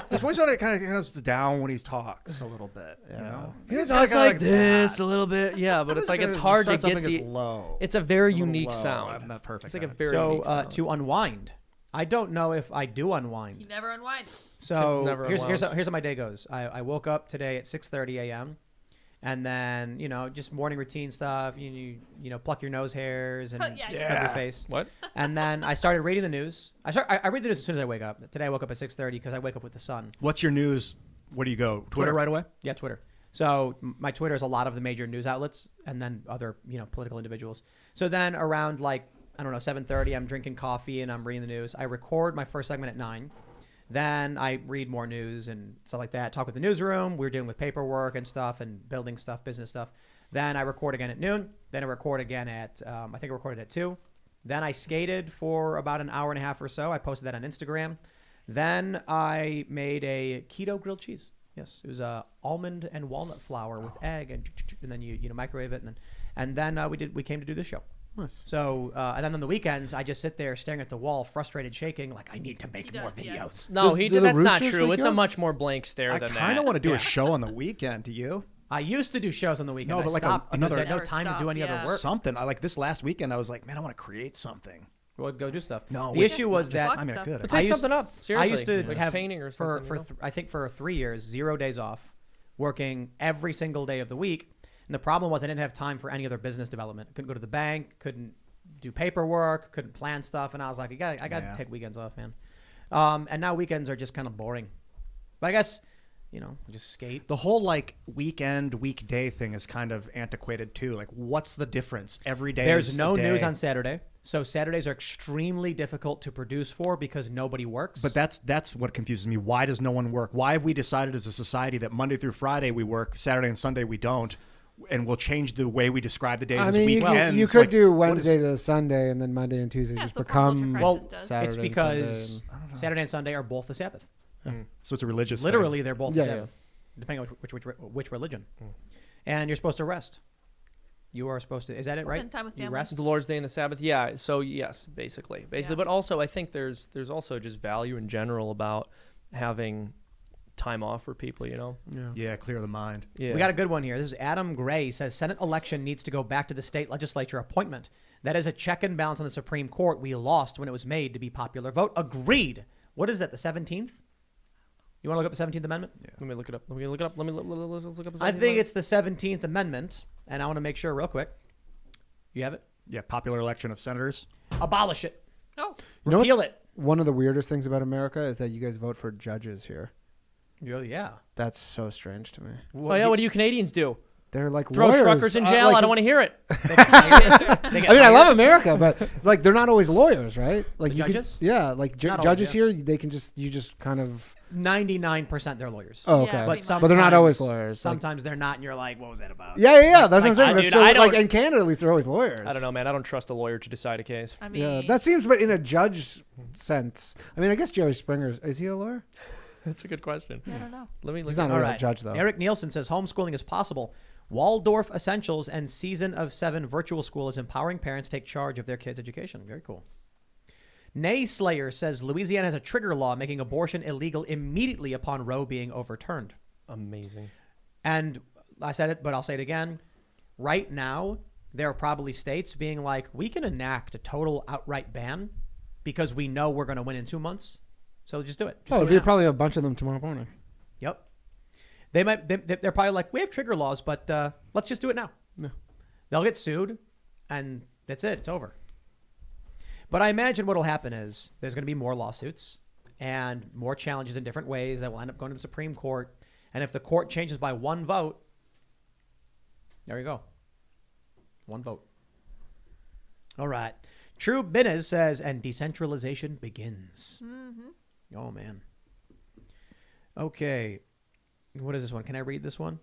his voice kind of goes down when he talks a little bit. You know? he He's talks kinda like this a little bit. Yeah, but it's like it's hard to get the. low. It's a very A little unique low. sound. I'm not perfect. It's like a at it. very So unique sound. to unwind, I don't know if I do unwind. You never unwind. So Tim's never here's unwound. how my day goes. I woke up today at 6:30 a.m. and then just morning routine stuff. You pluck your nose hairs and Yeah. scrub your face. What? And then I started reading the news. I read the news as soon as I wake up. Today I woke up at 6:30 because I wake up with the sun. What's your news? Where do you go? Twitter right away? Yeah, Twitter. So my Twitter is a lot of the major news outlets and then other political individuals. So then around 7:30, I'm drinking coffee and I'm reading the news. I record my first segment at 9. Then I read more news and stuff like that. Talk with the newsroom. We're dealing with paperwork and stuff and building stuff, business stuff. Then I record again at noon. Then I record again at, I think I recorded at 2. Then I skated for about an hour and a half or so. I posted that on Instagram. Then I made a keto grilled cheese. Yes, it was almond and walnut flour with egg and then you microwave it and then we came to do this show. Nice. So and then on the weekends I just sit there staring at the wall, frustrated, shaking, like I need to make He more does, yeah. videos. No, Do he the did. That's not Roosters true. wake It's you a up? much more blank stare I than that. kind of want to do Yeah. a show on the weekend. Do you? I used to do shows on the weekend. No, I but like stopped because another- I had no Never time to do stop, any yeah. other work. Something. I like this last weekend. I was like, man, I want to create something. We'll go do stuff. No, the we- issue was Just that watch I mean, I stuff. could. But I take used- something up. Seriously, I used to like have painting or for something. I think for 3 years, 0 days off, working every single day of the week. And the problem was I didn't have time for any other business development. Couldn't go to the bank. Couldn't do paperwork. Couldn't plan stuff. And I was like, I got to take weekends off, man. And now weekends are just kind of boring. But I guess just skate. The whole weekend, weekday thing is kind of antiquated too. Like, what's the difference? Every day There's is no a day. news on Saturday. So Saturdays are extremely difficult to produce for because nobody works. But that's what confuses me. Why does no one work? Why have we decided as a society that Monday through Friday we work, Saturday and Sunday we don't, and we'll change the way we describe the days I as mean, weekends? you could Like, do what Wednesday is- to Sunday, and then Monday and Tuesday Yeah, just that's what pop culture become crisis does. Saturday it's and because Sunday. Saturday and Sunday are both the Sabbath. So it's a religious thing. Literally, they're both Yeah, the Sabbath, depending on which religion. And you're supposed to rest. You are supposed to. Is that it, right? Spend time with You family. rest. The Lord's Day and the Sabbath. Yeah. So yes, basically. Yeah. But also, I think there's also just value in general about having time off for people. Yeah, clear the mind. Yeah. We got a good one here. This is Adam Gray says Senate election needs to go back to the state legislature appointment. That is a check and balance on the Supreme Court. We lost when it was made to be popular vote. Agreed. What is that? The 17th? You want to look up the 17th Amendment? Let me look it up. Let's look up. The I think it's the 17th Amendment, and I want to make sure real quick. You have it? Yeah, popular election of senators. Abolish it. Oh, You know Repeal what's it. One of the weirdest things about America is that you guys vote for judges here. Yeah. That's so strange to me. Oh yeah. What do you Canadians do? They're like Throw lawyers. truckers in jail? Like, I don't want to hear it. I mean, I love America, but like they're not always lawyers, right? Like The you could- judges? yeah, like Not always, judges yeah. here, they can you just kind of. 99% they're lawyers. Oh, Yeah, okay. pretty much. But they're not always sometimes- lawyers. Like, Sometimes they're not, and you're like, what was that about? yeah. That's what I'm like, saying. dude, That's so, I like don't- in Canada, at least they're always lawyers. I don't know, man. I don't trust a lawyer to decide a case. I mean, Yeah, that seems, but in a judge sense, I mean, I guess Jerry Springer is he a lawyer? That's a good question. I don't know. Let me look. He's not it a up. real judge though. Eric Nielsen says homeschooling is possible. Waldorf Essentials and Season of 7 virtual school is empowering parents to take charge of their kids' education. Very cool. Nayslayer says Louisiana has a trigger law making abortion illegal immediately upon Roe being overturned. Amazing. And I said it, but I'll say it again. Right now, there are probably states being like, we can enact a total outright ban because we know we're going to win in 2 months. So just do it. Just Oh, do there'll it be now. probably a bunch of them tomorrow morning. Yep. They're probably like, we have trigger laws, but let's just do it now. Yeah. They'll get sued, and that's it. It's over. But I imagine what will happen is there's going to be more lawsuits and more challenges in different ways that will end up going to the Supreme Court. And if the court changes by one vote, there you go. One vote. All right. True Business says, and decentralization begins. Mm-hmm. Oh, man. Okay. What is this one? Can I read this one?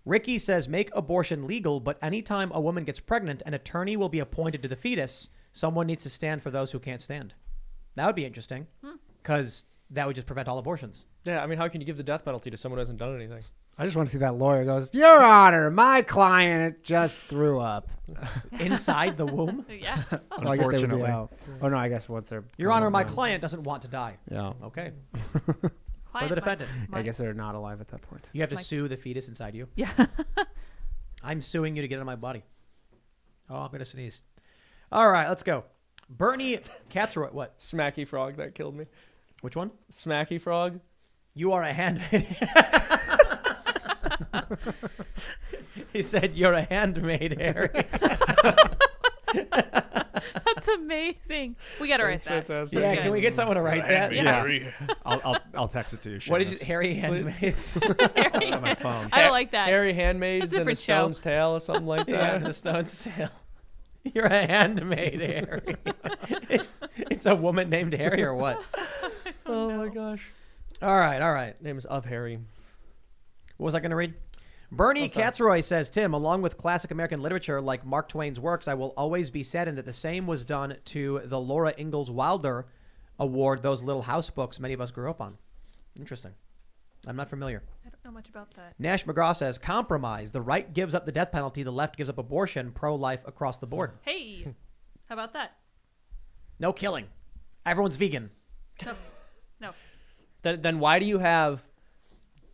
Ricky says, make abortion legal, but anytime a woman gets pregnant, an attorney will be appointed to the fetus. Someone needs to stand for those who can't stand. That would be interesting because that would just prevent all abortions. Yeah, I mean, how can you give the death penalty to someone who hasn't done anything? I just want to see that lawyer goes, Your Honor, my client just threw up. Inside the womb? Yeah. Well, I guess they would be Unfortunately. out. Oh no, I guess once they're. Your Honor, my gone. client doesn't want to die. Yeah. Okay. Client For the defendant. I guess they're not alive at that point. You have to My- sue the fetus inside you. Yeah. I'm suing you to get it on my body. Oh, I'm going to sneeze. All right, let's go. Bernie Katzroy, what? Smacky frog, that killed me. Which one? Smacky frog. You are a handmaid. He said, you're a handmaid, Harry. That's amazing. We got to write That's that. fantastic. Yeah, Good. can we get someone to write that? Yeah. I'll text it to you. What did you, Seamus. Harry handmaids? on my phone? I don't like that. Harry Handmaids That's a and the different show. Stone's Tale or something like Yeah, that. the Stone's Tale. You're a handmaid, Harry. It's a woman named Harry or what? Oh my gosh. All right. Name is of Harry. What was I going to read? Bernie Katzroy says, Tim, along with classic American literature like Mark Twain's works, I will always be saddened that the same was done to the Laura Ingalls Wilder Award, those Little House books many of us grew up on. Interesting. I'm not familiar. I don't know much about that. Nash McGraw says, compromise. The right gives up the death penalty. The left gives up abortion. Pro-life across the board. Hey, how about that? No killing. Everyone's vegan. No. Then why do you have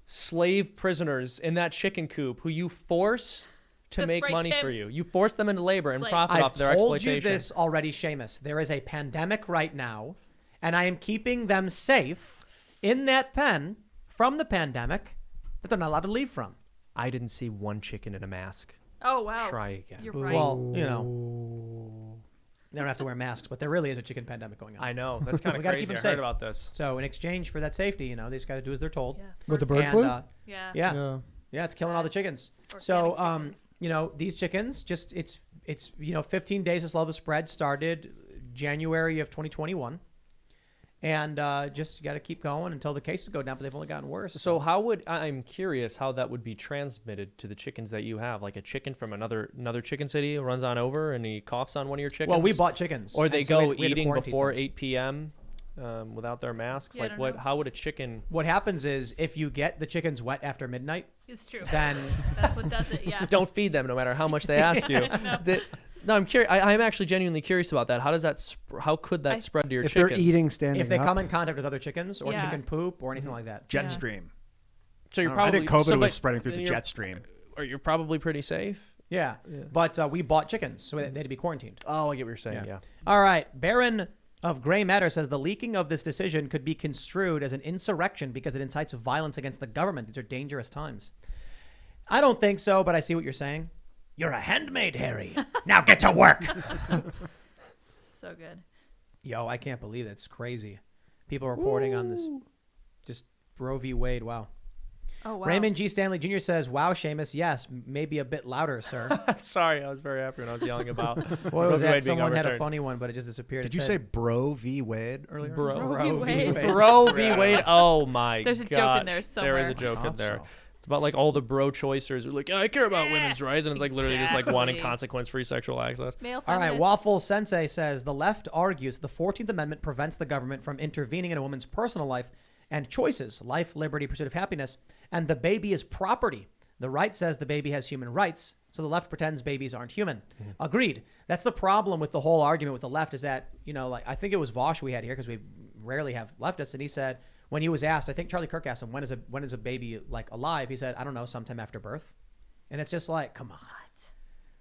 slave prisoners in that chicken coop who you force to That's make right, money Tim. for you? You force them into labor and Slave. profit I've off their told exploitation. you this already, Seamus. There is a pandemic right now, and I am keeping them safe in that pen from the pandemic that they're not allowed to leave from. I didn't see one chicken in a mask. Oh, wow. Try again. You're right. Well, you know, they don't have to wear masks, but there really is a chicken pandemic going on. I know. That's kind We of gotta keep crazy. I them heard safe. about this. So in exchange for that safety, they just got to do as they're told. Yeah. With the bird And, flu? Yeah. yeah, it's killing all the chickens. Organic So, chickens. these chickens, just it's it's 15 days to slow the spread started January of 2021. And just got to keep going until the cases go down, but they've only gotten worse. So I'm curious how that would be transmitted to the chickens that you have, like a chicken from another chicken city runs on over and he coughs on one of your chickens. Well, we bought chickens. Or they and so go we had to eating quarantine before them. 8 p.m. Without their masks. Yeah, I Like don't know. how would a chicken? What happens is if you get the chickens wet after midnight, It's true. then That's what does it. Yeah. Don't feed them no matter how much they ask you. No, I'm curious. I'm actually genuinely curious about that. How does that? How could that spread to your If chickens? they're eating standing if they up. come in contact with other chickens or Yeah. chicken poop or anything like that. Jet stream. So you're I probably think COVID so, was but spreading through the you're- jet stream. Or you're probably pretty safe. Yeah. But we bought chickens, so they had to be quarantined. Oh, I get what you're saying. Yeah. All right. Baron of Gray Matter says the leaking of this decision could be construed as an insurrection because it incites violence against the government. These are dangerous times. I don't think so, but I see what you're saying. You're a handmaid, Harry. Now get to work. So good. Yo, I can't believe it's crazy. People reporting on this. Just Roe v. Wade. Wow. Oh wow. Raymond G. Stanley Jr. says, wow, Seamus, yes, maybe a bit louder, sir. I'm sorry. I was very happy when I was yelling about. What was Roe v. that? Wade being Someone had a overturned. funny one, but it just disappeared. Did It you said, say Bro v. Wade earlier? Roe v. Wade. Roe v. Wade. Oh my god. There's a joke in there There is somewhere. a joke in there. Awesome. It's about like all the bro choicers who are like, yeah, I care about women's rights, and it's like literally just like wanting Exactly. consequence-free sexual access. Male All right, feminists. Waffle Sensei says the left argues the 14th Amendment prevents the government from intervening in a woman's personal life and choices, life, liberty, pursuit of happiness, and the baby is property. The right says the baby has human rights, so the left pretends babies aren't human. Agreed. That's the problem with the whole argument with the left is that, like I think it was Vosh we had here because we rarely have leftists, and he said when he was asked, I think Charlie Kirk asked him, when is a baby like alive? He said, I don't know, sometime after birth. And it's just like, come on.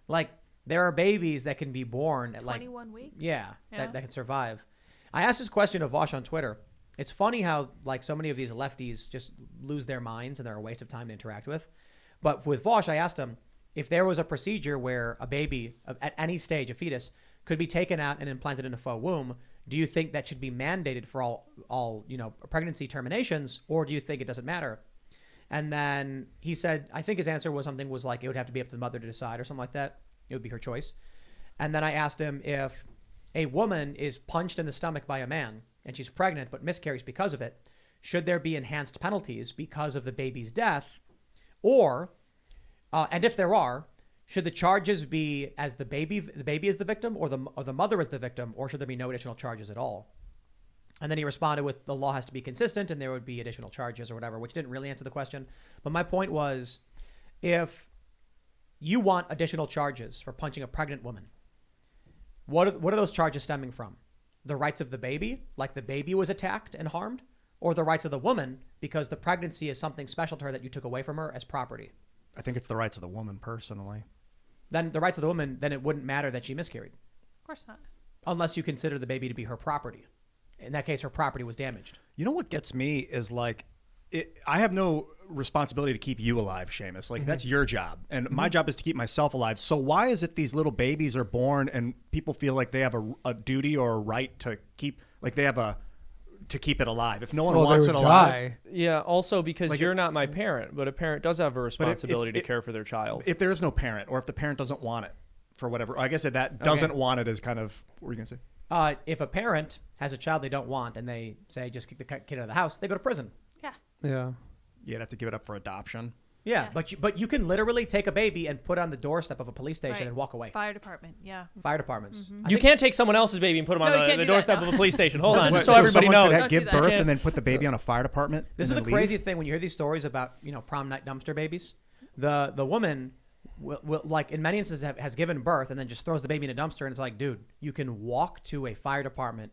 Like there are babies that can be born at like 21 weeks. Yeah, Yeah. That can survive. I asked this question of Vosh on Twitter. It's funny how like so many of these lefties just lose their minds and they're a waste of time to interact with. But with Vosh, I asked him if there was a procedure where a baby at any stage, a fetus, could be taken out and implanted in a faux womb. Do you think that should be mandated for all pregnancy terminations, or do you think it doesn't matter? And then he said, I think his answer was like it would have to be up to the mother to decide or something like that. It would be her choice. And then I asked him if a woman is punched in the stomach by a man and she's pregnant but miscarries because of it, should there be enhanced penalties because of the baby's death? Or, and if there are, should the charges be as the baby is the victim or the mother is the victim, or should there be no additional charges at all? And then he responded with the law has to be consistent and there would be additional charges or whatever, which didn't really answer the question. But my point was, if you want additional charges for punching a pregnant woman, what are those charges stemming from? The rights of the baby, like the baby was attacked and harmed, or the rights of the woman because the pregnancy is something special to her that you took away from her as property? I think it's the rights of the woman personally. Then the rights of the woman, then it wouldn't matter that she miscarried, Of course not. unless you consider the baby to be her property. In that case, her property was damaged. You know what gets me is like, I have no responsibility to keep you alive, Seamus. Like that's your job, and my job is to keep myself alive. So why is it these little babies are born and people feel like they have a duty or a right to keep, like they have to keep it alive? If no one wants it alive, Yeah. Also, because Like you're not my parent, but a parent does have a responsibility to care for their child. if there is no parent, or if the parent doesn't want it for whatever, I guess that doesn't want it is kind of what were you gonna say? If a parent has a child they don't want and they say just kick the kid out of the house, they go to prison. Yeah. Yeah. You'd have to give it up for adoption. Yeah, Yes. but you can literally take a baby and put it on the doorstep of a police station Right. and walk away. Fire department. Yeah. Fire departments. I You think- can't take someone else's baby and put them on No, you can't the do that, doorstep no. of a police station. Hold on, this just is- so so everybody someone knows. could give Don't do that. birth Yeah. and then put the baby on a fire department. This and is the then leave? crazy thing when you hear these stories about prom night dumpster babies. The woman will like in many instances has given birth and then just throws the baby in a dumpster, and it's like, dude, you can walk to a fire department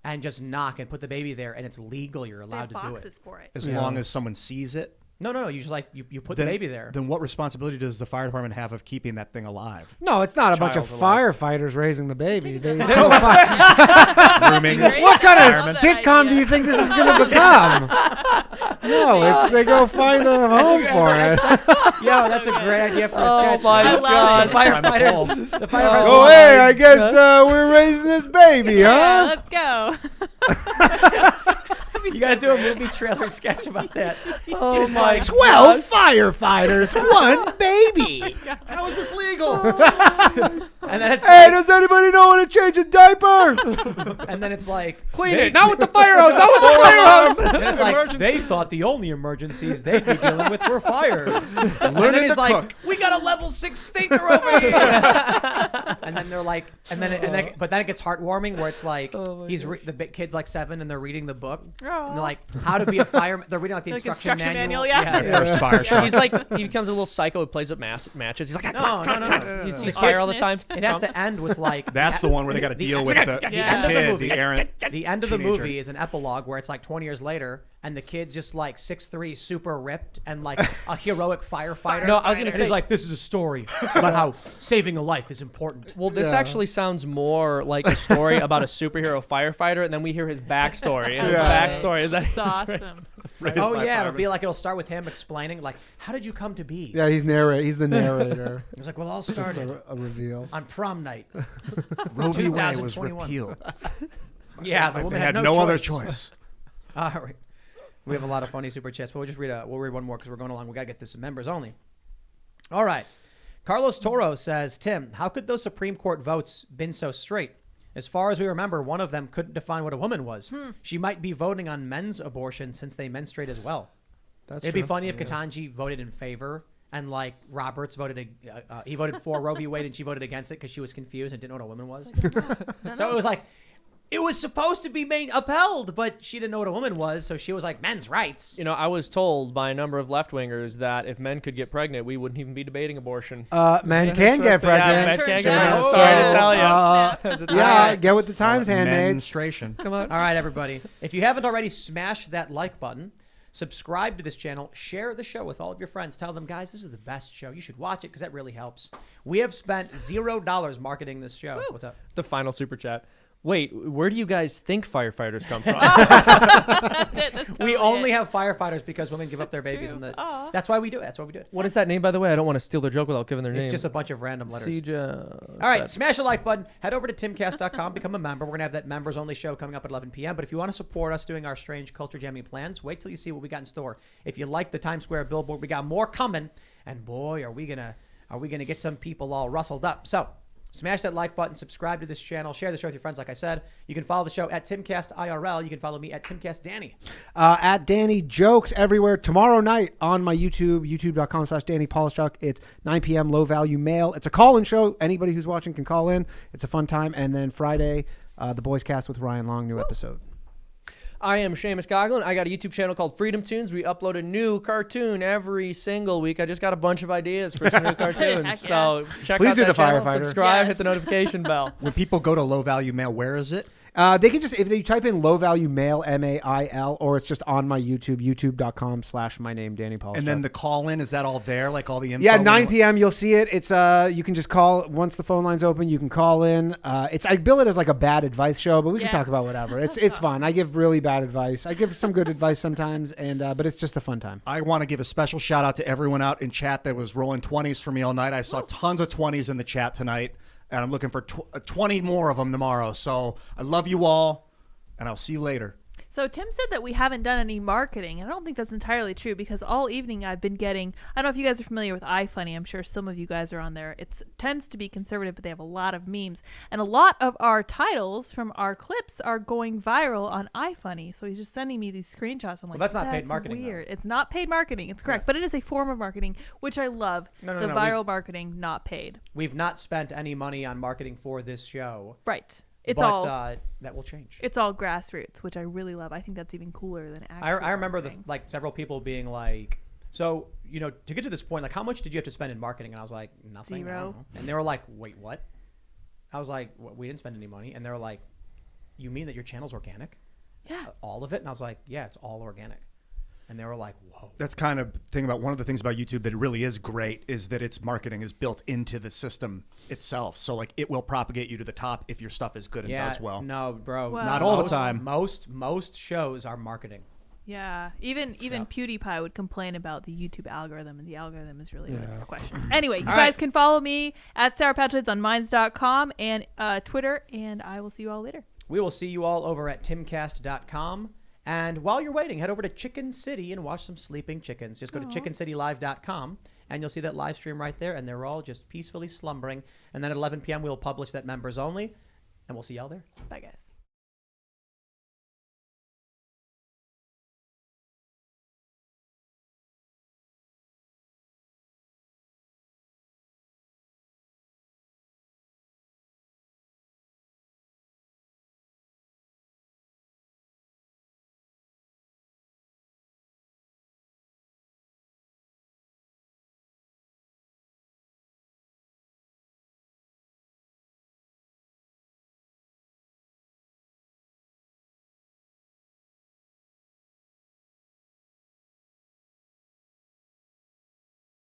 and just knock and put the baby there, and it's legal. You're They allowed have to do boxes it. for it. As Yeah. long as someone sees it. No. You just like you put Then, the baby there. Then what responsibility does the fire department have of keeping that thing alive? No, it's not a bunch of Child alive. firefighters raising the baby. They Take don't fi- Grooming. what kind of Firemen. sitcom do you think this is going to become? No, it's they go find a home for it. Yo, that's a great idea for a Oh sketch. my I love god! it. The firefighters. The firefighters. Oh, will- hey, I guess we're raising this baby, Yeah, huh? let's go. You got to do a movie trailer sketch about that. Oh It's my like 12 firefighters, one baby. How is this legal? And then it's Hey, does anybody know how to change a diaper? and then it's like Clean it. Not with the fire hose. Not with the fire hose. and it's like they thought the only emergencies they'd be dealing with were fires. And then he's to like, cook. we got a level 6 stinker over here. And then they're like, but then it gets heartwarming where it's like the big kid's like 7 and they're reading the book and they're like, how to be a fireman. They're reading like the instruction manual. Yeah. First fire shot. He's like, he becomes a little psycho who plays with matches. He's like, No. he sees fire all the time. It has to end with like That's the one where they got to deal with the end of the kid, movie. the errant. the end of the teenager. movie is an epilogue where it's like 20 years later and the kid's just like 6'3", super ripped and like a heroic firefighter. No, I was gonna And say- he's like, this is a story about how saving a life is important. Well, this actually sounds more like a story about a superhero firefighter, and then we hear his backstory. And his backstory is that It's awesome. Oh yeah, it'll start with him explaining like, how did you come to be? Yeah, he's the narrator. He's like, well, all It's started a reveal. on prom night. Roe v. Wade was 2021. repealed. Yeah, the They woman had had no other choice. choice. All right. We have a lot of funny super chats, but we'll read one more because we're going along. We got to get this members only. All right. Carlos Toro says, Tim, how could those Supreme Court votes been so straight? As far as we remember, one of them couldn't define what a woman was. She might be voting on men's abortion since they menstruate as well. It'd be funny if Ketanji voted in favor and like Roberts voted, he voted for Roe v. Wade and she voted against it because she was confused and didn't know what a woman was. So it was like, it was supposed to be upheld, but she didn't know what a woman was, so she was like, men's rights. You know, I was told by a number of left-wingers that if men could get pregnant, we wouldn't even be debating abortion. Men can get pregnant. men can Turns out. get Sorry to tell you. As a Yeah, get with the times, handmaids. Menstruation. Come on. All right, everybody. If you haven't already, smash that like button. Subscribe to this channel. Share the show with all of your friends. Tell them, guys, this is the best show. You should watch it because that really helps. We have spent $0 marketing this show. What's up? The final super chat. Wait, where do you guys think firefighters come from? That's it. That's totally We only it. have firefighters because women give up their babies. true. In the. Aw. That's why we do it. That's why we do it. What is that name, by the way? I don't want to steal their joke without giving their name. It's just a bunch of random letters. All All right, smash the like button. Head over to timcast.com, become a member. We're going to have that members only show coming up at 11 p.m. But if you want to support us doing our strange culture jamming plans, wait till you see what we got in store. If you like the Times Square billboard, we got more coming. And boy, are we gonna get some people all rustled up. So smash that like button, subscribe to this channel, share the show with your friends. Like I said, you can follow the show at Timcast IRL. You can follow me at Timcast Danny. At Danny Jokes everywhere. Tomorrow night on my YouTube, youtube.com/Danny Polishchuk. It's 9 p.m. Low Value Mail. It's a call-in show. Anybody who's watching can call in. It's a fun time. And then Friday, the Boys Cast with Ryan Long, new episode. I am Seamus Coughlin. I got a YouTube channel called Freedom Tunes. We upload a new cartoon every single week. I just got a bunch of ideas for some new cartoons. Heck So check Please out do that the channel, firefighter. subscribe, Yes. hit the notification bell. When people go to low value mail, where is it? They can just, if they type in Low Value Mail, MAIL, or it's just on my YouTube, youtube.com/my name, Danny Polishchuk. And then the call in, is that all there? Like all the info? Yeah, 9 p.m. You'll see it. It's you can just call once the phone line's open. You can call in. I bill it as like a bad advice show, but we can Yes. talk about whatever. It's fun. I give really bad advice. I give some good advice sometimes, and but it's just a fun time. I want to give a special shout out to everyone out in chat that was rolling 20s for me all night. I saw tons of 20s in the chat tonight, and I'm looking for 20 more of them tomorrow. So I love you all, and I'll see you later. So Tim said that we haven't done any marketing, and I don't think that's entirely true because all evening I've been getting, I don't know if you guys are familiar with iFunny. I'm sure some of you guys are on there. It tends to be conservative, but they have a lot of memes. And a lot of our titles from our clips are going viral on iFunny. So he's just sending me these screenshots. I'm like, that's not paid marketing, weird. though. It's not paid marketing. It's correct. But it is a form of marketing, which I love. No, the no, viral marketing, not paid. We've not spent any money on marketing for this show. Right. It's but, all that will change. it's all grassroots, which I really love. I think that's even cooler than actual I remember marketing. several people being like, so, to get to this point, like, how much did you have to spend in marketing? And I was like, nothing. I don't 0. know. And they were like, wait, what? I was like, we didn't spend any money. And they were like, you mean that your channel's organic? Yeah. All of it? And I was like, yeah, it's all organic. And they were like, whoa. That's kind of thing about one of the things about YouTube that really is great is that its marketing is built into the system itself. So like it will propagate you to the top if your stuff is good and does well. No, bro. Well- Not all the time. Most shows are marketing. Yeah, even PewDiePie would complain about the YouTube algorithm, and the algorithm is really what questions. Anyway, you guys can follow me at Sarah Patchlids on minds.com and Twitter, and I will see you all later. We will see you all over at timcast.com. And while you're waiting, head over to Chicken City and watch some sleeping chickens. Just go to chickencitylive.com and you'll see that live stream right there, and they're all just peacefully slumbering. And then at 11 p.m. we'll publish that members only, and we'll see y'all there. Bye, guys.